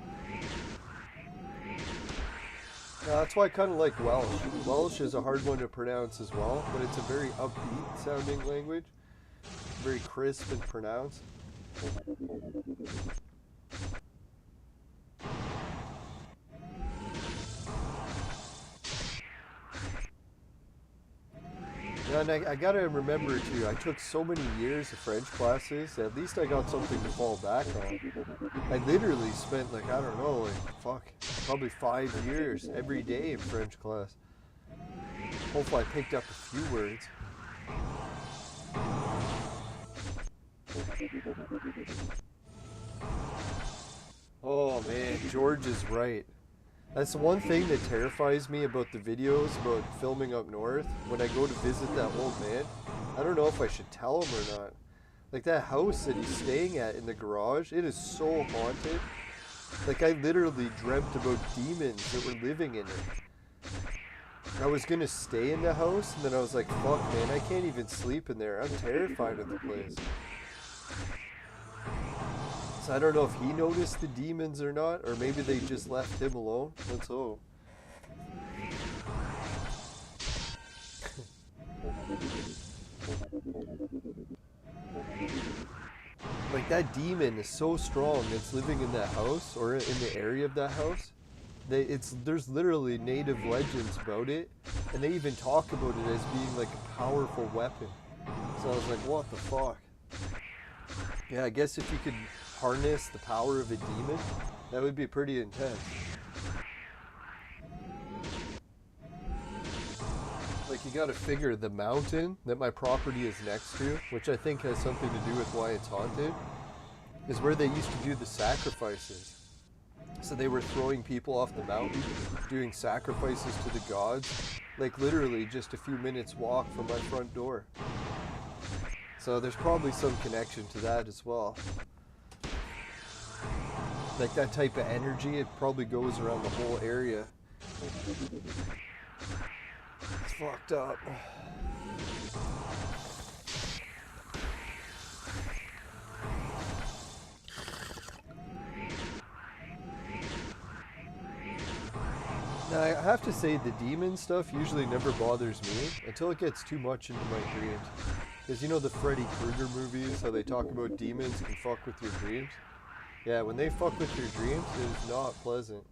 That's why I kind of like Welsh. Welsh is a hard one to pronounce as well, but it's a very upbeat sounding language. Very crisp and pronounced. Yeah, and I gotta remember too, I took so many years of French classes, at least I got something to fall back on. I literally spent like, I don't know, probably 5 years every day in French class. Hopefully I picked up a few words. Oh man, George is right. That's the one thing that terrifies me about the videos about filming up north. When I go to visit that old man, I don't know if I should tell him or not. Like that house that he's staying at in the garage, it is so haunted. Like I literally dreamt about demons that were living in it. I was gonna stay in the house and then I was like, fuck man, I can't even sleep in there. I'm terrified of the place. So I don't know if he noticed the demons or not, or maybe they just left him alone. Let's hope. Like that demon is so strong that's living in that house or in the area of that house. There's literally native legends about it, and they even talk about it as being like a powerful weapon. So I was like, what the fuck? Yeah, I guess if you could harness the power of a demon, that would be pretty intense. Like, you gotta figure the mountain that my property is next to, which I think has something to do with why it's haunted, is where they used to do the sacrifices. So they were throwing people off the mountain, doing sacrifices to the gods, like literally just a few minutes walk from my front door. So there's probably some connection to that as well. Like that type of energy, it probably goes around the whole area. It's fucked up. Now, I have to say the demon stuff usually never bothers me until it gets too much into my dreams. Because you know the Freddy Krueger movies, how they talk about demons can fuck with your dreams? Yeah, when they fuck with your dreams, it is not pleasant.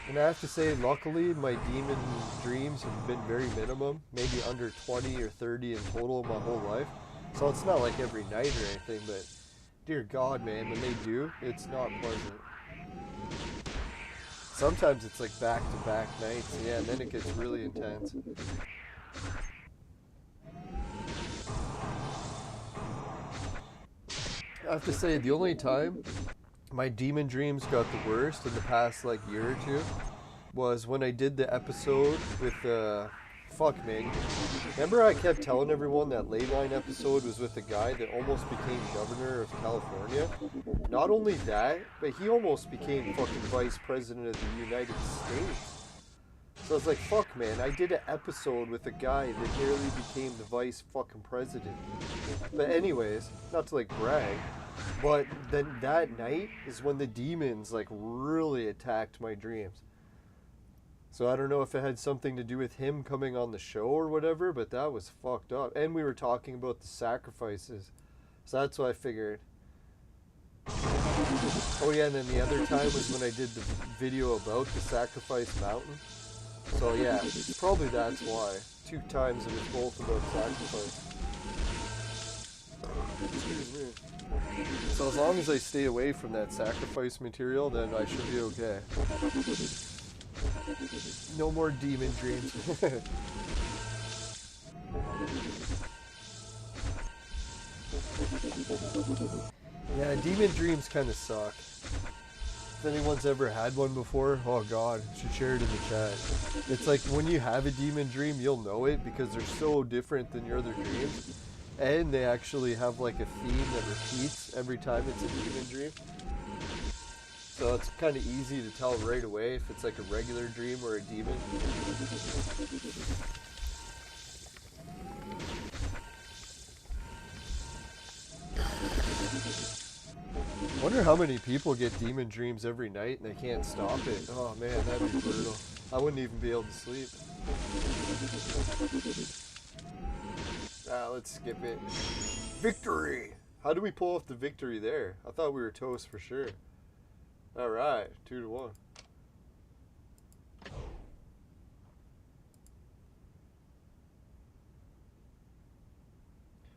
And I have to say, luckily, my demon dreams have been very minimum, maybe under 20 or 30 in total my whole life. So it's not like every night or anything, but dear God, man, when they do, it's not pleasant. Sometimes it's like back-to-back nights, yeah, and then it gets really intense. I have to say, the only time my demon dreams got the worst in the past like year or two was when I did the episode with fuck me. Remember I kept telling everyone that Leyline episode was with a guy that almost became governor of California? Not only that, but he almost became fucking vice president of the United States. So I was like, fuck man, I did an episode with a guy that nearly became the vice fucking president. But anyways, not to like brag, but then that night is when the demons like really attacked my dreams. So I don't know if it had something to do with him coming on the show or whatever, but that was fucked up. And we were talking about the sacrifices. So that's what I figured. Oh yeah, and then the other time was when I did the video about the sacrifice mountain. So yeah, probably that's why. 2 times it was both about sacrifice. Excuse me. So as long as I stay away from that sacrifice material, then I should be okay. No more demon dreams. Yeah, demon dreams kind of suck. If anyone's ever had one before, oh god, you should share it in the chat. It's like when you have a demon dream, you'll know it because they're so different than your other dreams. And they actually have like a theme that repeats every time it's a demon dream. So it's kind of easy to tell right away if it's like a regular dream or a demon. I wonder how many people get demon dreams every night and they can't stop it. Oh man, that'd be brutal. I wouldn't even be able to sleep. Let's skip it. Victory! How do we pull off the victory there? I thought we were toast for sure. Alright, 2-1.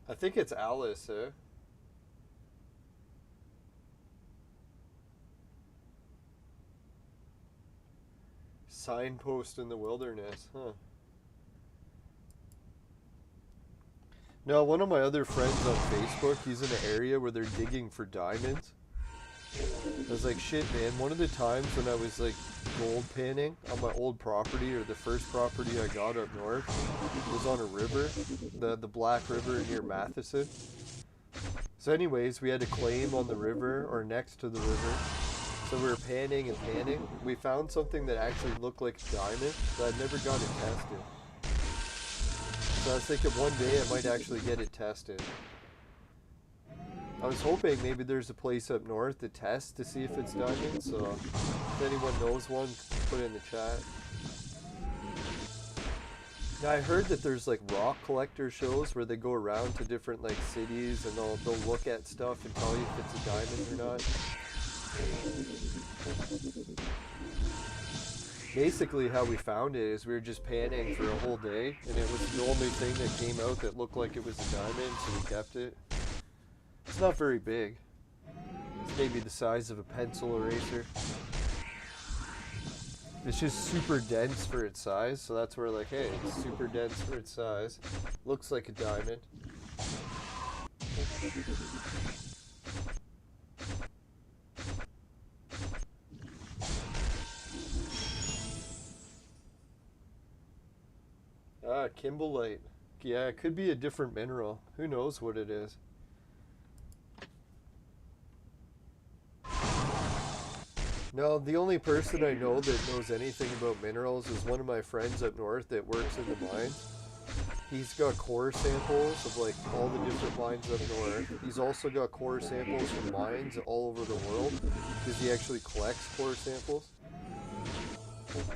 I think it's Alice, eh? Signpost in the wilderness, huh? No, one of my other friends on Facebook, he's in an area where they're digging for diamonds. I was like, shit man, one of the times when I was like gold panning on my old property, or the first property I got up north, was on a river, the Black River near Matheson. So anyways, we had a claim on the river, or next to the river. So we were panning and panning. We found something that actually looked like a diamond, but I'd never got it tested. So I was thinking one day I might actually get it tested. I was hoping maybe there's a place up north to test to see if it's diamond, so if anyone knows one, put it in the chat. Now I heard that there's like rock collector shows where they go around to different like cities and they'll look at stuff and tell you if it's a diamond or not. Basically how we found it is we were just panning for a whole day and it was the only thing that came out that looked like it was a diamond, so we kept it. It's not very big. It's maybe the size of a pencil eraser. It's just super dense for its size, so that's where like, hey, it's super dense for its size. Looks like a diamond. Ah, Kimbolite. Yeah, it could be a different mineral. Who knows what it is? No, the only person I know that knows anything about minerals is one of my friends up north that works in the mines. He's got core samples of like all the different mines up north. He's also got core samples from mines all over the world because he actually collects core samples.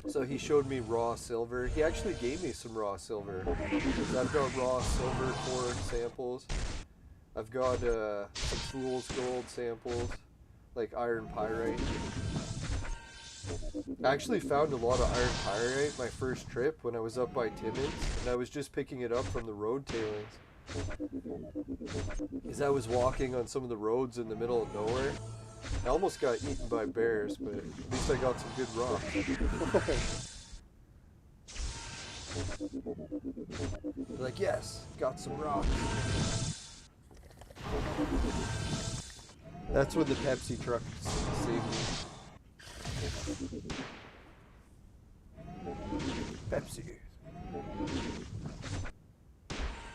So he showed me raw silver. He actually gave me some raw silver. I've got raw silver core samples. I've got some fool's gold samples, like iron pyrite. I actually found a lot of iron pyrite my first trip when I was up by Timmins, and I was just picking it up from the road tailings. As I was walking on some of the roads in the middle of nowhere, I almost got eaten by bears, but at least I got some good rocks. Like, yes, got some rocks. That's when the Pepsi truck saved me. Pepsi.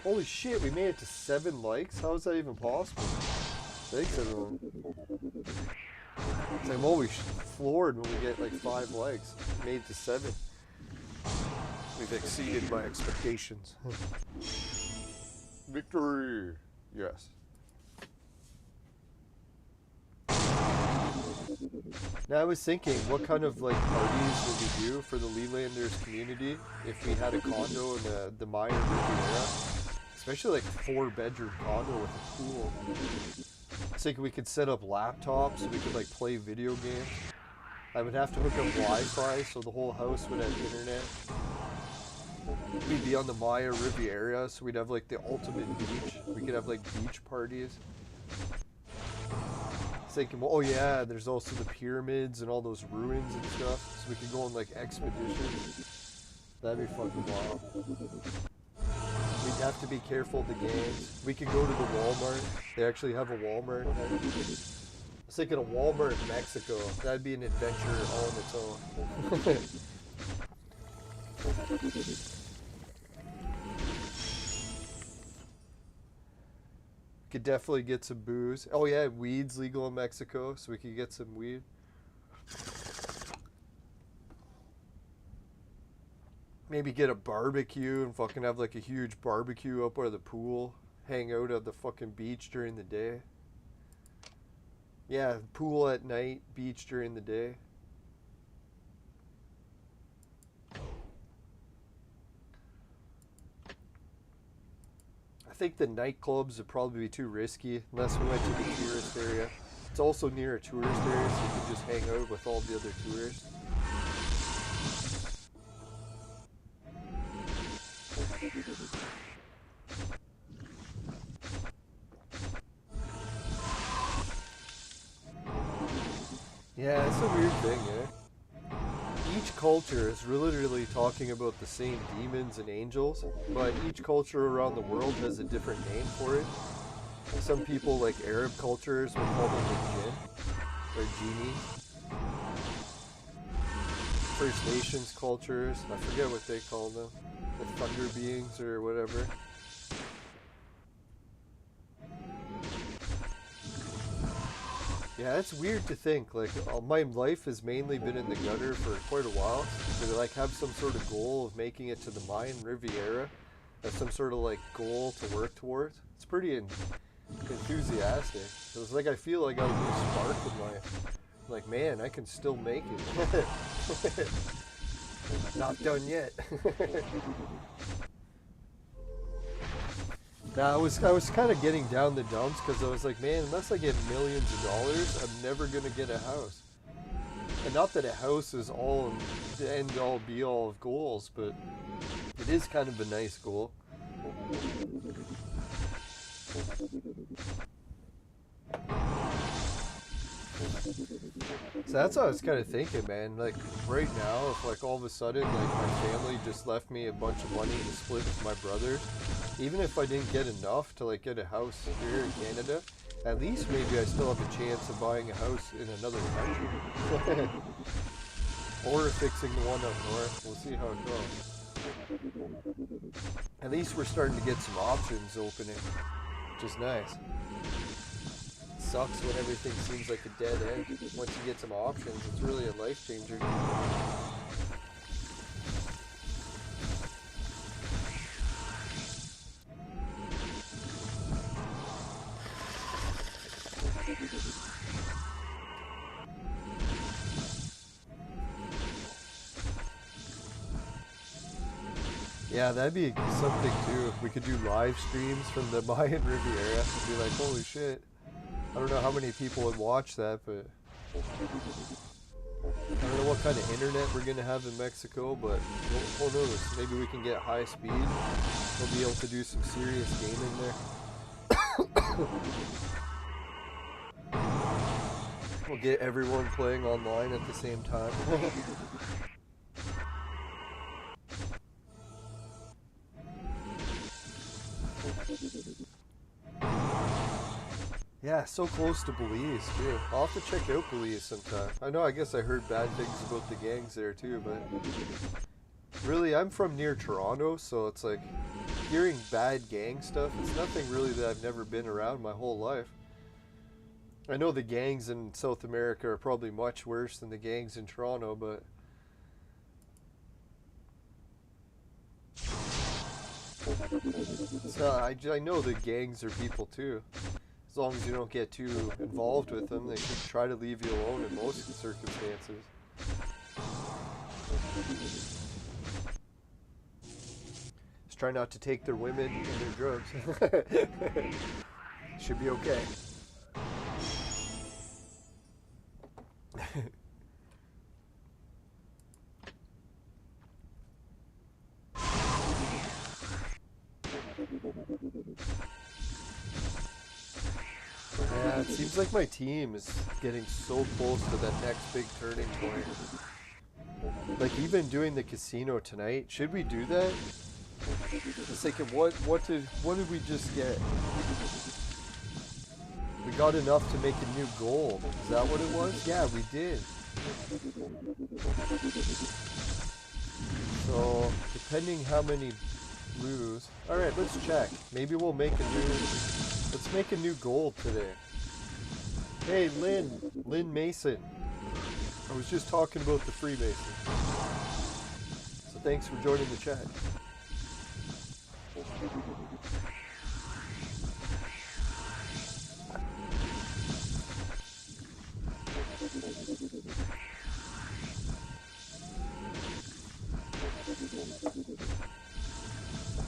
Holy shit, we made it to 7 likes? How is that even possible? Thanks, everyone. I'm always floored when we get like 5 likes. We made it to 7. We've exceeded my expectations. Victory! Yes. Now I was thinking, what kind of like parties would we do for the Lelanders community if we had a condo in the Maya Riviera? Especially like 4-bedroom condo with a pool. I was thinking we could set up laptops so we could like play video games. I would have to hook up Wi-Fi so the whole house would have internet. We'd be on the Maya Riviera, so we'd have like the ultimate beach. We could have like beach parties. Thinking, well, oh yeah, there's also the pyramids and all those ruins and stuff, so we could go on like expeditions. That'd be fucking wild. We'd have to be careful of the gangs. We could go to the Walmart. They actually have a Walmart there. I was thinking a Walmart in Mexico. That'd be an adventure all on its own. Could definitely get some booze. Oh yeah, weed's legal in Mexico, so we could get some weed. Maybe get a barbecue and fucking have like a huge barbecue up by the pool. Hang out at the fucking beach during the day. Yeah, pool at night, beach during the day. I think the nightclubs would probably be too risky unless we went to the tourist area. It's also near a tourist area, so you can just hang out with all the other tourists. Yeah, it's a weird thing, eh? Each culture is literally talking about the same demons and angels, but each culture around the world has a different name for it. Some people, like Arab cultures, would call them the jinn, or genies. First Nations cultures, I forget what they call them, the thunder beings or whatever. Yeah, it's weird to think, like, my life has mainly been in the gutter for quite a while. To like have some sort of goal of making it to the Mayan Riviera, have some sort of like goal to work towards. It's pretty enthusiastic. So it's like I feel like I got a new spark in life. Like, man, I can still make it. Not done yet. Now, I was kind of getting down the dumps because I was like, man, unless I get millions of dollars, I'm never going to get a house. And not that a house is all the end all be all of goals, but it is kind of a nice goal. So that's what I was kind of thinking, man. Like right now, if like all of a sudden like my family just left me a bunch of money to split with my brothers, even if I didn't get enough to like get a house here in Canada, at least maybe I still have a chance of buying a house in another country. Or fixing the one up north. We'll see how it goes. At least we're starting to get some options opening, which is nice. Sucks when everything seems like a dead end. Once you get some options, it's really a life changer. Yeah, that'd be something too. If we could do live streams from the Mayan Riviera, it'd be like, holy shit. I don't know how many people would watch that, but I don't know what kind of internet we're gonna have in Mexico, but who knows? Maybe we can get high speed. We'll be able to do some serious gaming there. We'll get everyone playing online at the same time. Yeah, so close to Belize too. I'll have to check out Belize sometime. I know, I guess I heard bad things about the gangs there too, but really, I'm from near Toronto, so it's like hearing bad gang stuff, it's nothing really that I've never been around my whole life. I know the gangs in South America are probably much worse than the gangs in Toronto, but so I know the gangs are people too. As long as you don't get too involved with them, they should try to leave you alone in most circumstances. Just try not to take their women and their drugs. Should be okay. Yeah, it seems like my team is getting so close to that next big turning point. Like even doing the casino tonight, should we do that? It's like, what did we just get? We got enough to make a new goal. Is that what it was? Yeah, we did. So depending how many blues. All right, let's check. Maybe we'll make a new. Let's make a new goal today. Hey, Lynn Mason. I was just talking about the Freemason. So thanks for joining the chat.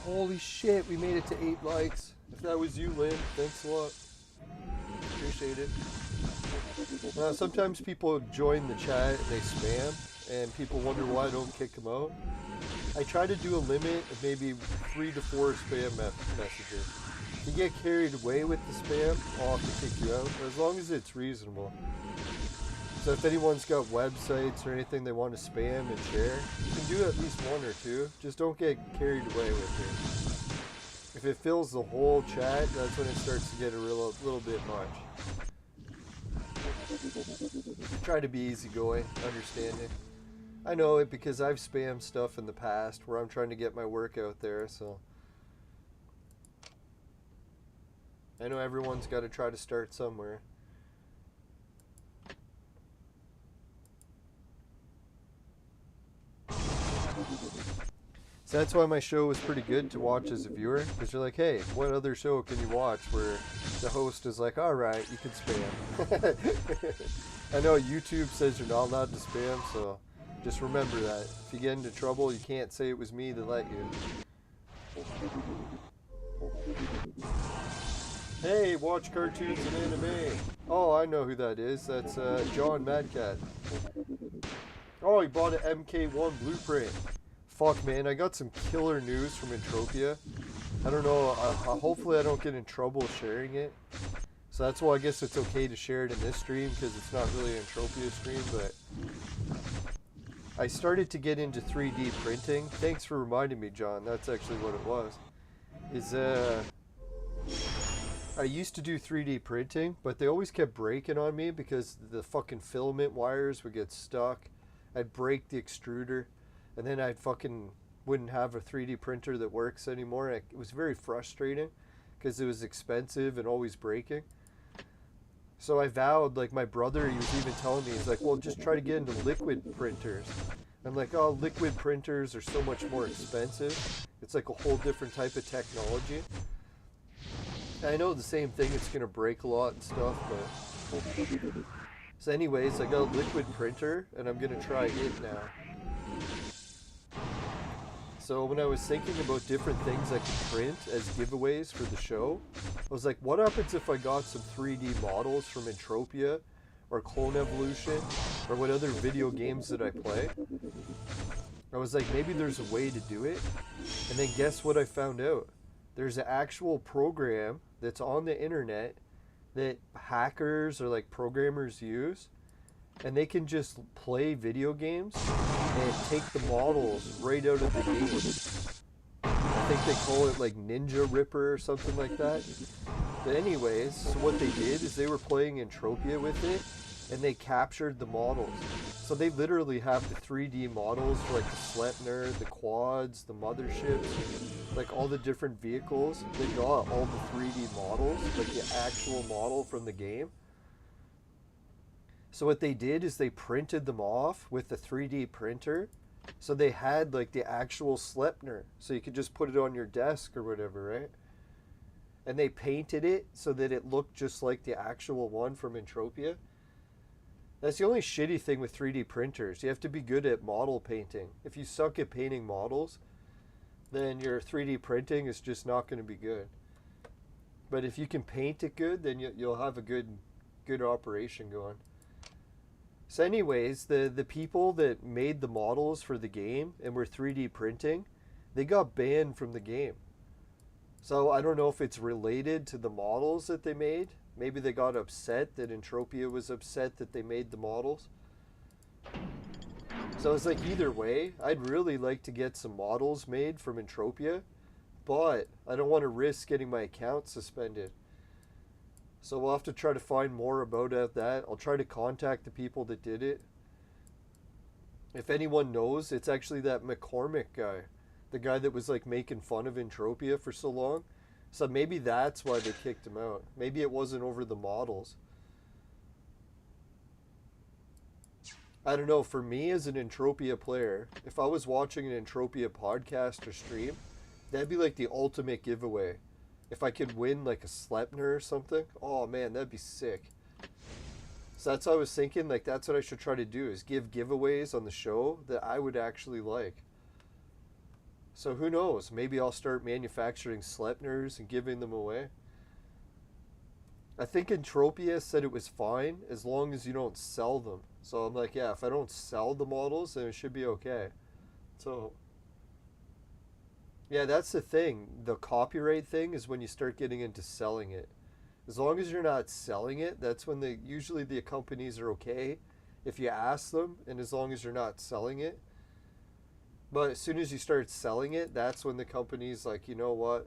Holy shit, we made it to 8 likes. If that was you, Lynn, thanks a lot. Appreciate it. Sometimes people join the chat and they spam, and people wonder why I don't kick them out. I try to do a limit of maybe 3 to 4 spam messages. If you get carried away with the spam, I'll have to kick you out, as long as it's reasonable. So if anyone's got websites or anything they want to spam and share, you can do at least 1 or 2. Just don't get carried away with it. If it fills the whole chat, that's when it starts to get a little bit much. Try to be easygoing, understanding. I know it because I've spammed stuff in the past where I'm trying to get my work out there, so I know everyone's got to try to start somewhere. So that's why my show was pretty good to watch as a viewer, because you're like, hey, what other show can you watch where the host is like, alright, you can spam. I know YouTube says you're not allowed to spam, so just remember that. If you get into trouble, you can't say it was me that let you. Hey, watch cartoons and anime. Oh, I know who that is. That's John Madcat. Oh, he bought an MK1 blueprint. Fuck, man, I got some killer news from Entropia. I don't know, hopefully I don't get in trouble sharing it. So So that's why I guess it's okay to share it in this stream, because it's not really an Entropia stream, but I started to get into 3D printing. Thanks for reminding me, John. That's actually what it was. I used to do 3D printing, but they always kept breaking on me because the fucking filament wires would get stuck. I'd break the extruder, and then I'd fucking wouldn't have a 3D printer that works anymore. It was very frustrating because it was expensive and always breaking. So I vowed, like my brother, he was even telling me, he's like, well, just try to get into liquid printers. I'm like, oh, liquid printers are so much more expensive. It's like a whole different type of technology. I know the same thing, it's going to break a lot and stuff, but... So anyways, I got a liquid printer, and I'm going to try it now. So when I was thinking about different things I could print as giveaways for the show, I was like, what happens if I got some 3D models from Entropia, or Clone Evolution, or what other video games that I play? I was like, maybe there's a way to do it. And then guess what I found out? There's an actual program that's on the internet that hackers or like programmers use, and they can just play video games and take the models right out of the game. I think they call it like Ninja Ripper or something like that. But anyways, so what they did is they were playing Entropia with it, and they captured the models. So they literally have the 3D models for like the Sleipnir, the quads, the motherships, like all the different vehicles. They got all the 3D models, like the actual model from the game. So what they did is they printed them off with the 3D printer. So they had like the actual Sleipnir. So you could just put it on your desk or whatever, right? And they painted it so that it looked just like the actual one from Entropia. That's the only shitty thing with 3D printers. You have to be good at model painting. If you suck at painting models, then your 3D printing is just not going to be good. But if you can paint it good, then you'll have a good operation going. So anyways, the people that made the models for the game and were 3D printing, they got banned from the game. So I don't know if it's related to the models that they made. Maybe they got upset that Entropia was upset that they made the models. So it's like, either way, I'd really like to get some models made from Entropia, but I don't want to risk getting my account suspended. So we'll have to try to find more about that. I'll try to contact the people that did it. If anyone knows, it's actually that McCormick guy. The guy that was like making fun of Entropia for so long. So maybe that's why they kicked him out. Maybe it wasn't over the models. I don't know, for me as an Entropia player, if I was watching an Entropia podcast or stream, that'd be like the ultimate giveaway. If I could win like a Sleipnir or something, oh man, that'd be sick. So that's what I was thinking, like that's what I should try to do, is give giveaways on the show that I would actually like. So who knows, maybe I'll start manufacturing Sleipnirs and giving them away. I think Entropia said it was fine as long as you don't sell them. So I'm like, yeah, if I don't sell the models, then it should be okay. So yeah, that's the thing. The copyright thing is when you start getting into selling it. As long as you're not selling it, that's when usually the companies are okay if you ask them, and as long as you're not selling it. But as soon as you start selling it, that's when the company's like, you know what?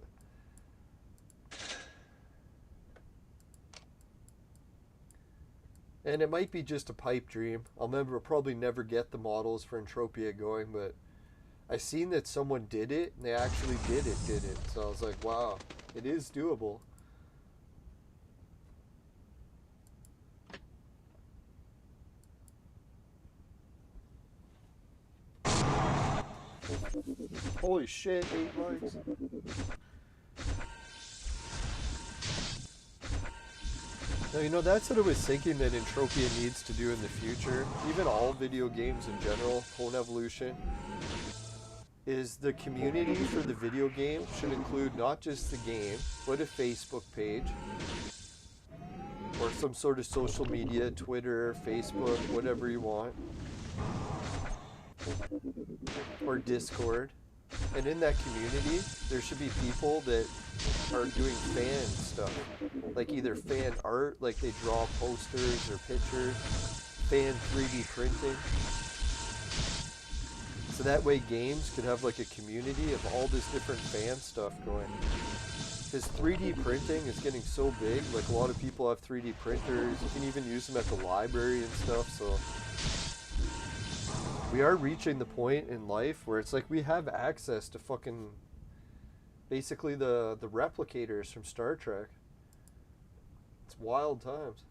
And it might be just a pipe dream. I'll probably never get the models for Entropia going, but I seen that someone did it, and they actually did it. So I was like, wow, it is doable. Holy shit, 8 likes. Now, you know, that's what I was thinking that Entropia needs to do in the future. Even all video games in general, Clone Evolution, is the community for the video game should include not just the game, but a Facebook page, or some sort of social media, Twitter, Facebook, whatever you want, or Discord. And in that community, there should be people that are doing fan stuff. Like either fan art, like they draw posters or pictures, fan 3D printing. So that way games could have like a community of all this different fan stuff going. Because 3D printing is getting so big, like a lot of people have 3D printers, you can even use them at the library and stuff, so we are reaching the point in life where it's like we have access to fucking basically the replicators from Star Trek. It's wild times.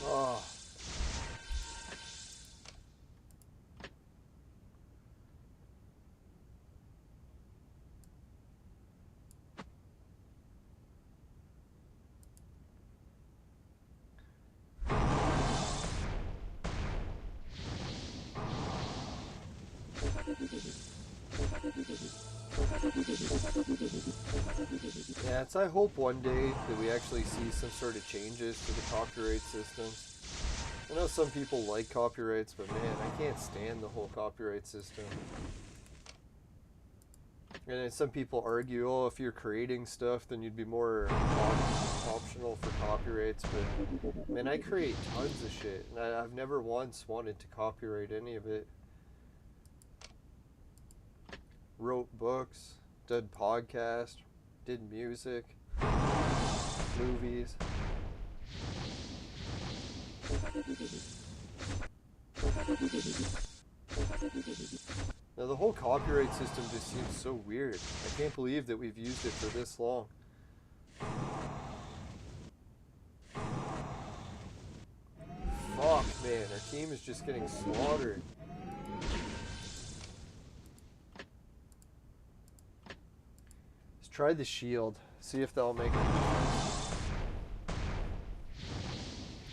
Oh. Yeah, I hope one day that we actually see some sort of changes to the copyright systems. I know some people like copyrights, but man, I can't stand the whole copyright system. And then some people argue, oh, if you're creating stuff, then you'd be more optional for copyrights. But man, I create tons of shit, and I've never once wanted to copyright any of it. Wrote books, did podcasts, did music, movies. Now the whole copyright system just seems so weird. I can't believe that we've used it for this long. Fuck, man, our team is just getting slaughtered. Let's try the shield, see if that'll make it.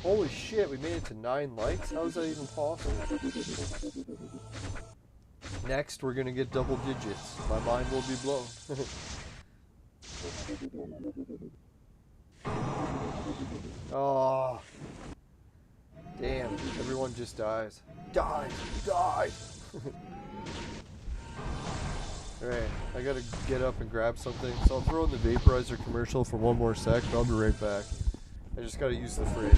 Holy shit, we made it to 9 likes? How is that even possible? Next, we're gonna get double digits. My mind will be blown. Oh. Damn, everyone just dies. Die! Die! Alright, I gotta get up and grab something. So I'll throw in the vaporizer commercial for one more sec, but I'll be right back. I just gotta use the fridge.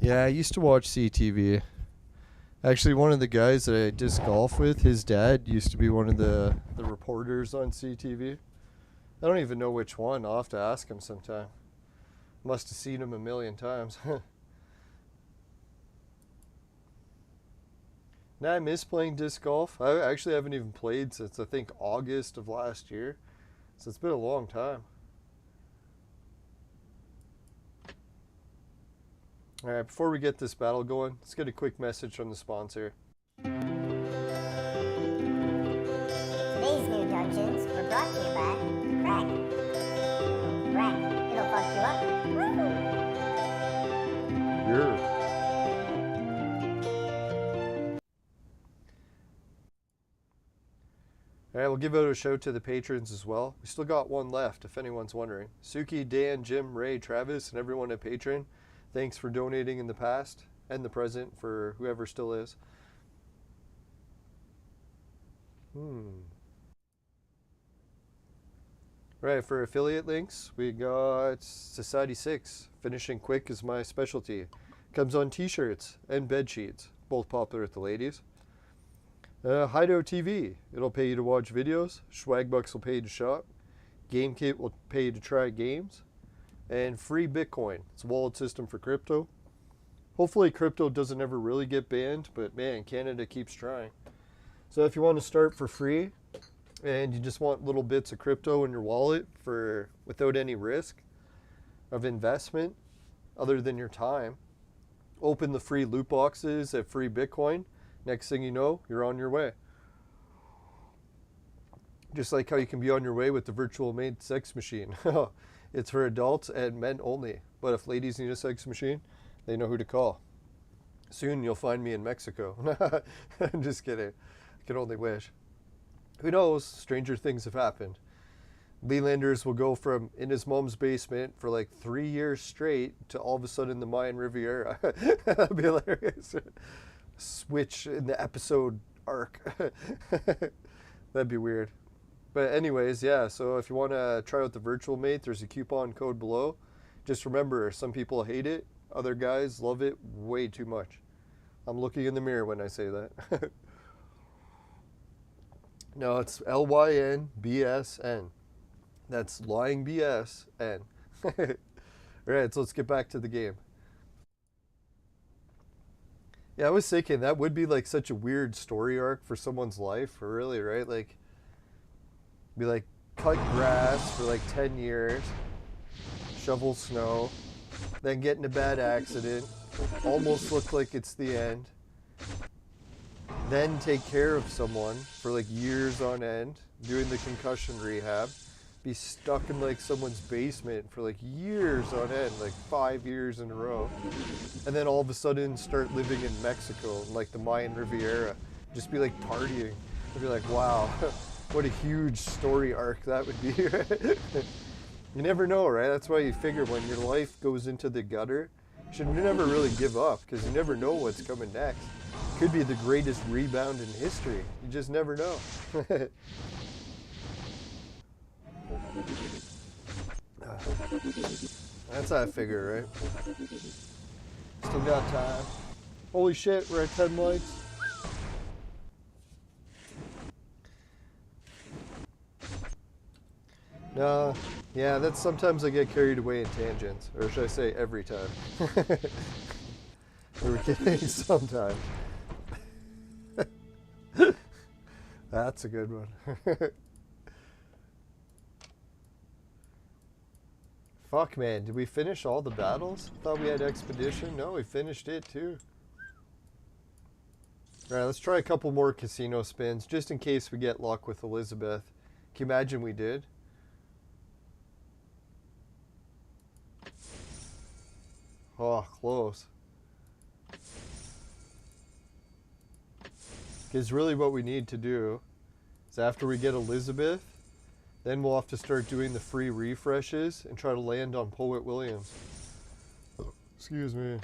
Yeah, I used to watch CTV. Actually, one of the guys that I disc golf with, his dad used to be one of the reporters on CTV. I don't even know which one. I'll have to ask him sometime. Must have seen him a million times. Now I miss playing disc golf. I actually haven't even played since I think August of last year. So it's been a long time. Alright, before we get this battle going, let's get a quick message from the sponsor. Today's new dungeons were brought to you by Crunk. Crunk, it'll fuck you up. Woo! Yeah. Alright, we'll give out a shout to the patrons as well. We still got one left, if anyone's wondering. Suki, Dan, Jim, Ray, Travis, and everyone at Patreon. Thanks for donating in the past and the present for whoever still is. Right, for affiliate links, we got Society 6. Finishing quick is my specialty. Comes on t-shirts and bed sheets, both popular with the ladies. Hideout TV. It'll pay you to watch videos. Swagbucks will pay you to shop. GameKit will pay you to try games. And free Bitcoin. It's a wallet system for crypto. Hopefully crypto doesn't ever really get banned, but man, Canada keeps trying. So if you want to start for free and you just want little bits of crypto in your wallet for without any risk of investment other than your time, open the free loot boxes at free Bitcoin. Next thing you know, you're on your way. Just like how you can be on your way with the virtual maid sex machine. It's for adults and men only. But if ladies need a sex machine, they know who to call. Soon you'll find me in Mexico. I'm just kidding. I can only wish. Who knows? Stranger things have happened. Lelanders will go from in his mom's basement for like 3 years straight to all of a sudden the Mayan Riviera. That'd be hilarious. Switch in the episode arc. That'd be weird. But anyways, yeah, so if you want to try out the virtual mate, there's a coupon code below. Just remember, some people hate it. Other guys love it way too much. I'm looking in the mirror when I say that. No, it's LYNBSN. That's lying BSN. Alright, so let's get back to the game. Yeah, I was thinking that would be like such a weird story arc for someone's life, really, right? Like, be like, cut grass for like 10 years, shovel snow, then get in a bad accident, almost look like it's the end, then take care of someone for like years on end, doing the concussion rehab, be stuck in like someone's basement for like years on end, like 5 years in a row, and then all of a sudden start living in Mexico, like the Mayan Riviera, just be like partying, and be like, wow, what a huge story arc that would be. You never know, right? That's why you figure when your life goes into the gutter, you should never really give up, because you never know what's coming next. Could be the greatest rebound in history. You just never know. That's how I figure, right? Still got time. Holy shit, we're at 10 likes. No, yeah, that's sometimes I get carried away in tangents. Or should I say every time? We're kidding, sometimes. That's a good one. Fuck, man, did we finish all the battles? Thought we had Expedition. No, we finished it too. Alright, let's try a couple more casino spins, just in case we get luck with Elizabeth. Can you imagine we did? Oh, close. Because really what we need to do is after we get Elizabeth, then we'll have to start doing the free refreshes and try to land on Poet Williams. Excuse me.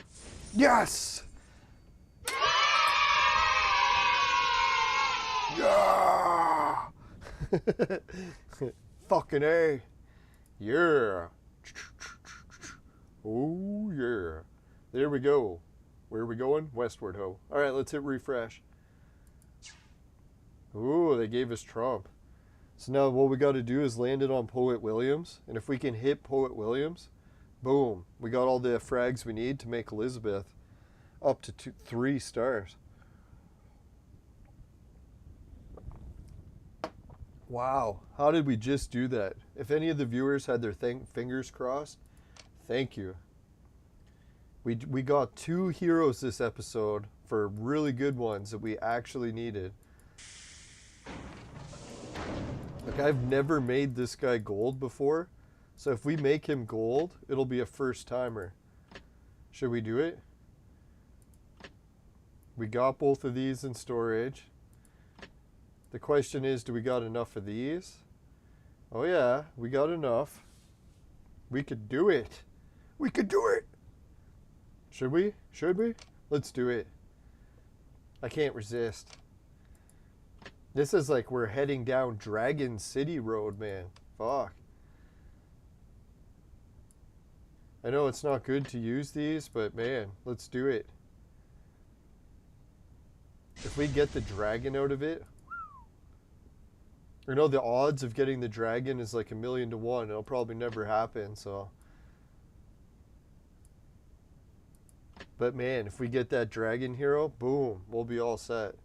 Yes! Yeah! Fucking A. Yeah. Oh, yeah. There we go. Where are we going? Westward, ho. All right, let's hit refresh. Ooh, they gave us Trump. So now what we got to do is land it on Poet Williams. And if we can hit Poet Williams, boom. We got all the frags we need to make Elizabeth up to 3 stars. Wow. How did we just do that? If any of the viewers had their fingers crossed, thank you. We got 2 heroes this episode for really good ones that we actually needed. Like, I've never made this guy gold before, so if we make him gold, it'll be a first timer. Should we do it? We got both of these in storage. The question is, do we got enough of these? Oh yeah, we got enough. We could do it. We could do it. Should we? Should we? Let's do it. I can't resist. This is like we're heading down Dragon City Road, man. Fuck. I know it's not good to use these, but man, let's do it. If we get the dragon out of it, or no, the odds of getting the dragon is like 1,000,000 to 1. It'll probably never happen, so. But man, if we get that dragon hero, boom, we'll be all set.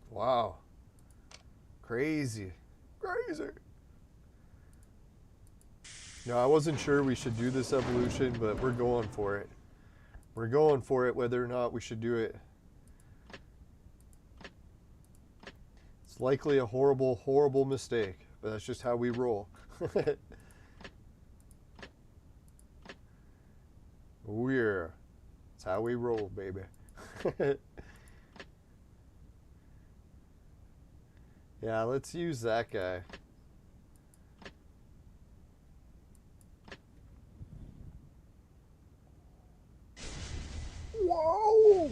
Wow. Crazy. Crazy. No, I wasn't sure we should do this evolution, but we're going for it. We're going for it whether or not we should do it. It's likely a horrible, horrible mistake, but that's just how we roll. That's how we roll, baby. Yeah, let's use that guy. Whoa!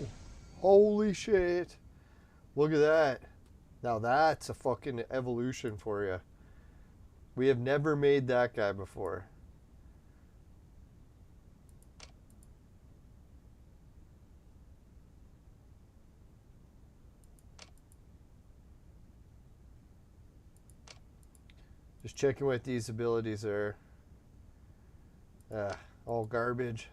Holy shit. Look at that. Now that's a fucking evolution for you. We have never made that guy before. Just checking what these abilities are. All garbage.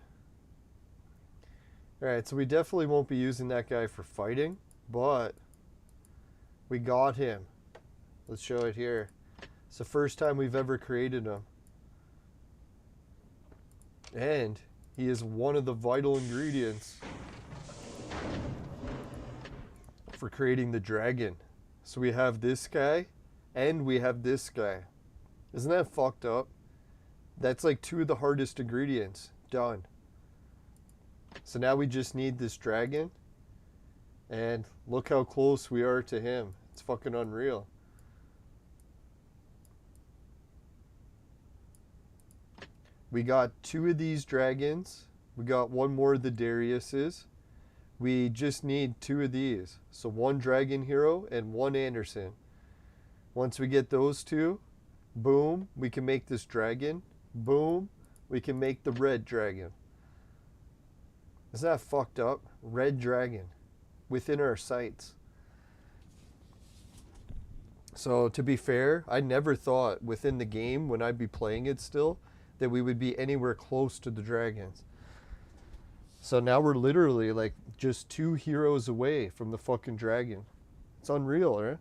Alright, so we definitely won't be using that guy for fighting, but we got him. Let's show it here. It's the first time we've ever created him. And he is one of the vital ingredients for creating the dragon. So we have this guy and we have this guy. Isn't that fucked up? That's like 2 of the hardest ingredients. Done. So now we just need this dragon. And look how close we are to him. It's fucking unreal. We got 2 of these dragons. We got 1 more of the Dariuses. We just need 2 of these. So 1 dragon hero and 1 Anderson. Once we get those 2, boom, we can make this dragon. Boom, we can make the red dragon. Isn't that fucked up? Red dragon within our sights. So to be fair, I never thought within the game when I'd be playing it still that we would be anywhere close to the dragons. So now we're literally like just 2 heroes away from the fucking dragon. It's unreal, right?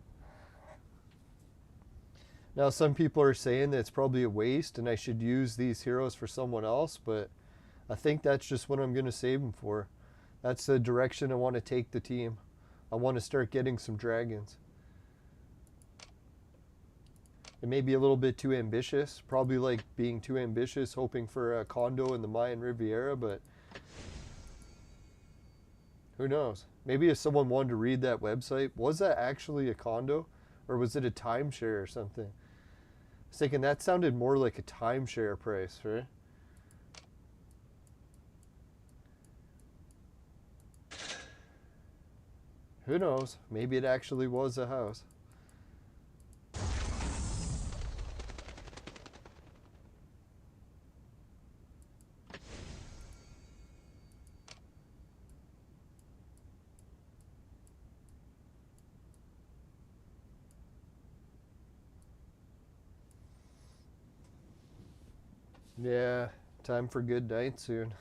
Now some people are saying that it's probably a waste and I should use these heroes for someone else, but I think that's just what I'm going to save them for. That's the direction I want to take the team. I want to start getting some dragons. It may be a little bit too ambitious, probably like being too ambitious, hoping for a condo in the Mayan Riviera, but who knows? Maybe if someone wanted to read that website, was that actually a condo or was it a timeshare or something? I was thinking that sounded more like a timeshare price, right? Who knows? Maybe it actually was a house. Yeah, time for good night soon.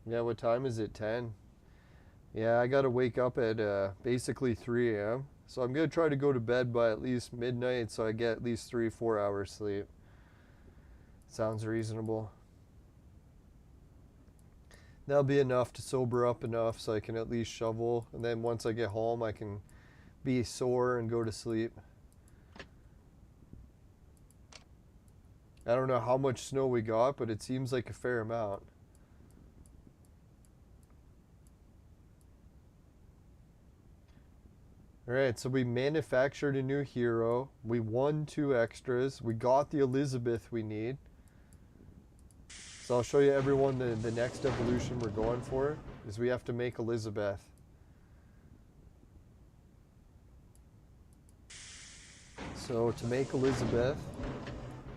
Yeah, what time is it? 10? Yeah, I gotta wake up at basically 3 a.m. So I'm gonna try to go to bed by at least midnight so I get at least 3-4 hours sleep. Sounds reasonable. That'll be enough to sober up enough so I can at least shovel. And then once I get home, I can be sore and go to sleep. I don't know how much snow we got, but it seems like a fair amount. Alright, so we manufactured a new hero. We won 2 extras. We got the Elizabeth we need. So I'll show you everyone the next evolution we're going for is we have to make Elizabeth. So to make Elizabeth,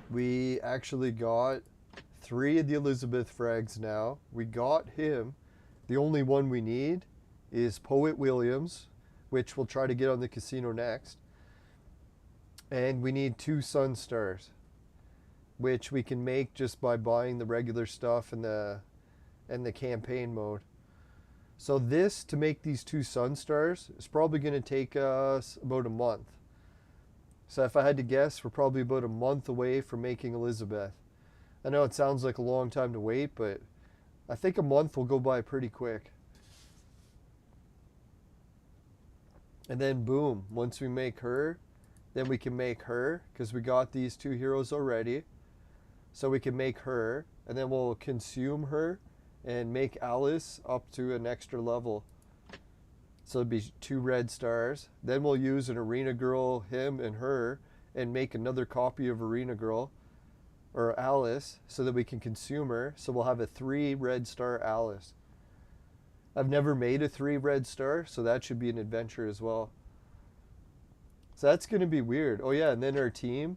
we actually got 3 of the Elizabeth frags now. We got him. The only one we need is Poet Williams, which we'll try to get on the casino next. And we need 2 Sun Stars, which we can make just by buying the regular stuff and the campaign mode. So this, to make these 2 Sun Stars, is probably going to take us about a month. So if I had to guess, we're probably about a month away from making Elizabeth. I know it sounds like a long time to wait, but I think a month will go by pretty quick. And then boom, once we make her, then we can make her, because we got these 2 heroes already. So we can make her, and then we'll consume her and make Alice up to an extra level. So it'd be 2 red stars. Then we'll use an Arena Girl, him and her, and make another copy of Arena Girl, or Alice, so that we can consume her. So we'll have a 3 red star Alice. I've never made a 3 red star, so that should be an adventure as well. So that's going to be weird. Oh yeah, and then our team,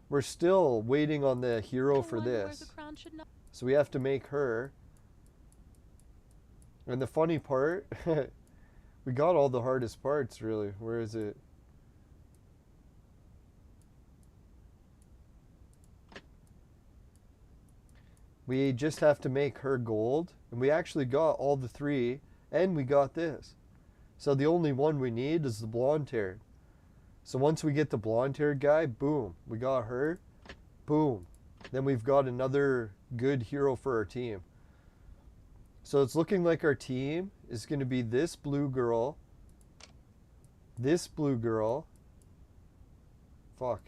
we're still waiting on the hero for this. So we have to make her. And the funny part, we got all the hardest parts really. Where is it? We just have to make her gold, and we actually got all the 3, and we got this. So the only one we need is the blonde-haired. So once we get the blonde-haired guy, boom, we got her, boom. Then we've got another good hero for our team. So it's looking like our team is going to be this blue girl, fuck.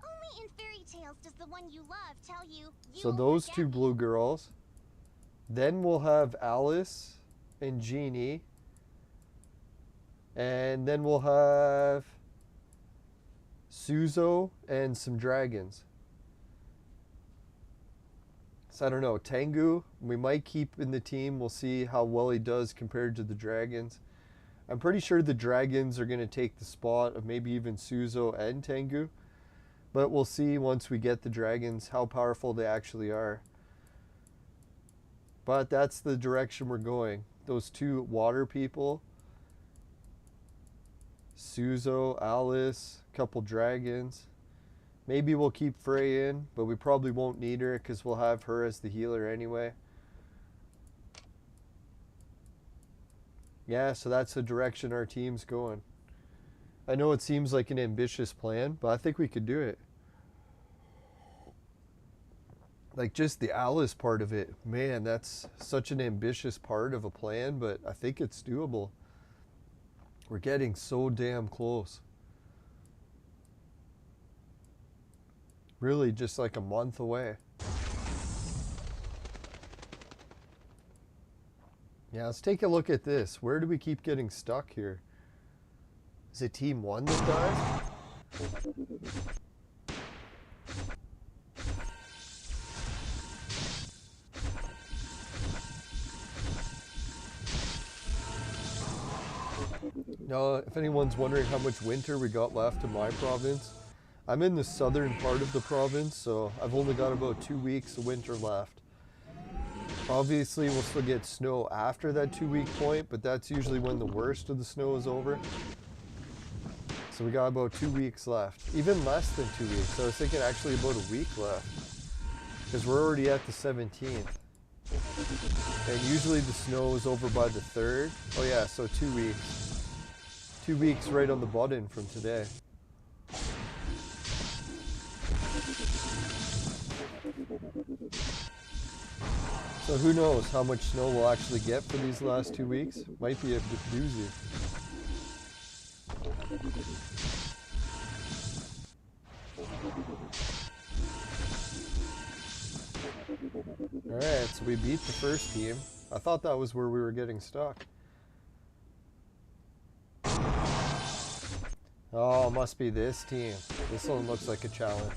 Only in fairy tales does the one you love tell you. So those 2 blue girls. Then we'll have Alice and Jeannie. And then we'll have Suzo and some dragons. So I don't know, Tengu, we might keep in the team. We'll see how well he does compared to the dragons. I'm pretty sure the dragons are going to take the spot of maybe even Suzo and Tengu. But we'll see once we get the dragons how powerful they actually are. But that's the direction we're going. Those 2 water people. Suzo, Alice, couple dragons. Maybe we'll keep Frey in, but we probably won't need her because we'll have her as the healer anyway. Yeah, so that's the direction our team's going. I know it seems like an ambitious plan, but I think we could do it. Like just the Alice part of it, man, that's such an ambitious part of a plan, but I think it's doable. We're getting so damn close. Really just like a month away. Yeah, let's take a look at this. Where do we keep getting stuck here? Is it team 1 that dies? Now, if anyone's wondering how much winter we got left in my province, I'm in the southern part of the province, so I've only got about 2 weeks of winter left. Obviously, we'll still get snow after that 2-week point, but that's usually when the worst of the snow is over. So we got about 2 weeks left. Even less than 2 weeks. I was thinking actually about a week left, because we're already at the 17th. And usually the snow is over by the 3rd. Oh yeah, so 2 weeks. 2 weeks right on the button from today. So who knows how much snow we'll actually get for these last 2 weeks. Might be a doozy. Alright, so we beat the first team. I thought that was where we were getting stuck. Oh, it must be this team. This one looks like a challenge.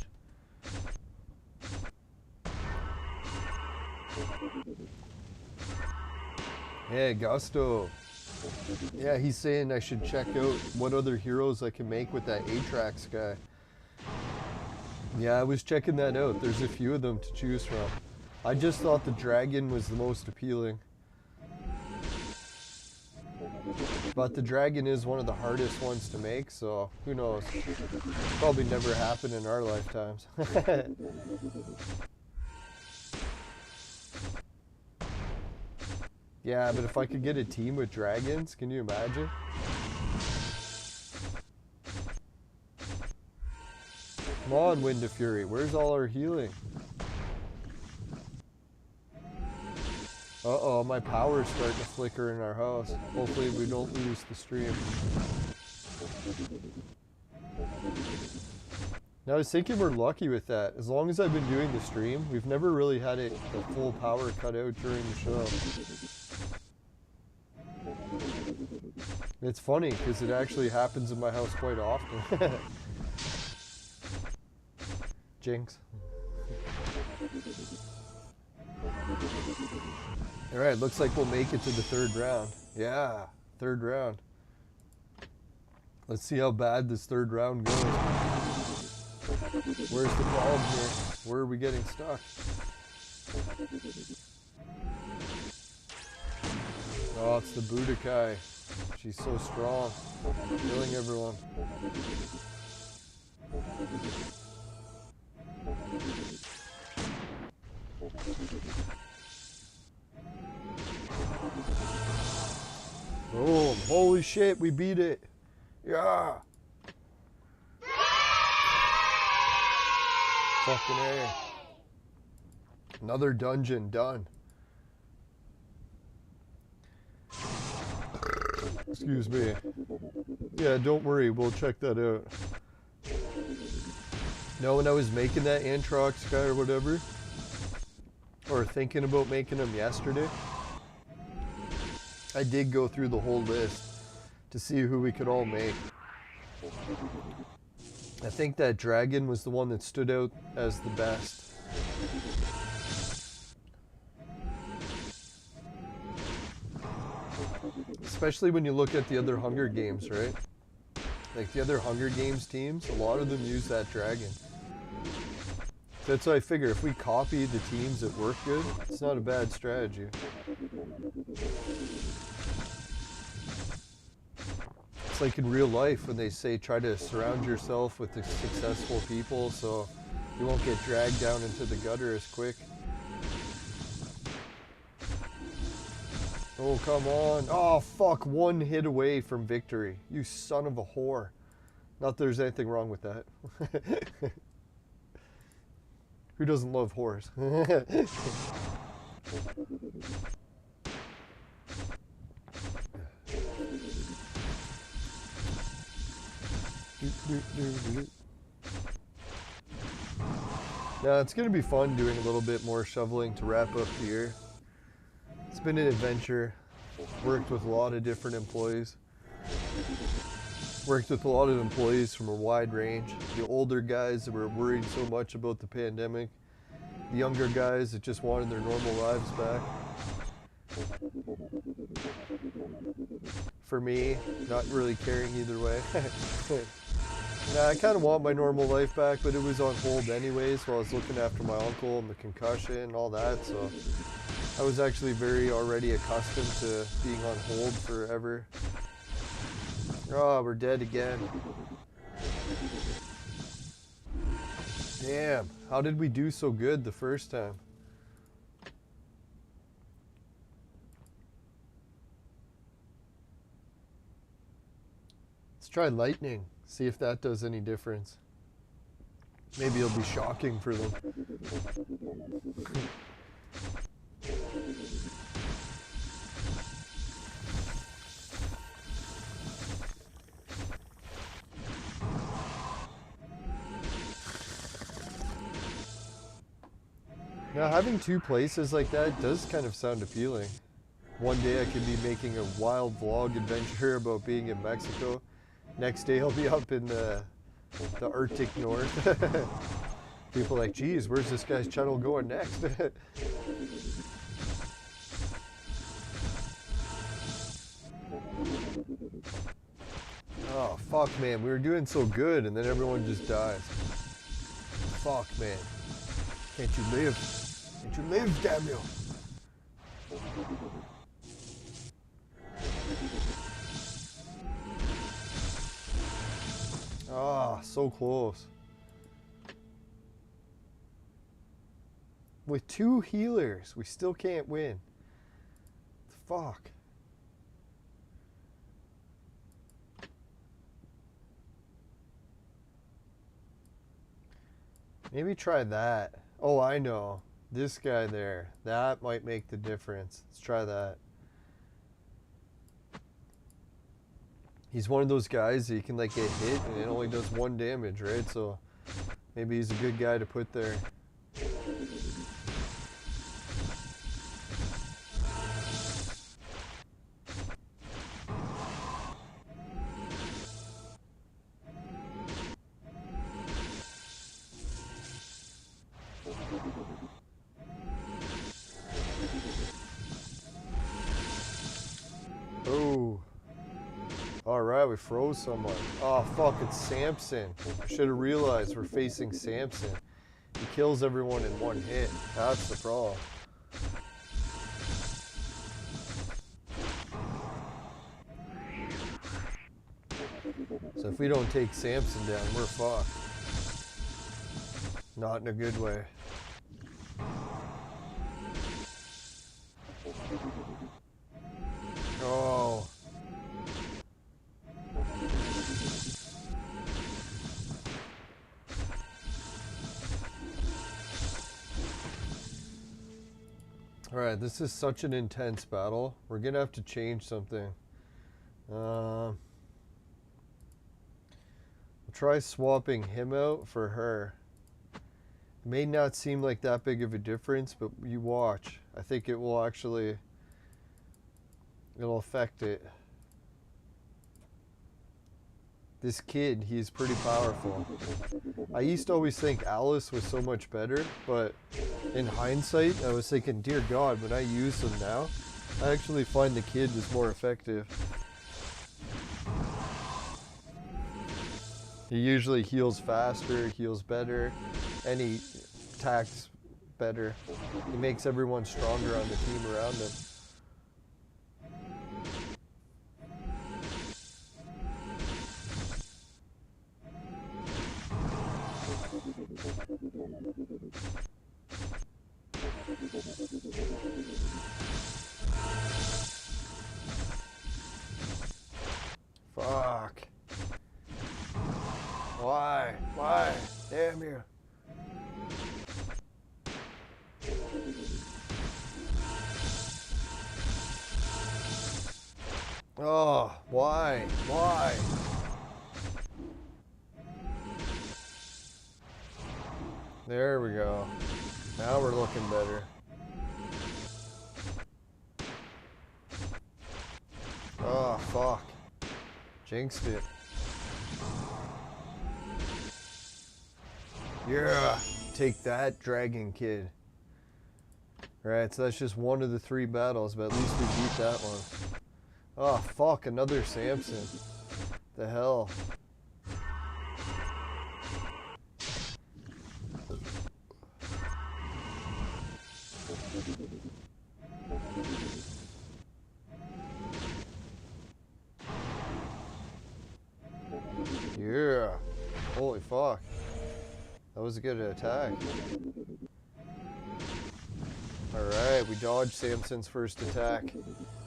Hey, Gusto. Yeah, he's saying I should check out what other heroes I can make with that Atrax guy. Yeah, I was checking that out. There's a few of them to choose from. I just thought the dragon was the most appealing. But the dragon is one of the hardest ones to make, so who knows? Probably never happen in our lifetimes. Yeah, but if I could get a team with dragons, can you imagine? Come on, Wind of Fury, where's all our healing? Uh-oh, my power's starting to flicker in our house. Hopefully we don't lose the stream. Now I was thinking we're lucky with that. As long as I've been doing the stream, we've never really had it the full power cut out during the show. It's funny, because it actually happens in my house quite often. Jinx. Alright, looks like we'll make it to the third round. Yeah, third round. Let's see how bad this third round goes. Where's the problem here? Where are we getting stuck? Oh, it's the Budokai. She's so strong. Killing everyone. Boom. Holy shit, we beat it. Yeah. Fucking A. Another dungeon done. Excuse me. Yeah, don't worry, we'll check that out. No, when I was making that Antrox guy or whatever, or thinking about making him yesterday, I did go through the whole list to see who we could all make. I think that dragon was the one that stood out as the best. Especially when you look at the other Hunger Games, right? Like the other Hunger Games teams, a lot of them use that dragon. That's why I figure if we copy the teams that work good, it's not a bad strategy. It's like in real life when they say try to surround yourself with the successful people so you won't get dragged down into the gutter as quick. Oh, come on. Oh, fuck. One hit away from victory. You son of a whore. Not that there's anything wrong with that. Who doesn't love whores? Now, it's going to be fun doing a little bit more shoveling to wrap up the year. It's been an adventure. Worked with a lot of different employees. Worked with a lot of employees from a wide range. The older guys that were worried so much about the pandemic. The younger guys that just wanted their normal lives back. For me, not really caring either way. Nah, I kind of want my normal life back, but it was on hold anyways while I was looking after my uncle and the concussion and all that, so I was actually already accustomed to being on hold forever. Oh, we're dead again. Damn, how did we do so good the first time? Let's try lightning, see if that does any difference. Maybe it'll be shocking for them. Now, having two places like that does kind of sound appealing. One day I could be making a wild vlog adventure about being in Mexico. Next day I'll be up in the Arctic North. People are like, geez, where's this guy's channel going next? Oh, fuck, man. We were doing so good, and then everyone just dies. fuck, man. Can't you live? Can't you live, damn you? Ah, so close. With 2 healers, we still can't win. Fuck. Maybe try that. Oh, I know. This guy there. That might make the difference. Let's try that. He's one of those guys that you can like get hit and it only does 1 damage, right? So maybe he's a good guy to put there. Oh. Alright, we froze someone. Oh, fuck, it's Samson. Should have realized we're facing Samson. He kills everyone in 1 hit. That's the problem. So if we don't take Samson down, we're fucked. Not in a good way. Oh. Alright, this is such an intense battle. We're gonna have to change something. We'll try swapping him out for her. It may not seem like that big of a difference, but you watch. I think it will actually... it'll affect it. This kid, he's pretty powerful. I used to always think Alice was so much better, but in hindsight, I was thinking, dear God, when I use them now, I actually find the kid is more effective. He usually heals faster, heals better, and he attacks better. He makes everyone stronger on the team around him. Fuck. Why? Why? Damn you. Oh, why? Why? There we go. Now we're looking better. Oh, fuck. Jinxed it. Yeah. Take that, Dragon Kid. Right, so that's just one of the 3 battles, but at least we beat that one. Oh, fuck, another Samson. The hell. Yeah. Holy fuck. That was a good attack. Alright, we dodged Samson's first attack.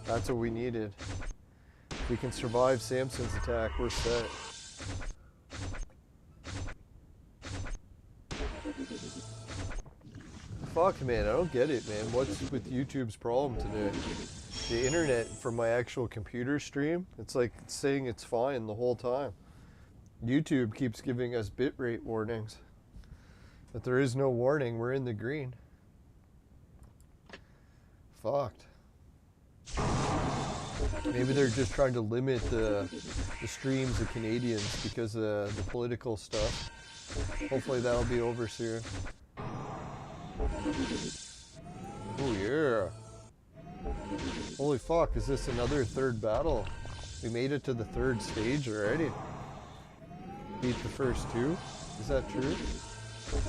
That's what we needed. If we can survive Samson's attack, we're set. Fuck, man, I don't get it, man. What's with YouTube's problem today? The internet from my actual computer stream, it's like it's saying it's fine the whole time. YouTube keeps giving us bitrate warnings. But there is no warning, we're in the green. Fucked. Maybe they're just trying to limit the streams of Canadians because of the political stuff. Hopefully that'll be over soon. Oh yeah. Holy fuck, is this another 3rd battle? We made it to the 3rd stage already. Beat the first 2? Is that true? Yeah,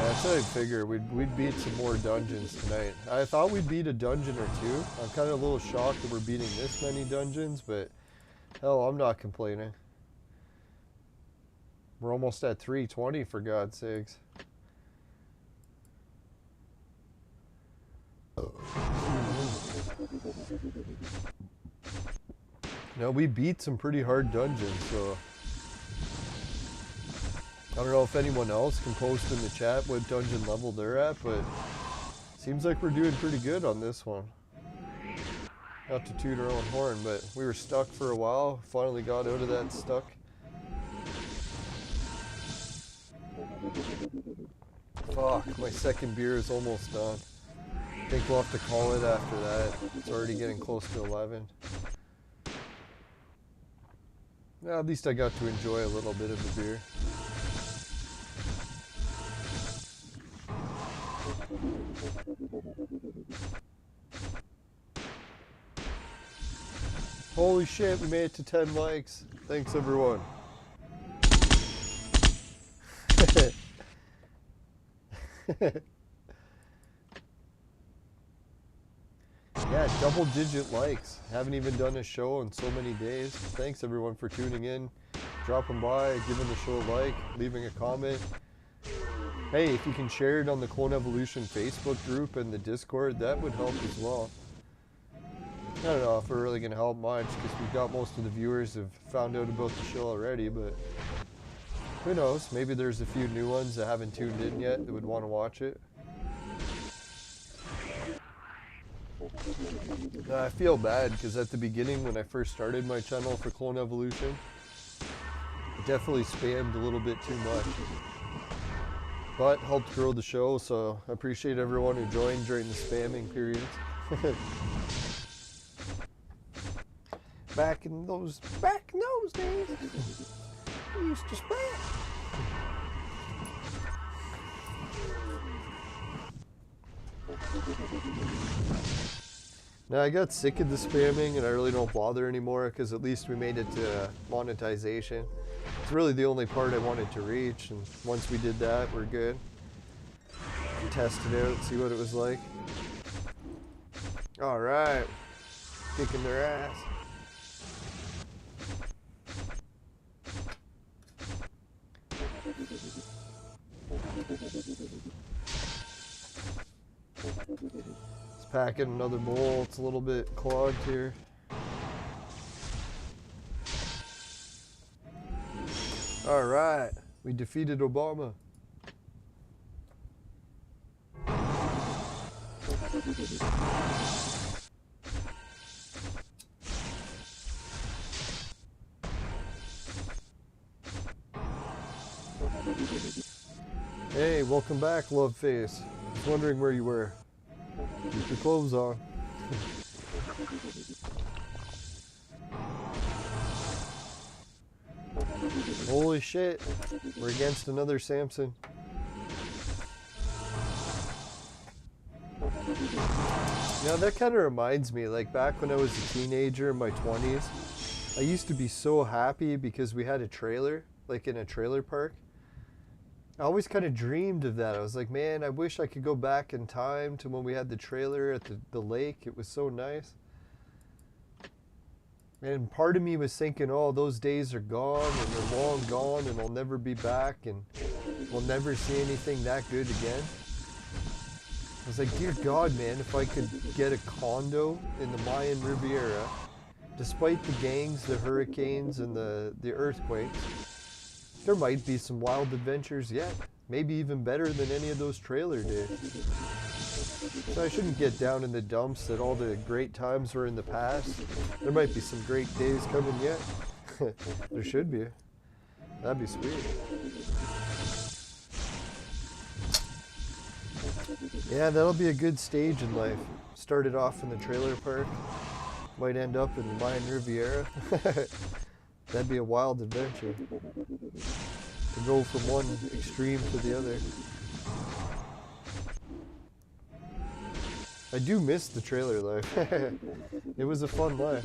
that's what I figure. We'd beat some more dungeons tonight. I thought we'd beat a dungeon or two. I'm kind of a little shocked that we're beating this many dungeons, but hell, I'm not complaining. We're almost at 320 for God's sakes. Now we beat some pretty hard dungeons, so I don't know if anyone else can post in the chat what dungeon level they're at, but seems like we're doing pretty good on this one. Not to toot our own horn, but we were stuck for a while. Finally got out of that stuck. Fuck, my second beer is almost done. I think we'll have to call it after that. It's already getting close to 11. Well, at least I got to enjoy a little bit of the beer. Holy shit, we made it to 10 likes. Thanks, everyone. Yeah, double-digit likes. Haven't even done a show in so many days. Thanks, everyone, for tuning in, dropping by, giving the show a like, leaving a comment. Hey, if you can share it on the Clone Evolution Facebook group and the Discord, that would help as well. I don't know if we're really going to help much because we've got most of the viewers have found out about the show already, but who knows? Maybe there's a few new ones that haven't tuned in yet that would want to watch it. I feel bad because at the beginning when I first started my channel for Clone Evolution, I definitely spammed a little bit too much. But helped grow the show, so I appreciate everyone who joined during the spamming periods. Back in those days, we used to spam. Now I got sick of the spamming and I really don't bother anymore because at least we made it to monetization. It's really the only part I wanted to reach, and once we did that, we're good. Test it out, see what it was like. Alright, kicking their ass. Let's pack in another bowl. It's a little bit clogged here. Alright, we defeated Obama. Hey, welcome back, Love Face. I was wondering where you were. Keep your clothes on. Holy shit, we're against another Samson. Now that kind of reminds me, like back when I was a teenager in my 20s, I used to be so happy because we had a trailer, like in a trailer park. I always kind of dreamed of that. I was like, man, I wish I could go back in time to when we had the trailer at the lake. It was so nice. And part of me was thinking, oh, those days are gone and they're long gone and I'll never be back and we'll never see anything that good again. I was like, dear God, man, if I could get a condo in the Mayan Riviera, despite the gangs, the hurricanes, and the earthquakes, there might be some wild adventures yet. Maybe even better than any of those trailer days. So I shouldn't get down in the dumps that all the great times were in the past. There might be some great days coming yet. There should be. That'd be sweet. Yeah, that'll be a good stage in life. Started off in the trailer park. Might end up in the Mayan Riviera. That'd be a wild adventure. To go from one extreme to the other. I do miss the trailer life. It was a fun life.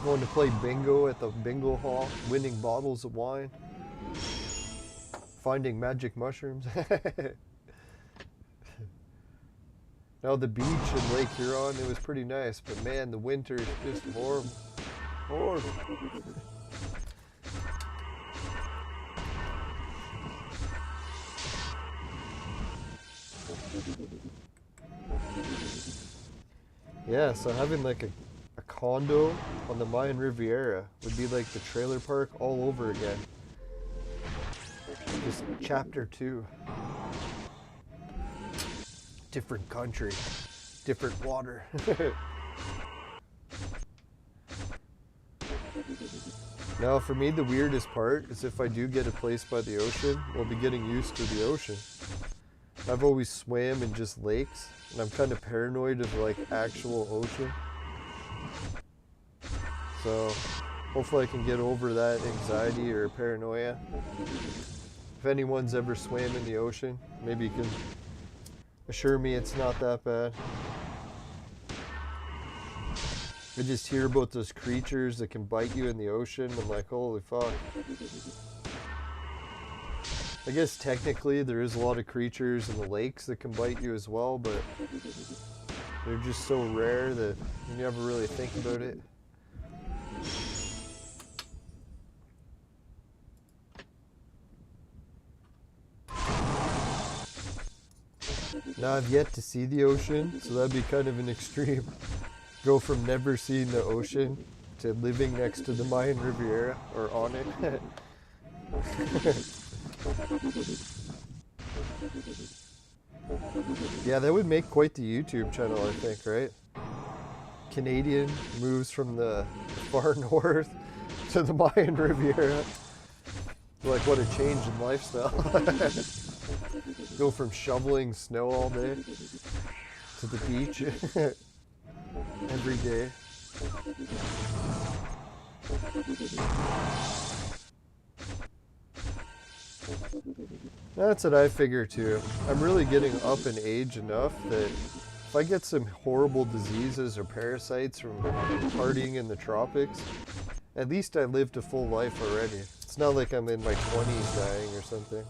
Going to play bingo at the bingo hall, winning bottles of wine, finding magic mushrooms. Now the beach in Lake Huron, it was pretty nice, but man, the winter is just horrible. Horrible. Yeah, so having like a condo on the Mayan Riviera would be like the trailer park all over again. Just chapter 2. Different country, different water. Now for me the weirdest part is if I do get a place by the ocean, we'll be getting used to the ocean. I've always swam in just lakes, and I'm kind of paranoid of like actual ocean. So hopefully I can get over that anxiety or paranoia. If anyone's ever swam in the ocean, maybe you can assure me it's not that bad. I just hear about those creatures that can bite you in the ocean. I'm like, holy fuck. I guess technically there is a lot of creatures in the lakes that can bite you as well, but they're just so rare that you never really think about it. Now I've yet to see the ocean, so that'd be kind of an extreme. Go from never seeing the ocean to living next to the Mayan Riviera, or on it. Yeah, that would make quite the YouTube channel, I think, right? Canadian moves from the far north to the Mayan Riviera. Like, what a change in lifestyle. Go from shoveling snow all day to the beach every day. That's what I figure too. I'm really getting up in age enough that if I get some horrible diseases or parasites from partying in the tropics, at least I lived a full life already. It's not like I'm in my 20s dying or something.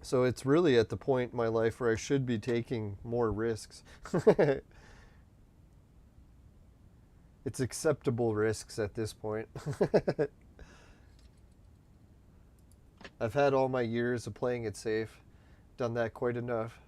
So it's really at the point in my life where I should be taking more risks. It's acceptable risks at this point. I've had all my years of playing it safe. Done that quite enough.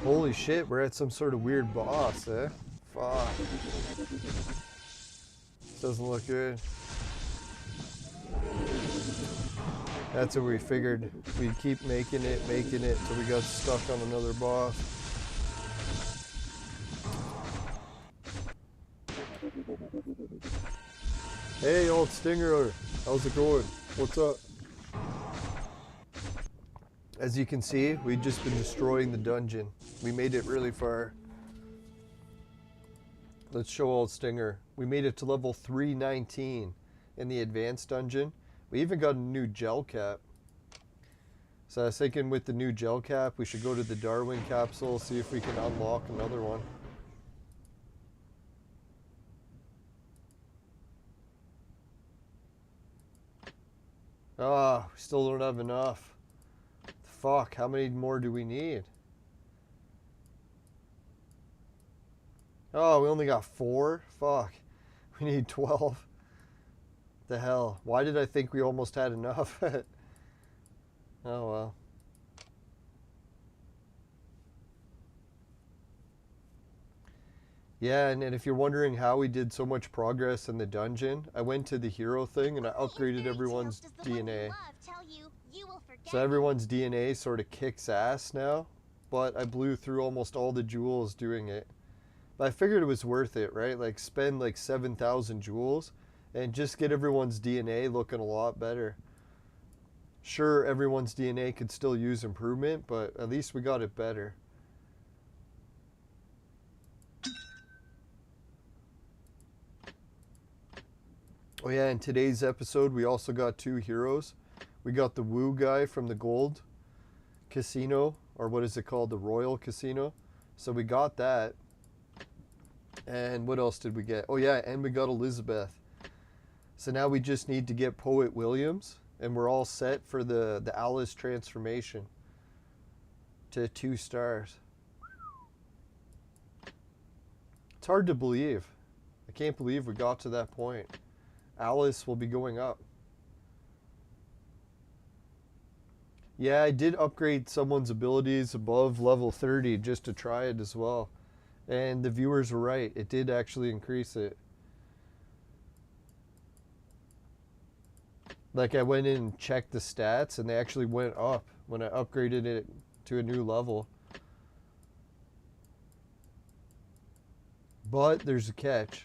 Holy shit, we're at some sort of weird boss, eh? Fuck. Doesn't look good. That's what we figured. We'd keep making it, till we got stuck on another boss. Hey, old Stinger, how's it going? What's up? As you can see, we've just been destroying the dungeon. We made it really far. Let's show old Stinger. We made it to level 319 in the advanced dungeon. We even got a new gel cap. So I was thinking with the new gel cap, we should go to the Darwin capsule, see if we can unlock another one. Ah, we still don't have enough. Fuck, how many more do we need? Oh, we only got 4? Fuck. We need 12. The hell? Why did I think we almost had enough? Oh well. Yeah, and if you're wondering how we did so much progress in the dungeon, I went to the hero thing and I upgraded everyone's DNA. So everyone's DNA sort of kicks ass now, but I blew through almost all the jewels doing it. But I figured it was worth it, right? Like spend like 7,000 jewels and just get everyone's DNA looking a lot better. Sure, everyone's DNA could still use improvement, but at least we got it better. Oh yeah, in today's episode, we also got 2 heroes. We got the Woo guy from the Gold Casino, or what is it called? The Royal Casino. So we got that. And what else did we get? Oh yeah, and we got Elizabeth. So now we just need to get Poet Williams, and we're all set for the Alice transformation to 2 stars. It's hard to believe. I can't believe we got to that point. Alice will be going up. Yeah, I did upgrade someone's abilities above level 30 just to try it as well. And the viewers were right. It did actually increase it. Like I went in and checked the stats and they actually went up when I upgraded it to a new level. But there's a catch.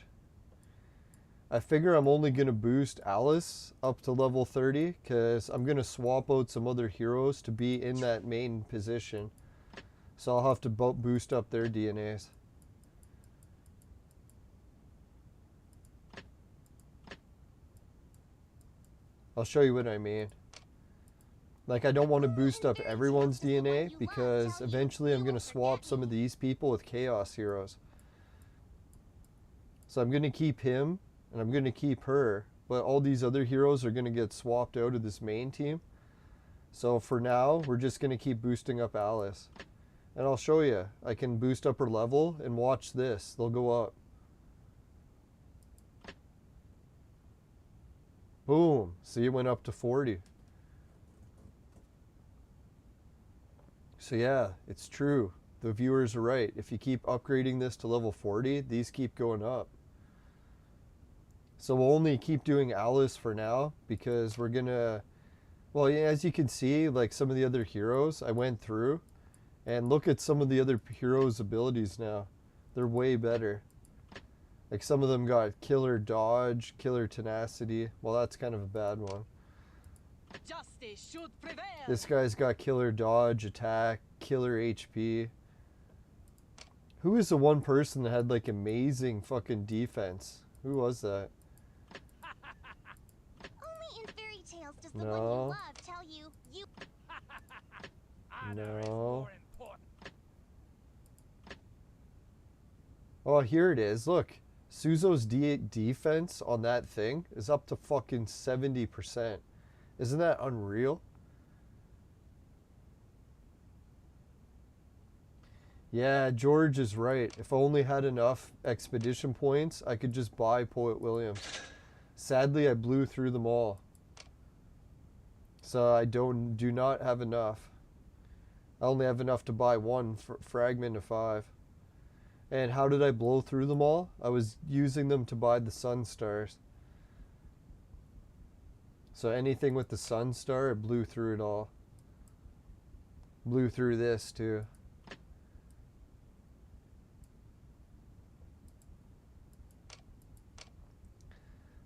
I figure I'm only going to boost Alice up to level 30 because I'm going to swap out some other heroes to be in that main position. So I'll have to boost up their DNAs. I'll show you what I mean. Like, I don't want to boost up everyone's DNA because eventually I'm going to swap some of these people with Chaos heroes. So I'm going to keep him and I'm going to keep her, but all these other heroes are going to get swapped out of this main team. So for now, we're just going to keep boosting up Alice. And I'll show you. I can boost up her level and watch this. They'll go up. Boom. See, it went up to 40. So yeah, it's true. The viewers are right. If you keep upgrading this to level 40, these keep going up. So we'll only keep doing Alice for now because we're gonna, well, yeah, as you can see, like some of the other heroes I went through and look at some of the other heroes' abilities now. They're way better. Like some of them got killer dodge, killer tenacity. Well, that's kind of a bad one. Justice should prevail. This guy's got killer dodge, attack, killer HP. Who is the one person that had like amazing fucking defense? Who was that? Only in fairy tales does the No. one you love tell you you. Honor is No. more important. Oh, here it is. Look. Suzo's defense on that thing is up to fucking 70%. Isn't that unreal? Yeah, George is right. If I only had enough expedition points, I could just buy Poet Williams. Sadly, I blew through them all. So I do not have enough. I only have enough to buy one fragment of 5. And how did I blow through them all? I was using them to buy the Sun Stars. So anything with the Sun Star, I blew through it all. Blew through this too.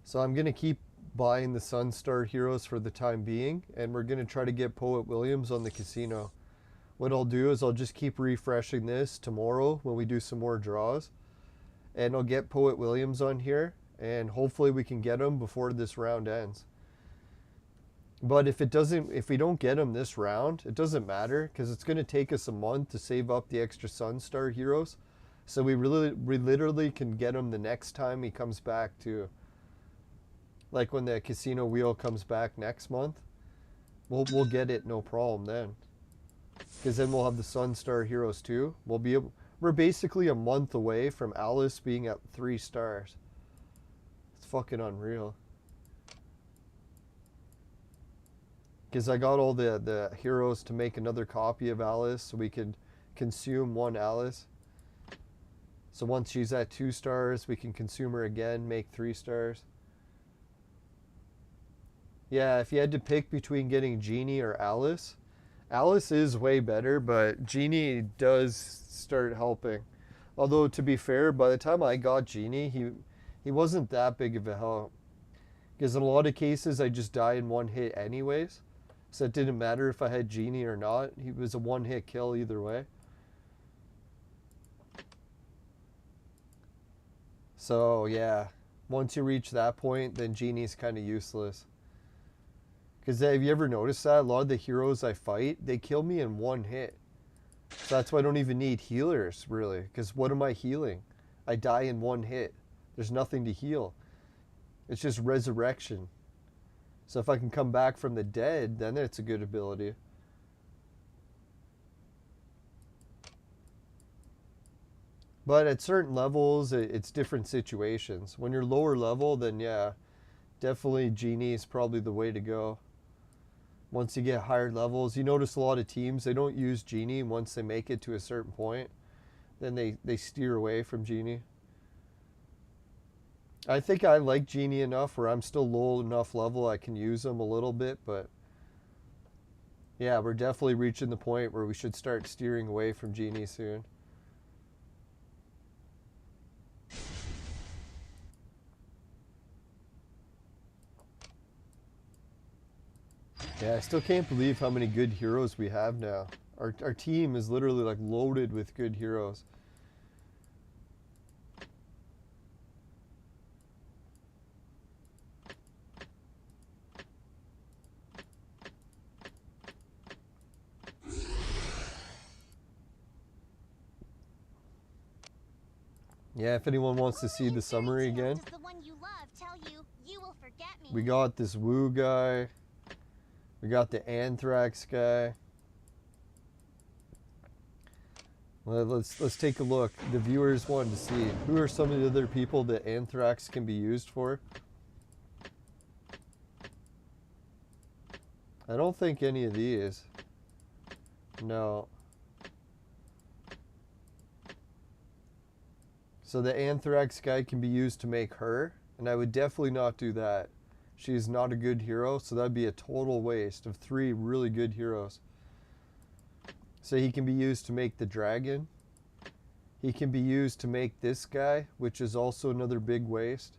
So I'm going to keep buying the Sun Star heroes for the time being. And we're going to try to get Poet Williams on the casino. What I'll do is I'll just keep refreshing this tomorrow when we do some more draws. And I'll get Poet Williams on here. And hopefully we can get him before this round ends. But if we don't get him this round, it doesn't matter. Because it's going to take us a month to save up the extra Sun Star heroes. So we literally can get him the next time he comes back too. Like when the casino wheel comes back next month. We'll get it no problem then. Because then we'll have the Sun Star heroes too. We're basically a month away from Alice being at 3 stars. It's fucking unreal. Because I got all the heroes to make another copy of Alice so we could consume one Alice. So once she's at 2 stars, we can consume her again, make 3 stars. Yeah, if you had to pick between getting Genie or Alice, Alice is way better, but Genie does start helping. Although, to be fair, by the time I got Genie, he wasn't that big of a help. Because in a lot of cases, I just die in one hit anyways. So it didn't matter if I had Genie or not. He was a one-hit kill either way. So, yeah. Once you reach that point, then Genie's kind of useless. Because have you ever noticed that? A lot of the heroes I fight, they kill me in one hit. So that's why I don't even need healers, really. Because what am I healing? I die in one hit. There's nothing to heal. It's just resurrection. So if I can come back from the dead, then it's a good ability. But at certain levels, it's different situations. When you're lower level, then yeah, definitely Genie is probably the way to go. Once you get higher levels, you notice a lot of teams, they don't use Genie once they make it to a certain point. Then they steer away from Genie. I think I like Genie enough where I'm still low enough level I can use them a little bit, but yeah, we're definitely reaching the point where we should start steering away from Genie soon. Yeah, I still can't believe how many good heroes we have now. Our team is literally like loaded with good heroes. Yeah, if anyone wants to see the summary again, we got this Woo guy, we got the Anthrax guy. Let's take a look. The viewers wanted to see who are some of the other people that Anthrax can be used for. I don't think any of these. No. So the Anthrax guy can be used to make her, and I would definitely not do that. She is not a good hero, so that'd be a total waste of 3 really good heroes. So he can be used to make the dragon. He can be used to make this guy, which is also another big waste.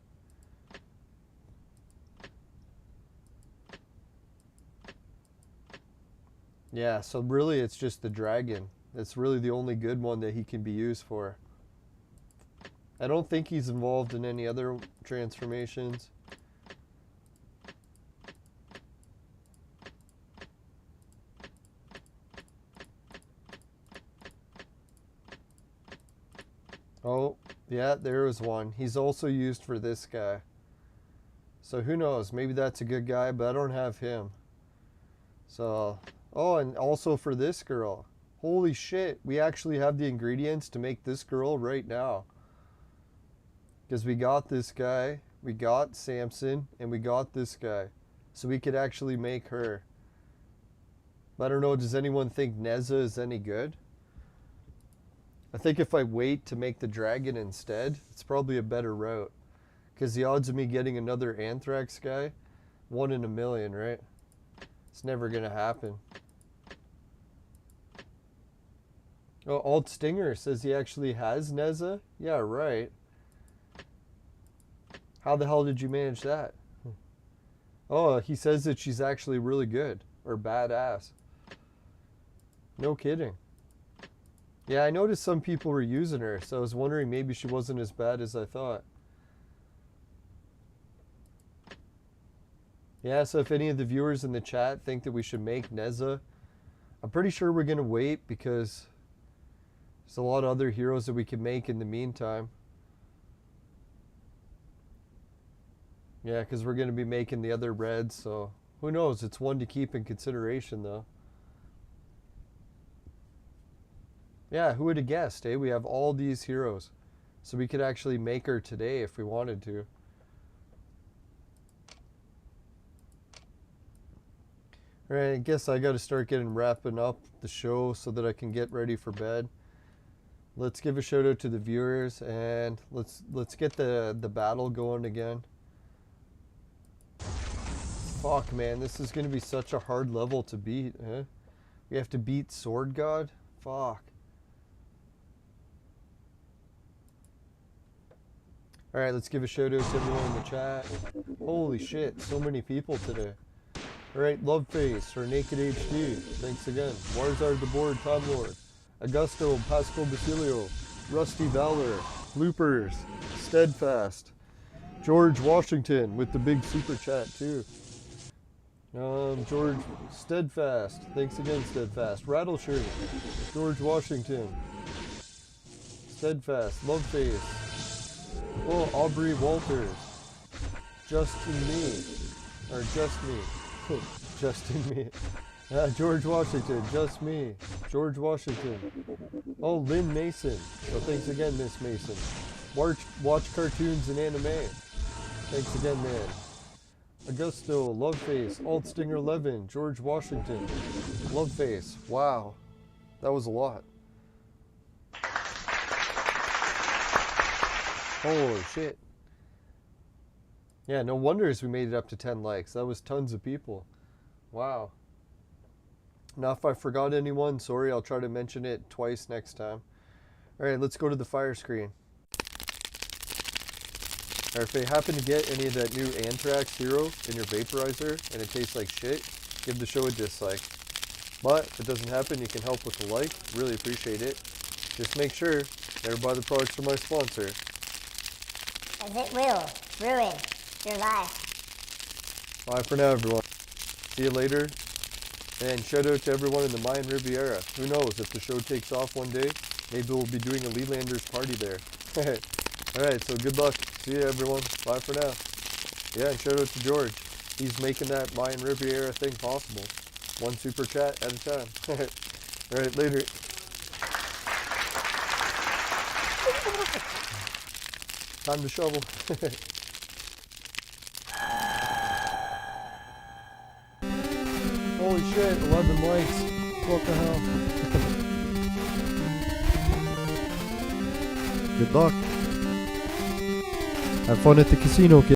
Yeah, so really it's just the dragon. That's really the only good one that he can be used for. I don't think he's involved in any other transformations. Oh, yeah, there was one. He's also used for this guy. So who knows? Maybe that's a good guy, but I don't have him. So, oh, and also for this girl. Holy shit, we actually have the ingredients to make this girl right now. Because we got this guy, we got Samson, and we got this guy. So we could actually make her. But I don't know, does anyone think Neza is any good? I think if I wait to make the dragon instead, it's probably a better route. Because the odds of me getting another Anthrax guy, 1 in a million, right? It's never going to happen. Oh, Alt Stinger says he actually has Neza? Yeah, right. How the hell did you manage that? Oh, he says that she's actually really good. Or badass. No kidding. Yeah, I noticed some people were using her, so I was wondering maybe she wasn't as bad as I thought. Yeah, so if any of the viewers in the chat think that we should make Neza, I'm pretty sure we're going to wait because there's a lot of other heroes that we can make in the meantime. Yeah, because we're going to be making the other reds, so who knows? It's one to keep in consideration, though. Yeah, who would have guessed, eh? We have all these heroes. So we could actually make her today if we wanted to. Alright, I guess I got to start wrapping up the show so that I can get ready for bed. Let's give a shout out to the viewers and let's get the battle going again. Fuck, man, this is going to be such a hard level to beat, huh? We have to beat Sword God? Fuck. Alright, let's give a shout out to everyone in the chat. Holy shit, so many people today. Alright, Loveface or Naked HD, thanks again. Warzard the Board, Tom Lord. Augusto, Pascal Basilio, Rusty Valor, Bloopers, Steadfast. George Washington with the big super chat too. George Steadfast, thanks again Steadfast. Rattleshirt, George Washington. Steadfast, Loveface. Oh, Aubrey Walters. Justin Me. Or Just Me. Justin Me. George Washington, Just Me. George Washington. Oh, Lynn Mason. So thanks again, Miss Mason. Watch cartoons and anime. Thanks again, man. Augusto, Loveface, Altstinger 11, George Washington, Loveface. Wow, that was a lot. Holy shit. Yeah, no wonders we made it up to 10 likes. That was tons of people. Wow. Now, if I forgot anyone, sorry, I'll try to mention it twice next time. Alright, let's go to the fire screen. Or if they happen to get any of that new Anthrax Hero in your vaporizer and it tastes like shit, give the show a dislike. But if it doesn't happen, you can help with a like. Really appreciate it. Just make sure never buy the products from my sponsor. As it will ruin your life. Bye for now, everyone. See you later. And shout out to everyone in the Mayan Riviera. Who knows, if the show takes off one day, maybe we'll be doing a Lelanders party there. Alright, so good luck. See you, everyone. Bye for now. Yeah, and shout out to George. He's making that Mayan Riviera thing possible. One super chat at a time. Alright, later. Time to shovel. Holy shit, 11 likes. What the hell? Good luck. Have fun at the casino, kid.